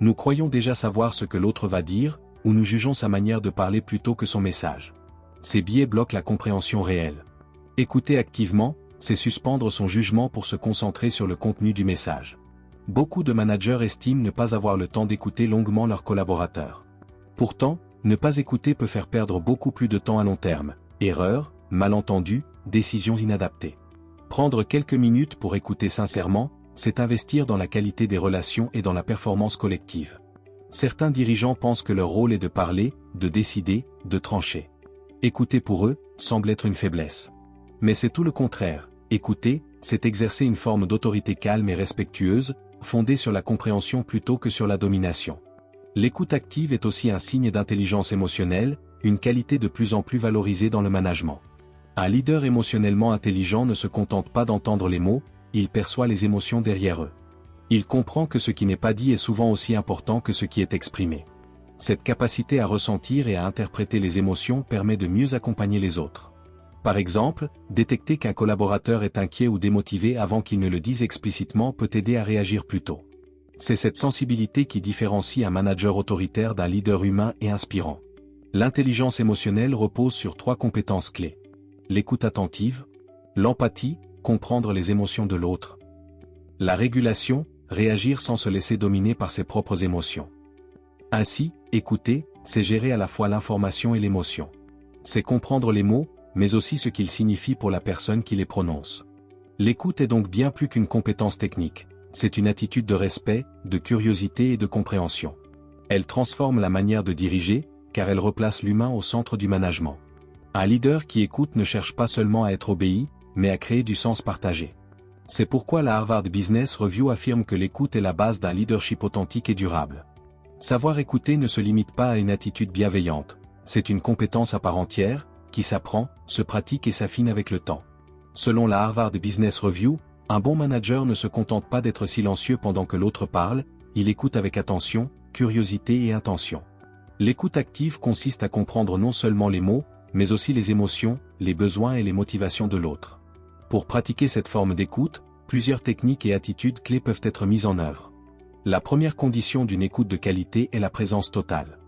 Nous croyons déjà savoir ce que l'autre va dire, ou nous jugeons sa manière de parler plutôt que son message. Ces biais bloquent la compréhension réelle. Écouter activement, c'est suspendre son jugement pour se concentrer sur le contenu du message. Beaucoup de managers estiment ne pas avoir le temps d'écouter longuement leurs collaborateurs. Pourtant, ne pas écouter peut faire perdre beaucoup plus de temps à long terme. Erreurs, malentendus, décisions inadaptées. Prendre quelques minutes pour écouter sincèrement, c'est investir dans la qualité des relations et dans la performance collective. Certains dirigeants pensent que leur rôle est de parler, de décider, de trancher. Écouter pour eux, semble être une faiblesse. Mais c'est tout le contraire. Écouter, c'est exercer une forme d'autorité calme et respectueuse, fondée sur la compréhension plutôt que sur la domination. L'écoute active est aussi un signe d'intelligence émotionnelle, une qualité de plus en plus valorisée dans le management. Un leader émotionnellement intelligent ne se contente pas d'entendre les mots, il perçoit les émotions derrière eux. Il comprend que ce qui n'est pas dit est souvent aussi important que ce qui est exprimé. Cette capacité à ressentir et à interpréter les émotions permet de mieux accompagner les autres. Par exemple, détecter qu'un collaborateur est inquiet ou démotivé avant qu'il ne le dise explicitement peut aider à réagir plus tôt. C'est cette sensibilité qui différencie un manager autoritaire d'un leader humain et inspirant. L'intelligence émotionnelle repose sur 3 compétences clés. L'écoute attentive, l'empathie, comprendre les émotions de l'autre. La régulation, réagir sans se laisser dominer par ses propres émotions. Ainsi, écouter, c'est gérer à la fois l'information et l'émotion. C'est comprendre les mots, mais aussi ce qu'ils signifient pour la personne qui les prononce. L'écoute est donc bien plus qu'une compétence technique, c'est une attitude de respect, de curiosité et de compréhension. Elle transforme la manière de diriger, car elle replace l'humain au centre du management. Un leader qui écoute ne cherche pas seulement à être obéi, mais à créer du sens partagé. C'est pourquoi la Harvard Business Review affirme que l'écoute est la base d'un leadership authentique et durable. Savoir écouter ne se limite pas à une attitude bienveillante, c'est une compétence à part entière, qui s'apprend, se pratique et s'affine avec le temps. Selon la Harvard Business Review, un bon manager ne se contente pas d'être silencieux pendant que l'autre parle, il écoute avec attention, curiosité et intention. L'écoute active consiste à comprendre non seulement les mots, mais aussi les émotions, les besoins et les motivations de l'autre. Pour pratiquer cette forme d'écoute, plusieurs techniques et attitudes clés peuvent être mises en œuvre. La première condition d'une écoute de qualité est la présence totale.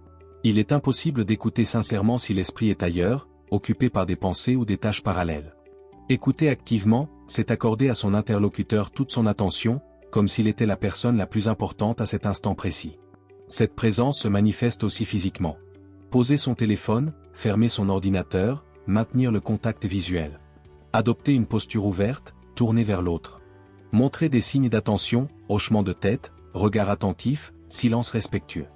Il est impossible d'écouter sincèrement si l'esprit est ailleurs, occupé par des pensées ou des tâches parallèles. Écouter activement, c'est accorder à son interlocuteur toute son attention, comme s'il était la personne la plus importante à cet instant précis. Cette présence se manifeste aussi physiquement. Poser son téléphone, fermer son ordinateur, maintenir le contact visuel. Adopter une posture ouverte, tournée vers l'autre. Montrer des signes d'attention, hochement de tête, regard attentif, silence respectueux.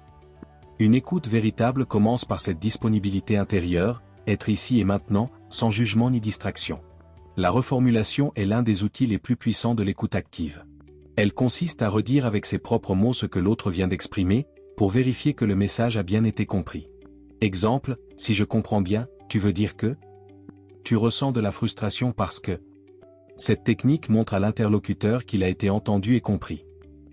Une écoute véritable commence par cette disponibilité intérieure, être ici et maintenant, sans jugement ni distraction. La reformulation est l'un des outils les plus puissants de l'écoute active. Elle consiste à redire avec ses propres mots ce que l'autre vient d'exprimer, pour vérifier que le message a bien été compris. Exemple, si je comprends bien, tu veux dire que tu ressens de la frustration parce que. Cette technique montre à l'interlocuteur qu'il a été entendu et compris.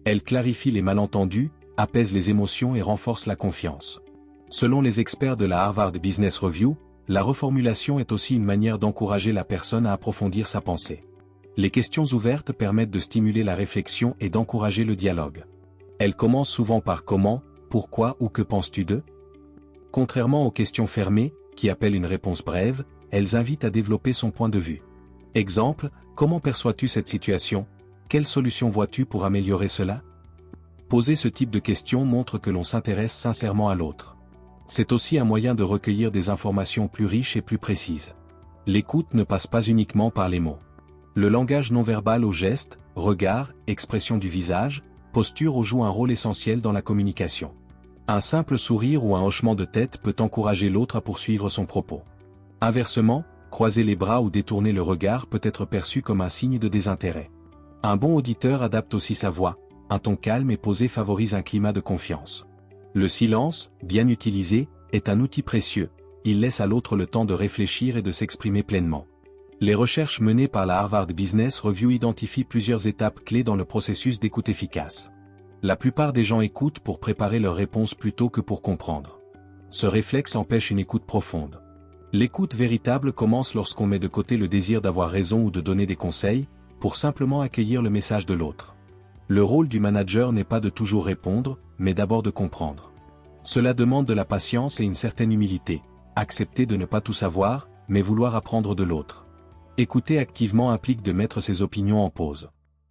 Elle clarifie les malentendus, apaise les émotions et renforce la confiance. Selon les experts de la Harvard Business Review, la reformulation est aussi une manière d'encourager la personne à approfondir sa pensée. Les questions ouvertes permettent de stimuler la réflexion et d'encourager le dialogue. Elles commencent souvent par comment, pourquoi ou que penses-tu de? Contrairement aux questions fermées, qui appellent une réponse brève, elles invitent à développer son point de vue. Exemple, comment perçois-tu cette situation? Quelle solution vois-tu pour améliorer cela? Poser ce type de questions montre que l'on s'intéresse sincèrement à l'autre. C'est aussi un moyen de recueillir des informations plus riches et plus précises. L'écoute ne passe pas uniquement par les mots. Le langage non verbal aux gestes, regards, expression du visage, posture joue un rôle essentiel dans la communication. Un simple sourire ou un hochement de tête peut encourager l'autre à poursuivre son propos. Inversement, croiser les bras ou détourner le regard peut être perçu comme un signe de désintérêt. Un bon auditeur adapte aussi sa voix. Un ton calme et posé favorise un climat de confiance. Le silence, bien utilisé, est un outil précieux. Il laisse à l'autre le temps de réfléchir et de s'exprimer pleinement. Les recherches menées par la Harvard Business Review identifient plusieurs étapes clés dans le processus d'écoute efficace. La plupart des gens écoutent pour préparer leurs réponses plutôt que pour comprendre. Ce réflexe empêche une écoute profonde. L'écoute véritable commence lorsqu'on met de côté le désir d'avoir raison ou de donner des conseils, pour simplement accueillir le message de l'autre. Le rôle du manager n'est pas de toujours répondre, mais d'abord de comprendre. Cela demande de la patience et une certaine humilité, accepter de ne pas tout savoir, mais vouloir apprendre de l'autre. Écouter activement implique de mettre ses opinions en pause.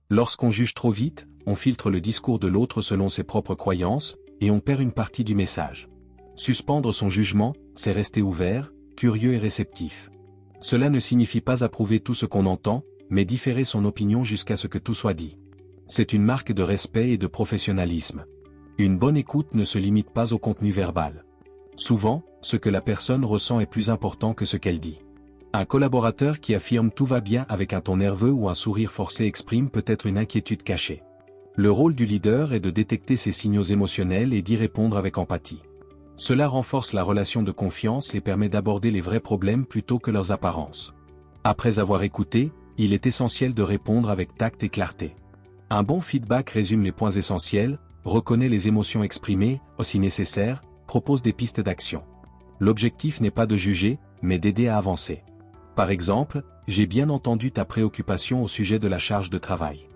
Lorsqu'on juge trop vite, on filtre le discours de l'autre selon ses propres croyances, et on perd une partie du message. Suspendre son jugement, c'est rester ouvert, curieux et réceptif. Cela ne signifie pas approuver tout ce qu'on entend, mais différer son opinion jusqu'à ce que tout soit dit. C'est une marque de respect et de professionnalisme. Une bonne écoute ne se limite pas au contenu verbal. Souvent, ce que la personne ressent est plus important que ce qu'elle dit. Un collaborateur qui affirme tout va bien avec un ton nerveux ou un sourire forcé exprime peut-être une inquiétude cachée. Le rôle du leader est de détecter ces signaux émotionnels et d'y répondre avec empathie. Cela renforce la relation de confiance et permet d'aborder les vrais problèmes plutôt que leurs apparences. Après avoir écouté, il est essentiel de répondre avec tact et clarté. Un bon feedback résume les points essentiels, reconnaît les émotions exprimées, si nécessaire, propose des pistes d'action. L'objectif n'est pas de juger, mais d'aider à avancer. Par exemple, j'ai bien entendu ta préoccupation au sujet de la charge de travail.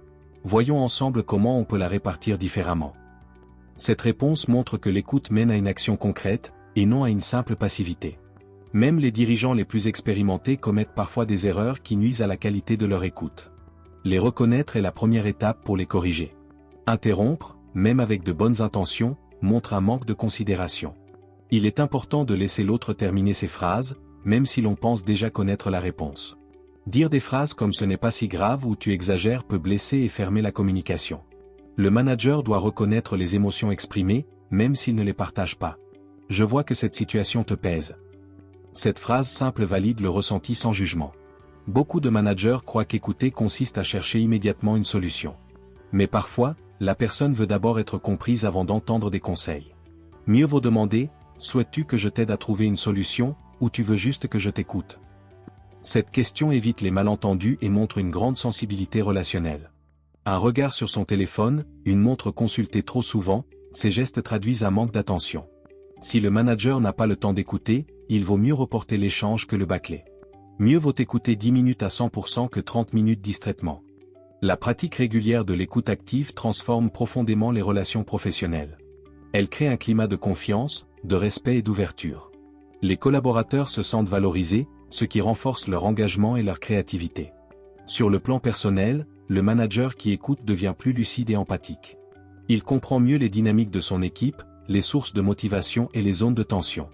Voyons ensemble comment on peut la répartir différemment. Cette réponse montre que l'écoute mène à une action concrète, et non à une simple passivité. Même les dirigeants les plus expérimentés commettent parfois des erreurs qui nuisent à la qualité de leur écoute. Les reconnaître est la première étape pour les corriger. Interrompre, même avec de bonnes intentions, montre un manque de considération. Il est important de laisser l'autre terminer ses phrases, même si l'on pense déjà connaître la réponse. Dire des phrases comme ce n'est pas si grave ou tu exagères peut blesser et fermer la communication. Le manager doit reconnaître les émotions exprimées, même s'il ne les partage pas. Je vois que cette situation te pèse. Cette phrase simple valide le ressenti sans jugement. Beaucoup de managers croient qu'écouter consiste à chercher immédiatement une solution. Mais parfois, la personne veut d'abord être comprise avant d'entendre des conseils. Mieux vaut demander, souhaites-tu que je t'aide à trouver une solution, ou tu veux juste que je t'écoute? Cette question évite les malentendus et montre une grande sensibilité relationnelle. Un regard sur son téléphone, une montre consultée trop souvent, ces gestes traduisent un manque d'attention. Si le manager n'a pas le temps d'écouter, il vaut mieux reporter l'échange que le bâcler. Mieux vaut écouter 10 minutes à 100% que 30 minutes distraitement. La pratique régulière de l'écoute active transforme profondément les relations professionnelles. Elle crée un climat de confiance, de respect et d'ouverture. Les collaborateurs se sentent valorisés, ce qui renforce leur engagement et leur créativité. Sur le plan personnel, le manager qui écoute devient plus lucide et empathique. Il comprend mieux les dynamiques de son équipe, les sources de motivation et les zones de tension.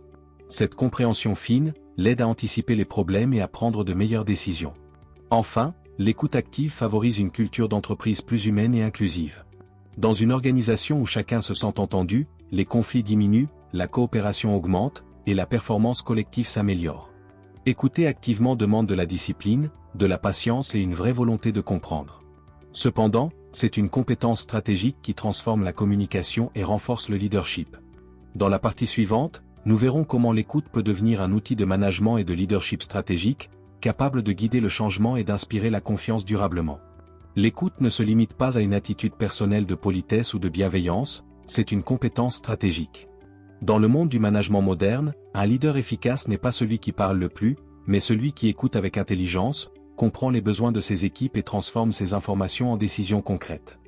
Cette compréhension fine l'aide à anticiper les problèmes et à prendre de meilleures décisions. Enfin, l'écoute active favorise une culture d'entreprise plus humaine et inclusive. Dans une organisation où chacun se sent entendu, les conflits diminuent, la coopération augmente, et la performance collective s'améliore. Écouter activement demande de la discipline, de la patience et une vraie volonté de comprendre. Cependant, c'est une compétence stratégique qui transforme la communication et renforce le leadership. Dans la partie suivante, nous verrons comment l'écoute peut devenir un outil de management et de leadership stratégique, capable de guider le changement et d'inspirer la confiance durablement. L'écoute ne se limite pas à une attitude personnelle de politesse ou de bienveillance, c'est une compétence stratégique. Dans le monde du management moderne, un leader efficace n'est pas celui qui parle le plus, mais celui qui écoute avec intelligence, comprend les besoins de ses équipes et transforme ces informations en décisions concrètes.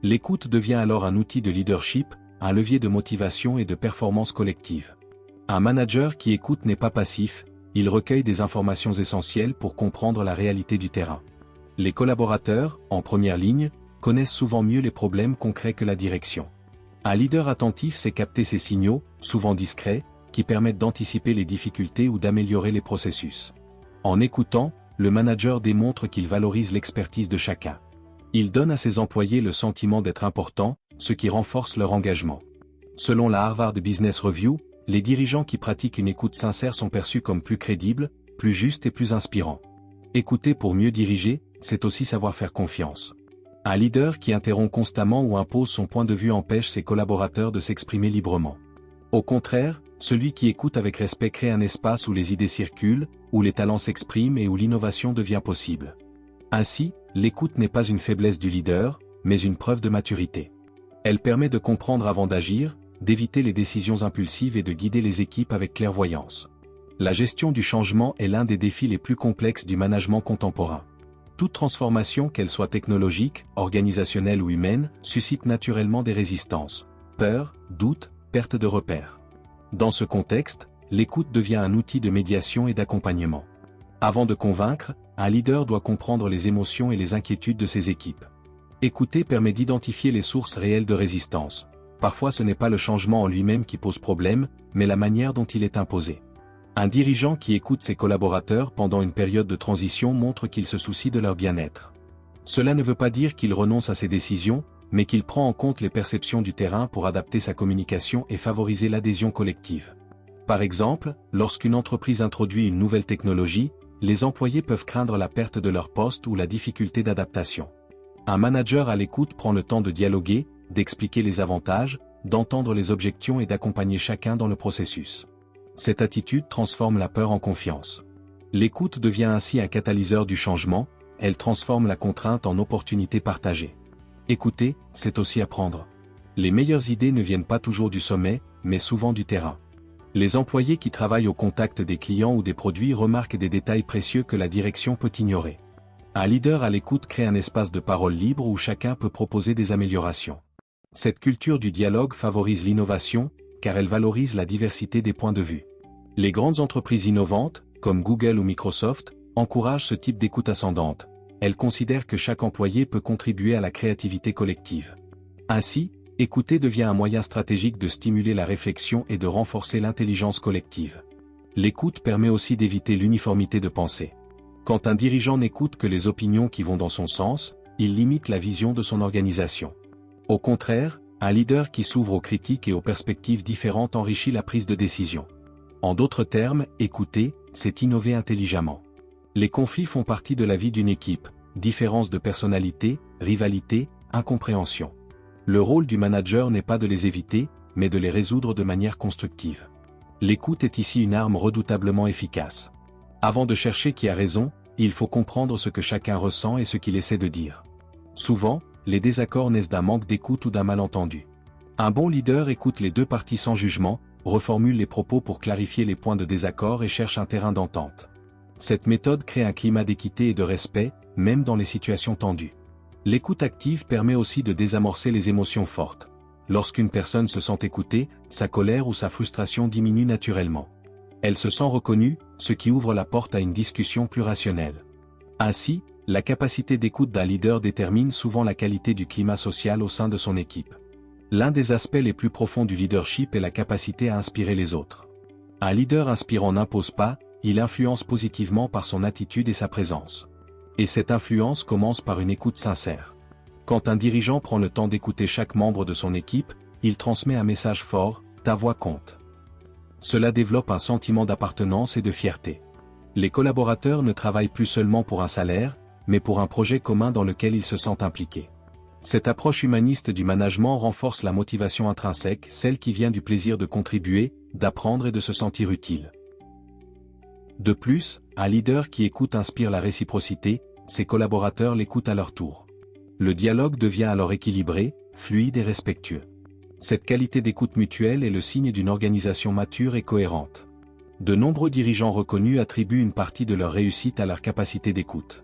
L'écoute devient alors un outil de leadership, un levier de motivation et de performance collective. Un manager qui écoute n'est pas passif, il recueille des informations essentielles pour comprendre la réalité du terrain. Les collaborateurs, en première ligne, connaissent souvent mieux les problèmes concrets que la direction. Un leader attentif sait capter ces signaux, souvent discrets, qui permettent d'anticiper les difficultés ou d'améliorer les processus. En écoutant, le manager démontre qu'il valorise l'expertise de chacun. Il donne à ses employés le sentiment d'être importants, ce qui renforce leur engagement. Selon la Harvard Business Review, les dirigeants qui pratiquent une écoute sincère sont perçus comme plus crédibles, plus justes et plus inspirants. Écouter pour mieux diriger, c'est aussi savoir faire confiance. Un leader qui interrompt constamment ou impose son point de vue empêche ses collaborateurs de s'exprimer librement. Au contraire, celui qui écoute avec respect crée un espace où les idées circulent, où les talents s'expriment et où l'innovation devient possible. Ainsi, l'écoute n'est pas une faiblesse du leader, mais une preuve de maturité. Elle permet de comprendre avant d'agir, d'éviter les décisions impulsives et de guider les équipes avec clairvoyance. La gestion du changement est l'un des défis les plus complexes du management contemporain. Toute transformation, qu'elle soit technologique, organisationnelle ou humaine, suscite naturellement des résistances. Peur, doute, perte de repères. Dans ce contexte, l'écoute devient un outil de médiation et d'accompagnement. Avant de convaincre, un leader doit comprendre les émotions et les inquiétudes de ses équipes. Écouter permet d'identifier les sources réelles de résistance. Parfois ce n'est pas le changement en lui-même qui pose problème, mais la manière dont il est imposé. Un dirigeant qui écoute ses collaborateurs pendant une période de transition montre qu'il se soucie de leur bien-être. Cela ne veut pas dire qu'il renonce à ses décisions, mais qu'il prend en compte les perceptions du terrain pour adapter sa communication et favoriser l'adhésion collective. Par exemple, lorsqu'une entreprise introduit une nouvelle technologie, les employés peuvent craindre la perte de leur poste ou la difficulté d'adaptation. Un manager à l'écoute prend le temps de dialoguer, d'expliquer les avantages, d'entendre les objections et d'accompagner chacun dans le processus. Cette attitude transforme la peur en confiance. L'écoute devient ainsi un catalyseur du changement, elle transforme la contrainte en opportunité partagée. Écouter, c'est aussi apprendre. Les meilleures idées ne viennent pas toujours du sommet, mais souvent du terrain. Les employés qui travaillent au contact des clients ou des produits remarquent des détails précieux que la direction peut ignorer. Un leader à l'écoute crée un espace de parole libre où chacun peut proposer des améliorations. Cette culture du dialogue favorise l'innovation, car elle valorise la diversité des points de vue. Les grandes entreprises innovantes, comme Google ou Microsoft, encouragent ce type d'écoute ascendante. Elles considèrent que chaque employé peut contribuer à la créativité collective. Ainsi, écouter devient un moyen stratégique de stimuler la réflexion et de renforcer l'intelligence collective. L'écoute permet aussi d'éviter l'uniformité de pensée. Quand un dirigeant n'écoute que les opinions qui vont dans son sens, il limite la vision de son organisation. Au contraire, un leader qui s'ouvre aux critiques et aux perspectives différentes enrichit la prise de décision. En d'autres termes, écouter, c'est innover intelligemment. Les conflits font partie de la vie d'une équipe, différences de personnalité, rivalité, incompréhension. Le rôle du manager n'est pas de les éviter, mais de les résoudre de manière constructive. L'écoute est ici une arme redoutablement efficace. Avant de chercher qui a raison, il faut comprendre ce que chacun ressent et ce qu'il essaie de dire. Souvent, les désaccords naissent d'un manque d'écoute ou d'un malentendu. Un bon leader écoute les deux parties sans jugement, reformule les propos pour clarifier les points de désaccord et cherche un terrain d'entente. Cette méthode crée un climat d'équité et de respect, même dans les situations tendues. L'écoute active permet aussi de désamorcer les émotions fortes. Lorsqu'une personne se sent écoutée, sa colère ou sa frustration diminue naturellement. Elle se sent reconnue, ce qui ouvre la porte à une discussion plus rationnelle. Ainsi, la capacité d'écoute d'un leader détermine souvent la qualité du climat social au sein de son équipe. L'un des aspects les plus profonds du leadership est la capacité à inspirer les autres. Un leader inspirant n'impose pas, il influence positivement par son attitude et sa présence. Et cette influence commence par une écoute sincère. Quand un dirigeant prend le temps d'écouter chaque membre de son équipe, il transmet un message fort, ta voix compte. Cela développe un sentiment d'appartenance et de fierté. Les collaborateurs ne travaillent plus seulement pour un salaire, mais pour un projet commun dans lequel ils se sentent impliqués. Cette approche humaniste du management renforce la motivation intrinsèque, celle qui vient du plaisir de contribuer, d'apprendre et de se sentir utile. De plus, un leader qui écoute inspire la réciprocité, ses collaborateurs l'écoutent à leur tour. Le dialogue devient alors équilibré, fluide et respectueux. Cette qualité d'écoute mutuelle est le signe d'une organisation mature et cohérente. De nombreux dirigeants reconnus attribuent une partie de leur réussite à leur capacité d'écoute.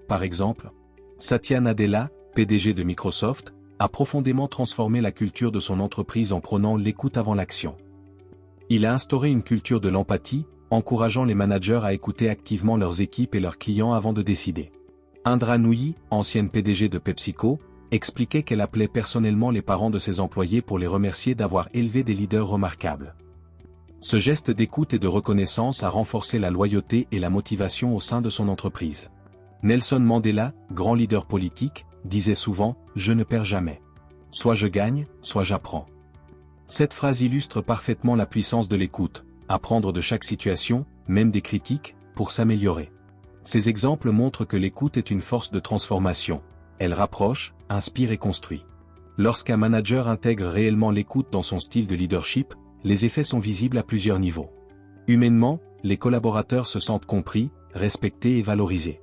Par exemple, Satya Nadella, PDG de Microsoft, a profondément transformé la culture de son entreprise en prônant l'écoute avant l'action. Il a instauré une culture de l'empathie, encourageant les managers à écouter activement leurs équipes et leurs clients avant de décider. Indra Nooyi, ancienne PDG de PepsiCo, expliquait qu'elle appelait personnellement les parents de ses employés pour les remercier d'avoir élevé des leaders remarquables. Ce geste d'écoute et de reconnaissance a renforcé la loyauté et la motivation au sein de son entreprise. Nelson Mandela, grand leader politique, disait souvent « Je ne perds jamais. Soit je gagne, soit j'apprends ». Cette phrase illustre parfaitement la puissance de l'écoute, apprendre de chaque situation, même des critiques, pour s'améliorer. Ces exemples montrent que l'écoute est une force de transformation. Elle rapproche, inspire et construit. Lorsqu'un manager intègre réellement l'écoute dans son style de leadership, les effets sont visibles à plusieurs niveaux. Humainement, les collaborateurs se sentent compris, respectés et valorisés.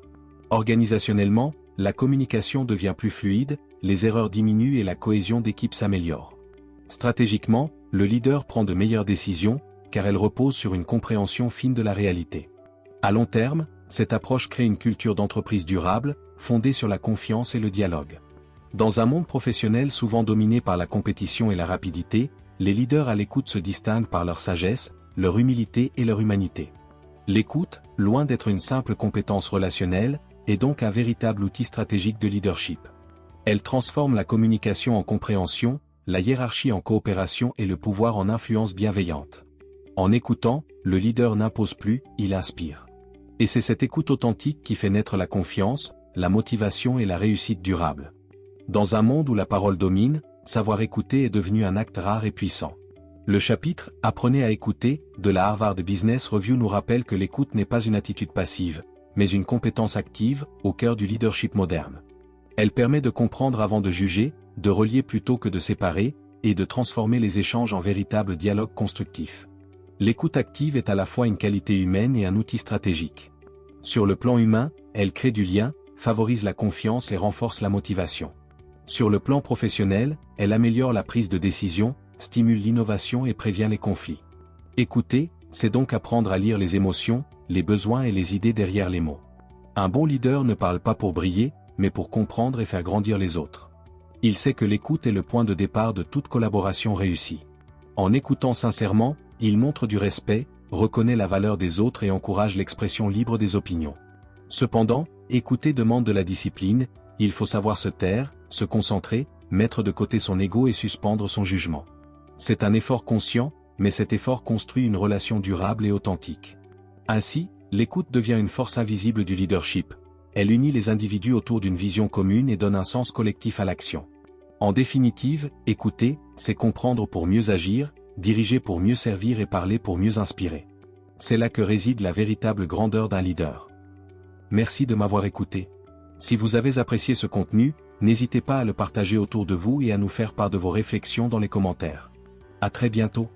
Organisationnellement, la communication devient plus fluide, les erreurs diminuent et la cohésion d'équipe s'améliore. Stratégiquement, le leader prend de meilleures décisions, car elle repose sur une compréhension fine de la réalité. À long terme, cette approche crée une culture d'entreprise durable, fondée sur la confiance et le dialogue. Dans un monde professionnel souvent dominé par la compétition et la rapidité, les leaders à l'écoute se distinguent par leur sagesse, leur humilité et leur humanité. L'écoute, loin d'être une simple compétence relationnelle, est donc un véritable outil stratégique de leadership. Elle transforme la communication en compréhension, la hiérarchie en coopération et le pouvoir en influence bienveillante. En écoutant, le leader n'impose plus, il inspire. Et c'est cette écoute authentique qui fait naître la confiance, la motivation et la réussite durable. Dans un monde où la parole domine, savoir écouter est devenu un acte rare et puissant. Le chapitre « Apprenez à écouter » de la Harvard Business Review nous rappelle que l'écoute n'est pas une attitude passive, mais une compétence active, au cœur du leadership moderne. Elle permet de comprendre avant de juger, de relier plutôt que de séparer, et de transformer les échanges en véritable dialogue constructif. L'écoute active est à la fois une qualité humaine et un outil stratégique. Sur le plan humain, elle crée du lien, favorise la confiance et renforce la motivation. Sur le plan professionnel, elle améliore la prise de décision, stimule l'innovation et prévient les conflits. Écouter, c'est donc apprendre à lire les émotions, les besoins et les idées derrière les mots. Un bon leader ne parle pas pour briller, mais pour comprendre et faire grandir les autres. Il sait que l'écoute est le point de départ de toute collaboration réussie. En écoutant sincèrement, il montre du respect, reconnaît la valeur des autres et encourage l'expression libre des opinions. Cependant, écouter demande de la discipline, il faut savoir se taire, se concentrer, mettre de côté son ego et suspendre son jugement. C'est un effort conscient, mais cet effort construit une relation durable et authentique. Ainsi, l'écoute devient une force invisible du leadership. Elle unit les individus autour d'une vision commune et donne un sens collectif à l'action. En définitive, écouter, c'est comprendre pour mieux agir, diriger pour mieux servir et parler pour mieux inspirer. C'est là que réside la véritable grandeur d'un leader. Merci de m'avoir écouté. Si vous avez apprécié ce contenu, n'hésitez pas à le partager autour de vous et à nous faire part de vos réflexions dans les commentaires. À très bientôt.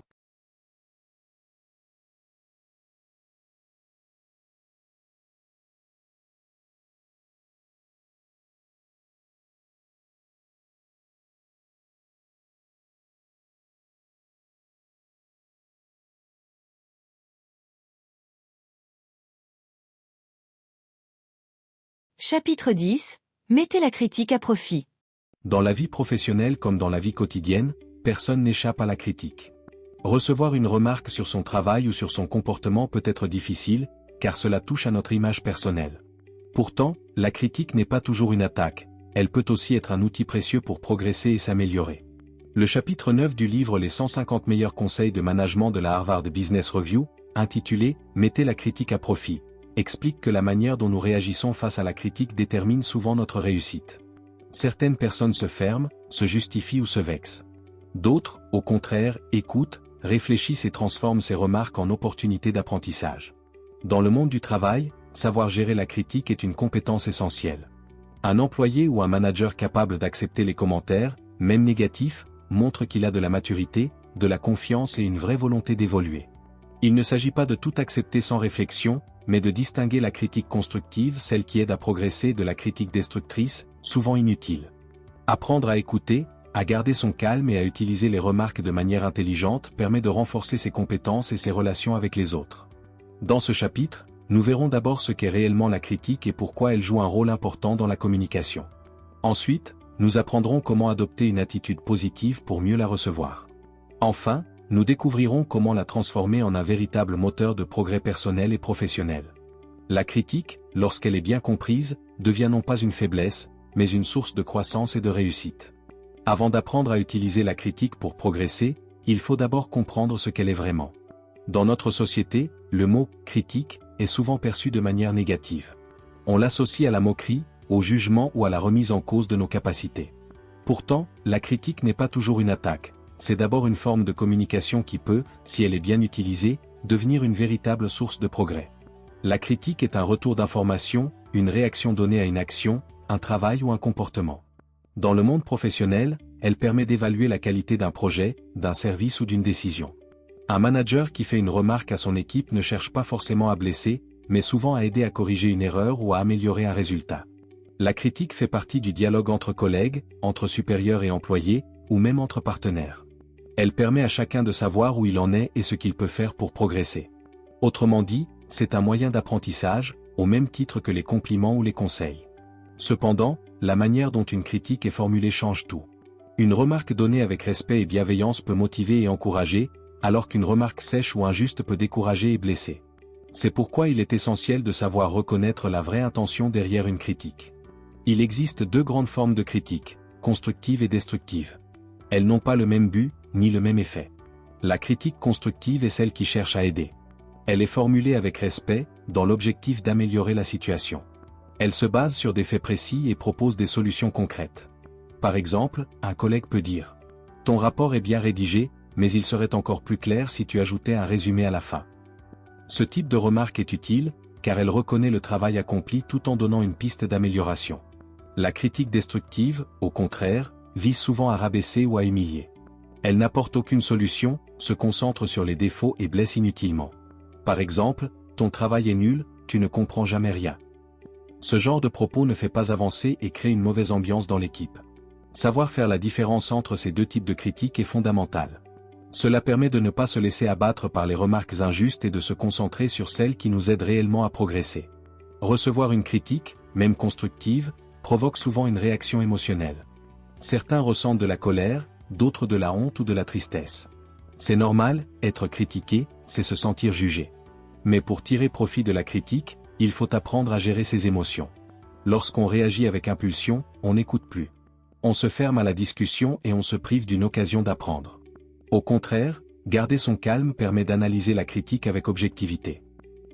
Chapitre 10. Mettez la critique à profit. Dans la vie professionnelle comme dans la vie quotidienne, personne n'échappe à la critique. Recevoir une remarque sur son travail ou sur son comportement peut être difficile, car cela touche à notre image personnelle. Pourtant, la critique n'est pas toujours une attaque, elle peut aussi être un outil précieux pour progresser et s'améliorer. Le chapitre 9 du livre Les 150 meilleurs conseils de management de la Harvard Business Review, intitulé « Mettez la critique à profit », explique que la manière dont nous réagissons face à la critique détermine souvent notre réussite. Certaines personnes se ferment, se justifient ou se vexent. D'autres, au contraire, écoutent, réfléchissent et transforment ces remarques en opportunités d'apprentissage. Dans le monde du travail, savoir gérer la critique est une compétence essentielle. Un employé ou un manager capable d'accepter les commentaires, même négatifs, montre qu'il a de la maturité, de la confiance et une vraie volonté d'évoluer. Il ne s'agit pas de tout accepter sans réflexion, mais de distinguer la critique constructive, celle qui aide à progresser, de la critique destructrice, souvent inutile. Apprendre à écouter, À garder son calme et à utiliser les remarques de manière intelligente permet de renforcer ses compétences et ses relations avec les autres. Dans ce chapitre, nous verrons d'abord ce qu'est réellement la critique et pourquoi elle joue un rôle important dans la communication. Ensuite, nous apprendrons comment adopter une attitude positive pour mieux la recevoir. Enfin, nous découvrirons comment la transformer en un véritable moteur de progrès personnel et professionnel. La critique, lorsqu'elle est bien comprise, devient non pas une faiblesse, mais une source de croissance et de réussite. Avant d'apprendre à utiliser la critique pour progresser, il faut d'abord comprendre ce qu'elle est vraiment. Dans notre société, le mot « critique » est souvent perçu de manière négative. On l'associe à la moquerie, au jugement ou à la remise en cause de nos capacités. Pourtant, la critique n'est pas toujours une attaque, c'est d'abord une forme de communication qui peut, si elle est bien utilisée, devenir une véritable source de progrès. La critique est un retour d'information, une réaction donnée à une action, un travail ou un comportement. Dans le monde professionnel, elle permet d'évaluer la qualité d'un projet, d'un service ou d'une décision. Un manager qui fait une remarque à son équipe ne cherche pas forcément à blesser, mais souvent à aider à corriger une erreur ou à améliorer un résultat. La critique fait partie du dialogue entre collègues, entre supérieurs et employés, ou même entre partenaires. Elle permet à chacun de savoir où il en est et ce qu'il peut faire pour progresser. Autrement dit, c'est un moyen d'apprentissage, au même titre que les compliments ou les conseils. Cependant, la manière dont une critique est formulée change tout. Une remarque donnée avec respect et bienveillance peut motiver et encourager, alors qu'une remarque sèche ou injuste peut décourager et blesser. C'est pourquoi il est essentiel de savoir reconnaître la vraie intention derrière une critique. Il existe deux grandes formes de critique, constructive et destructive. Elles n'ont pas le même but, ni le même effet. La critique constructive est celle qui cherche à aider. Elle est formulée avec respect, dans l'objectif d'améliorer la situation. Elle se base sur des faits précis et propose des solutions concrètes. Par exemple, un collègue peut dire « Ton rapport est bien rédigé, mais il serait encore plus clair si tu ajoutais un résumé à la fin. » Ce type de remarque est utile, car elle reconnaît le travail accompli tout en donnant une piste d'amélioration. La critique destructive, au contraire, vise souvent à rabaisser ou à humilier. Elle n'apporte aucune solution, se concentre sur les défauts et blesse inutilement. Par exemple, « Ton travail est nul, tu ne comprends jamais rien. » Ce genre de propos ne fait pas avancer et crée une mauvaise ambiance dans l'équipe. Savoir faire la différence entre ces deux types de critiques est fondamental. Cela permet de ne pas se laisser abattre par les remarques injustes et de se concentrer sur celles qui nous aident réellement à progresser. Recevoir une critique, même constructive, provoque souvent une réaction émotionnelle. Certains ressentent de la colère, d'autres de la honte ou de la tristesse. C'est normal, être critiqué, c'est se sentir jugé. Mais pour tirer profit de la critique, il faut apprendre à gérer ses émotions. Lorsqu'on réagit avec impulsion, on n'écoute plus. On se ferme à la discussion et on se prive d'une occasion d'apprendre. Au contraire, garder son calme permet d'analyser la critique avec objectivité.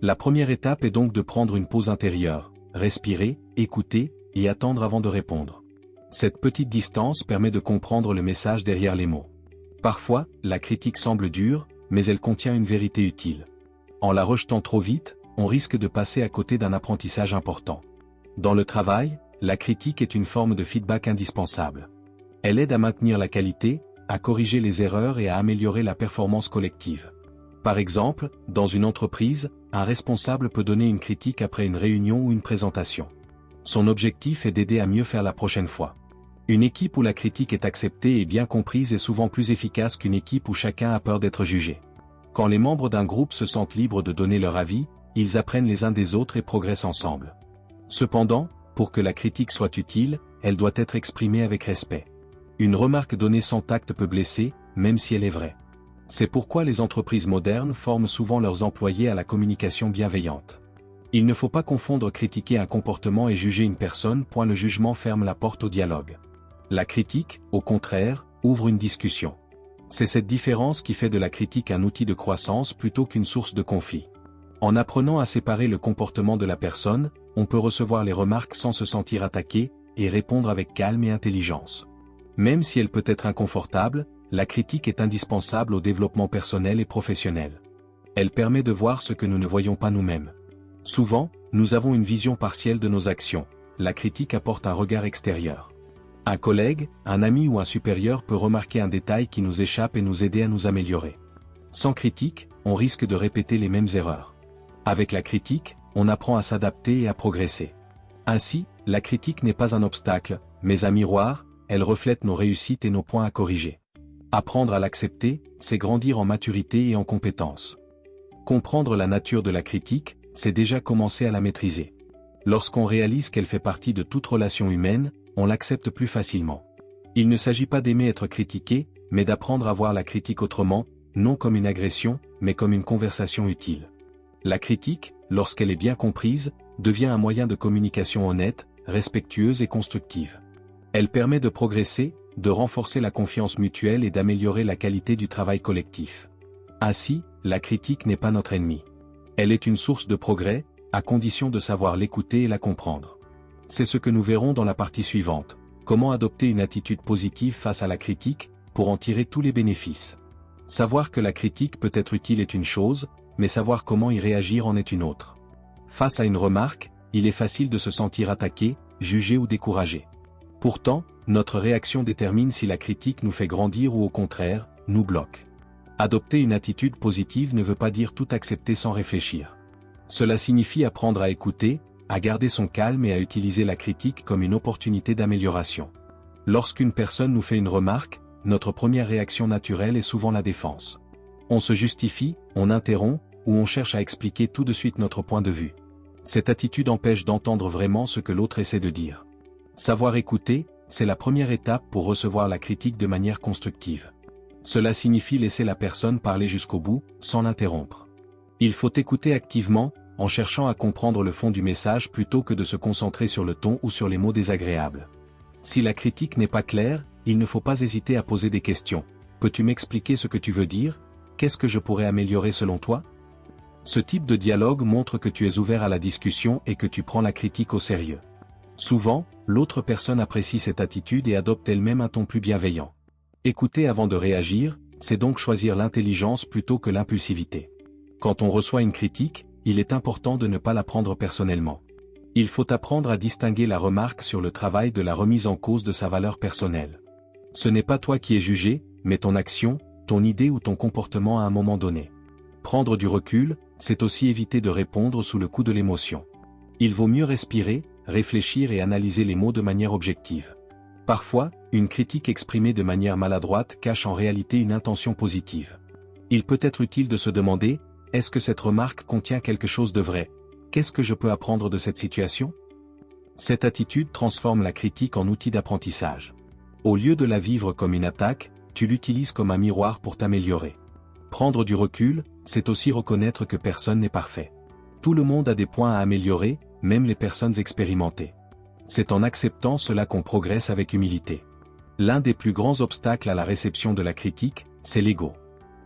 La première étape est donc de prendre une pause intérieure, respirer, écouter, et attendre avant de répondre. Cette petite distance permet de comprendre le message derrière les mots. Parfois, la critique semble dure, mais elle contient une vérité utile. En la rejetant trop vite, on risque de passer à côté d'un apprentissage important. Dans le travail, la critique est une forme de feedback indispensable. Elle aide à maintenir la qualité, à corriger les erreurs et à améliorer la performance collective. Par exemple, dans une entreprise, un responsable peut donner une critique après une réunion ou une présentation. Son objectif est d'aider à mieux faire la prochaine fois. Une équipe où la critique est acceptée et bien comprise est souvent plus efficace qu'une équipe où chacun a peur d'être jugé. Quand les membres d'un groupe se sentent libres de donner leur avis, ils apprennent les uns des autres et progressent ensemble. Cependant, pour que la critique soit utile, elle doit être exprimée avec respect. Une remarque donnée sans tact peut blesser, même si elle est vraie. C'est pourquoi les entreprises modernes forment souvent leurs employés à la communication bienveillante. Il ne faut pas confondre critiquer un comportement et juger une personne. Le jugement ferme la porte au dialogue. La critique, au contraire, ouvre une discussion. C'est cette différence qui fait de la critique un outil de croissance plutôt qu'une source de conflit. En apprenant à séparer le comportement de la personne, on peut recevoir les remarques sans se sentir attaqué, et répondre avec calme et intelligence. Même si elle peut être inconfortable, la critique est indispensable au développement personnel et professionnel. Elle permet de voir ce que nous ne voyons pas nous-mêmes. Souvent, nous avons une vision partielle de nos actions. La critique apporte un regard extérieur. Un collègue, un ami ou un supérieur peut remarquer un détail qui nous échappe et nous aider à nous améliorer. Sans critique, on risque de répéter les mêmes erreurs. Avec la critique, on apprend à s'adapter et à progresser. Ainsi, la critique n'est pas un obstacle, mais un miroir, elle reflète nos réussites et nos points à corriger. Apprendre à l'accepter, c'est grandir en maturité et en compétence. Comprendre la nature de la critique, c'est déjà commencer à la maîtriser. Lorsqu'on réalise qu'elle fait partie de toute relation humaine, on l'accepte plus facilement. Il ne s'agit pas d'aimer être critiqué, mais d'apprendre à voir la critique autrement, non comme une agression, mais comme une conversation utile. La critique, lorsqu'elle est bien comprise, devient un moyen de communication honnête, respectueuse et constructive. Elle permet de progresser, de renforcer la confiance mutuelle et d'améliorer la qualité du travail collectif. Ainsi, la critique n'est pas notre ennemi. Elle est une source de progrès, à condition de savoir l'écouter et la comprendre. C'est ce que nous verrons dans la partie suivante. Comment adopter une attitude positive face à la critique, pour en tirer tous les bénéfices. Savoir que la critique peut être utile est une chose, mais savoir comment y réagir en est une autre. Face à une remarque, il est facile de se sentir attaqué, jugé ou découragé. Pourtant, notre réaction détermine si la critique nous fait grandir ou au contraire, nous bloque. Adopter une attitude positive ne veut pas dire tout accepter sans réfléchir. Cela signifie apprendre à écouter, à garder son calme et à utiliser la critique comme une opportunité d'amélioration. Lorsqu'une personne nous fait une remarque, notre première réaction naturelle est souvent la défense. On se justifie, on interrompt, ou on cherche à expliquer tout de suite notre point de vue. Cette attitude empêche d'entendre vraiment ce que l'autre essaie de dire. Savoir écouter, c'est la première étape pour recevoir la critique de manière constructive. Cela signifie laisser la personne parler jusqu'au bout, sans l'interrompre. Il faut écouter activement, en cherchant à comprendre le fond du message plutôt que de se concentrer sur le ton ou sur les mots désagréables. Si la critique n'est pas claire, il ne faut pas hésiter à poser des questions. Peux-tu m'expliquer ce que tu veux dire? Qu'est-ce que je pourrais améliorer selon toi? Ce type de dialogue montre que tu es ouvert à la discussion et que tu prends la critique au sérieux. Souvent, l'autre personne apprécie cette attitude et adopte elle-même un ton plus bienveillant. Écouter avant de réagir, c'est donc choisir l'intelligence plutôt que l'impulsivité. Quand on reçoit une critique, il est important de ne pas la prendre personnellement. Il faut apprendre à distinguer la remarque sur le travail de la remise en cause de sa valeur personnelle. Ce n'est pas toi qui es jugé, mais ton action, ton idée ou ton comportement à un moment donné. Prendre du recul, c'est aussi éviter de répondre sous le coup de l'émotion. Il vaut mieux respirer, réfléchir et analyser les mots de manière objective. Parfois, une critique exprimée de manière maladroite cache en réalité une intention positive. Il peut être utile de se demander, est-ce que cette remarque contient quelque chose de vrai? Qu'est-ce que je peux apprendre de cette situation? Cette attitude transforme la critique en outil d'apprentissage. Au lieu de la vivre comme une attaque, tu l'utilises comme un miroir pour t'améliorer. Prendre du recul, c'est aussi reconnaître que personne n'est parfait. Tout le monde a des points à améliorer, même les personnes expérimentées. C'est en acceptant cela qu'on progresse avec humilité. L'un des plus grands obstacles à la réception de la critique, c'est l'ego.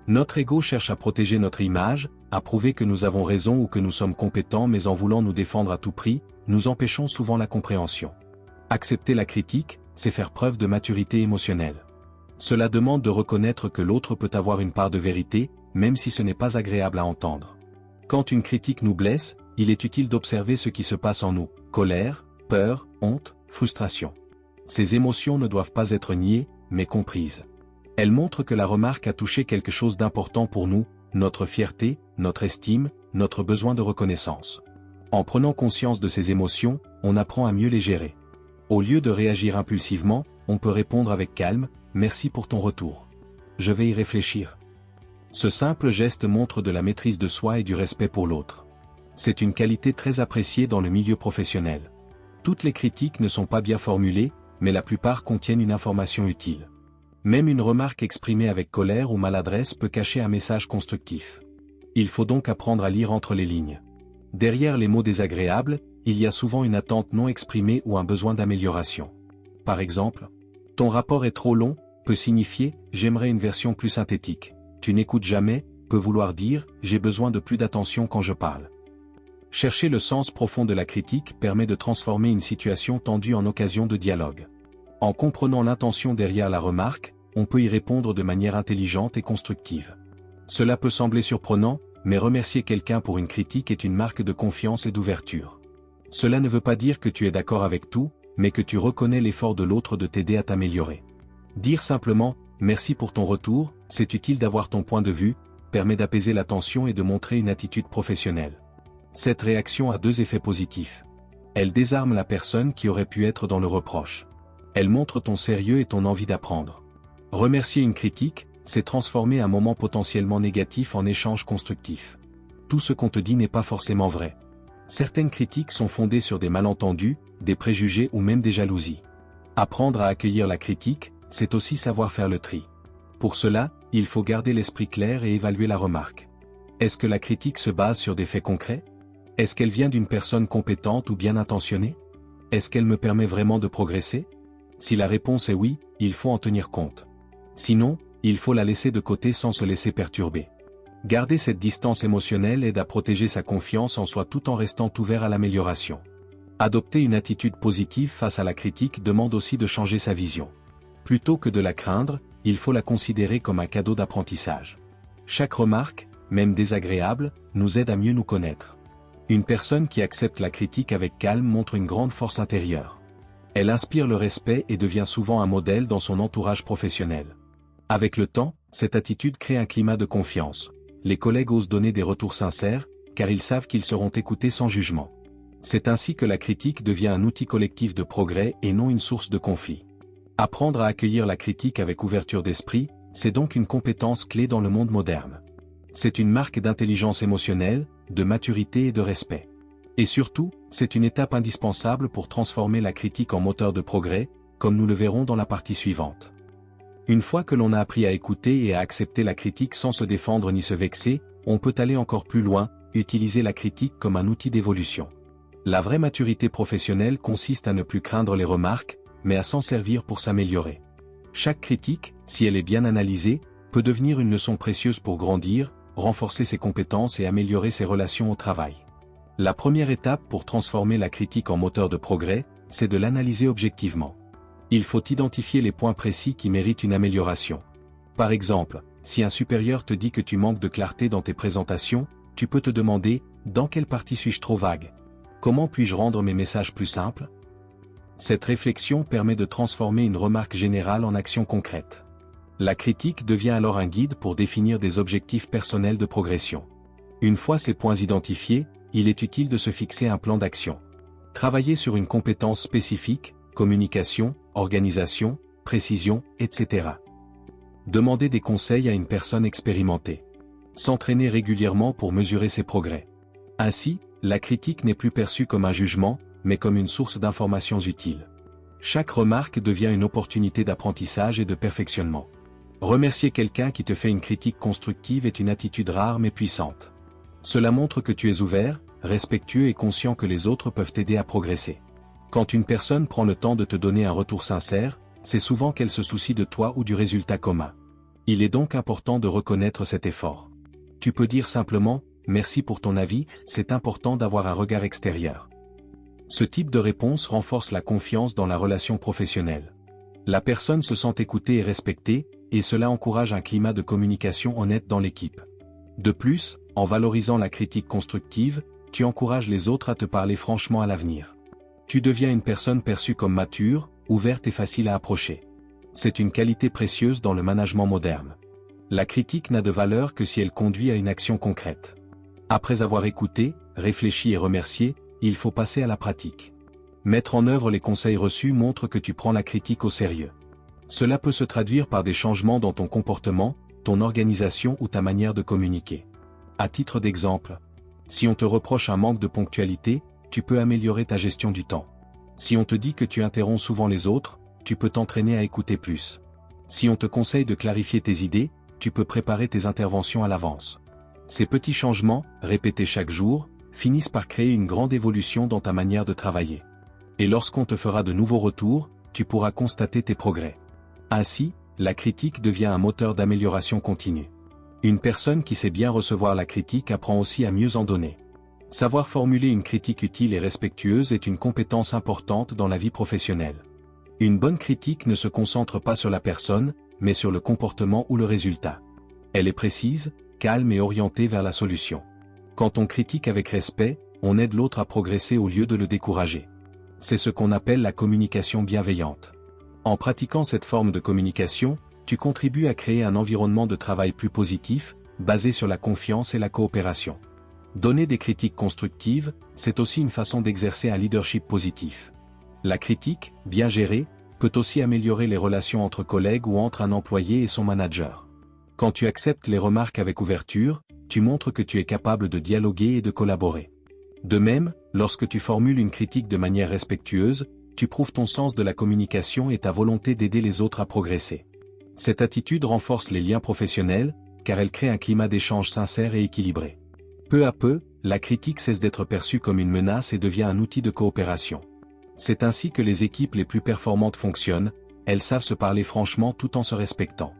Notre ego cherche à protéger notre image, à prouver que nous avons raison ou que nous sommes compétents, mais en voulant nous défendre à tout prix, nous empêchons souvent la compréhension. Accepter la critique, c'est faire preuve de maturité émotionnelle. Cela demande de reconnaître que l'autre peut avoir une part de vérité, même si ce n'est pas agréable à entendre. Quand une critique nous blesse, il est utile d'observer ce qui se passe en nous, colère, peur, honte, frustration. Ces émotions ne doivent pas être niées, mais comprises. Elles montrent que la remarque a touché quelque chose d'important pour nous, notre fierté, notre estime, notre besoin de reconnaissance. En prenant conscience de ces émotions, on apprend à mieux les gérer. Au lieu de réagir impulsivement, on peut répondre avec calme, « Merci pour ton retour. Je vais y réfléchir ». Ce simple geste montre de la maîtrise de soi et du respect pour l'autre. C'est une qualité très appréciée dans le milieu professionnel. Toutes les critiques ne sont pas bien formulées, mais la plupart contiennent une information utile. Même une remarque exprimée avec colère ou maladresse peut cacher un message constructif. Il faut donc apprendre à lire entre les lignes. Derrière les mots désagréables, il y a souvent une attente non exprimée ou un besoin d'amélioration. Par exemple, « Ton rapport est trop long » peut signifier « J'aimerais une version plus synthétique ». « Tu n'écoutes jamais » peut vouloir dire « J'ai besoin de plus d'attention quand je parle ». Chercher le sens profond de la critique permet de transformer une situation tendue en occasion de dialogue. En comprenant l'intention derrière la remarque, on peut y répondre de manière intelligente et constructive. Cela peut sembler surprenant, mais remercier quelqu'un pour une critique est une marque de confiance et d'ouverture. Cela ne veut pas dire que tu es d'accord avec tout, mais que tu reconnais l'effort de l'autre de t'aider à t'améliorer. Dire simplement « Merci pour ton retour », c'est utile d'avoir ton point de vue, permet d'apaiser la tension et de montrer une attitude professionnelle. Cette réaction a deux effets positifs. Elle désarme la personne qui aurait pu être dans le reproche. Elle montre ton sérieux et ton envie d'apprendre. Remercier une critique, c'est transformer un moment potentiellement négatif en échange constructif. Tout ce qu'on te dit n'est pas forcément vrai. Certaines critiques sont fondées sur des malentendus, des préjugés ou même des jalousies. Apprendre à accueillir la critique, c'est aussi savoir faire le tri. Pour cela, il faut garder l'esprit clair et évaluer la remarque. Est-ce que la critique se base sur des faits concrets? Est-ce qu'elle vient d'une personne compétente ou bien intentionnée? Est-ce qu'elle me permet vraiment de progresser? Si la réponse est oui, il faut en tenir compte. Sinon, il faut la laisser de côté sans se laisser perturber. Garder cette distance émotionnelle aide à protéger sa confiance en soi tout en restant ouvert à l'amélioration. Adopter une attitude positive face à la critique demande aussi de changer sa vision. Plutôt que de la craindre, il faut la considérer comme un cadeau d'apprentissage. Chaque remarque, même désagréable, nous aide à mieux nous connaître. Une personne qui accepte la critique avec calme montre une grande force intérieure. Elle inspire le respect et devient souvent un modèle dans son entourage professionnel. Avec le temps, cette attitude crée un climat de confiance. Les collègues osent donner des retours sincères, car ils savent qu'ils seront écoutés sans jugement. C'est ainsi que la critique devient un outil collectif de progrès et non une source de conflit. Apprendre à accueillir la critique avec ouverture d'esprit, c'est donc une compétence clé dans le monde moderne. C'est une marque d'intelligence émotionnelle, de maturité et de respect. Et surtout, c'est une étape indispensable pour transformer la critique en moteur de progrès, comme nous le verrons dans la partie suivante. Une fois que l'on a appris à écouter et à accepter la critique sans se défendre ni se vexer, on peut aller encore plus loin, utiliser la critique comme un outil d'évolution. La vraie maturité professionnelle consiste à ne plus craindre les remarques, mais à s'en servir pour s'améliorer. Chaque critique, si elle est bien analysée, peut devenir une leçon précieuse pour grandir, renforcer ses compétences et améliorer ses relations au travail. La première étape pour transformer la critique en moteur de progrès, c'est de l'analyser objectivement. Il faut identifier les points précis qui méritent une amélioration. Par exemple, si un supérieur te dit que tu manques de clarté dans tes présentations, tu peux te demander « Dans quelle partie suis-je trop vague ? Comment puis-je rendre mes messages plus simples ?» Cette réflexion permet de transformer une remarque générale en action concrète. La critique devient alors un guide pour définir des objectifs personnels de progression. Une fois ces points identifiés, il est utile de se fixer un plan d'action. Travailler sur une compétence spécifique, communication, organisation, précision, etc. Demander des conseils à une personne expérimentée. S'entraîner régulièrement pour mesurer ses progrès. Ainsi, la critique n'est plus perçue comme un jugement, mais comme une source d'informations utiles. Chaque remarque devient une opportunité d'apprentissage et de perfectionnement. Remercier quelqu'un qui te fait une critique constructive est une attitude rare mais puissante. Cela montre que tu es ouvert, respectueux et conscient que les autres peuvent t'aider à progresser. Quand une personne prend le temps de te donner un retour sincère, c'est souvent qu'elle se soucie de toi ou du résultat commun. Il est donc important de reconnaître cet effort. Tu peux dire simplement « Merci pour ton avis, c'est important d'avoir un regard extérieur ». Ce type de réponse renforce la confiance dans la relation professionnelle. La personne se sent écoutée et respectée, et cela encourage un climat de communication honnête dans l'équipe. De plus, en valorisant la critique constructive, tu encourages les autres à te parler franchement à l'avenir. Tu deviens une personne perçue comme mature, ouverte et facile à approcher. C'est une qualité précieuse dans le management moderne. La critique n'a de valeur que si elle conduit à une action concrète. Après avoir écouté, réfléchi et remercié, il faut passer à la pratique. Mettre en œuvre les conseils reçus montre que tu prends la critique au sérieux. Cela peut se traduire par des changements dans ton comportement, ton organisation ou ta manière de communiquer. À titre d'exemple, si on te reproche un manque de ponctualité, tu peux améliorer ta gestion du temps. Si on te dit que tu interromps souvent les autres, tu peux t'entraîner à écouter plus. Si on te conseille de clarifier tes idées, tu peux préparer tes interventions à l'avance. Ces petits changements, répétés chaque jour, finissent par créer une grande évolution dans ta manière de travailler. Et lorsqu'on te fera de nouveaux retours, tu pourras constater tes progrès. Ainsi, la critique devient un moteur d'amélioration continue. Une personne qui sait bien recevoir la critique apprend aussi à mieux en donner. Savoir formuler une critique utile et respectueuse est une compétence importante dans la vie professionnelle. Une bonne critique ne se concentre pas sur la personne, mais sur le comportement ou le résultat. Elle est précise, calme et orientée vers la solution. Quand on critique avec respect, on aide l'autre à progresser au lieu de le décourager. C'est ce qu'on appelle la communication bienveillante. En pratiquant cette forme de communication, tu contribues à créer un environnement de travail plus positif, basé sur la confiance et la coopération. Donner des critiques constructives, c'est aussi une façon d'exercer un leadership positif. La critique, bien gérée, peut aussi améliorer les relations entre collègues ou entre un employé et son manager. Quand tu acceptes les remarques avec ouverture, tu montres que tu es capable de dialoguer et de collaborer. De même, lorsque tu formules une critique de manière respectueuse, tu prouves ton sens de la communication et ta volonté d'aider les autres à progresser. Cette attitude renforce les liens professionnels, car elle crée un climat d'échange sincère et équilibré. Peu à peu, la critique cesse d'être perçue comme une menace et devient un outil de coopération. C'est ainsi que les équipes les plus performantes fonctionnent, elles savent se parler franchement tout en se respectant.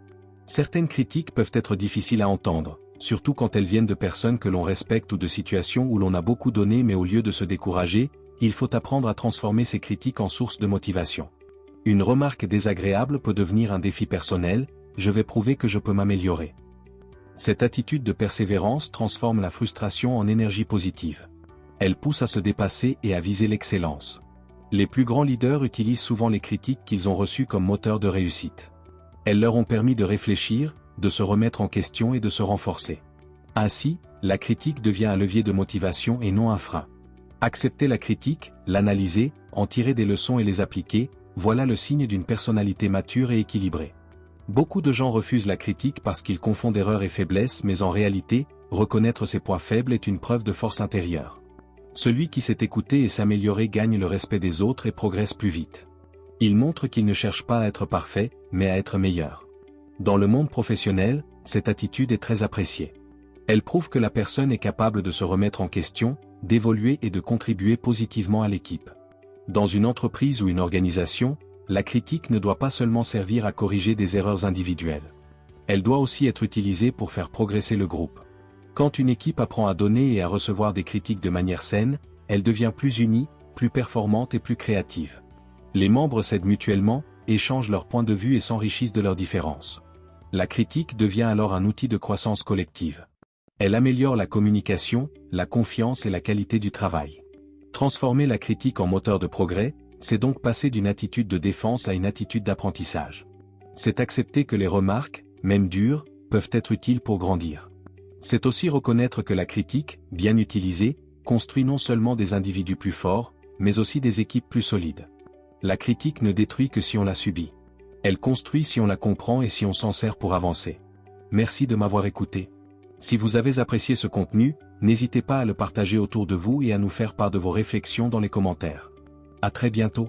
Certaines critiques peuvent être difficiles à entendre, surtout quand elles viennent de personnes que l'on respecte ou de situations où l'on a beaucoup donné, mais au lieu de se décourager, il faut apprendre à transformer ces critiques en source de motivation. Une remarque désagréable peut devenir un défi personnel, je vais prouver que je peux m'améliorer. Cette attitude de persévérance transforme la frustration en énergie positive. Elle pousse à se dépasser et à viser l'excellence. Les plus grands leaders utilisent souvent les critiques qu'ils ont reçues comme moteur de réussite. Elles leur ont permis de réfléchir, de se remettre en question et de se renforcer. Ainsi, la critique devient un levier de motivation et non un frein. Accepter la critique, l'analyser, en tirer des leçons et les appliquer, voilà le signe d'une personnalité mature et équilibrée. Beaucoup de gens refusent la critique parce qu'ils confondent erreur et faiblesse, mais en réalité, reconnaître ses points faibles est une preuve de force intérieure. Celui qui sait écouter et s'améliorer gagne le respect des autres et progresse plus vite. Il montre qu'il ne cherche pas à être parfait, mais à être meilleur. Dans le monde professionnel, cette attitude est très appréciée. Elle prouve que la personne est capable de se remettre en question, d'évoluer et de contribuer positivement à l'équipe. Dans une entreprise ou une organisation, la critique ne doit pas seulement servir à corriger des erreurs individuelles. Elle doit aussi être utilisée pour faire progresser le groupe. Quand une équipe apprend à donner et à recevoir des critiques de manière saine, elle devient plus unie, plus performante et plus créative. Les membres s'aident mutuellement, échangent leurs points de vue et s'enrichissent de leurs différences. La critique devient alors un outil de croissance collective. Elle améliore la communication, la confiance et la qualité du travail. Transformer la critique en moteur de progrès, c'est donc passer d'une attitude de défense à une attitude d'apprentissage. C'est accepter que les remarques, même dures, peuvent être utiles pour grandir. C'est aussi reconnaître que la critique, bien utilisée, construit non seulement des individus plus forts, mais aussi des équipes plus solides. La critique ne détruit que si on la subit. Elle construit si on la comprend et si on s'en sert pour avancer. Merci de m'avoir écouté. Si vous avez apprécié ce contenu, n'hésitez pas à le partager autour de vous et à nous faire part de vos réflexions dans les commentaires. À très bientôt.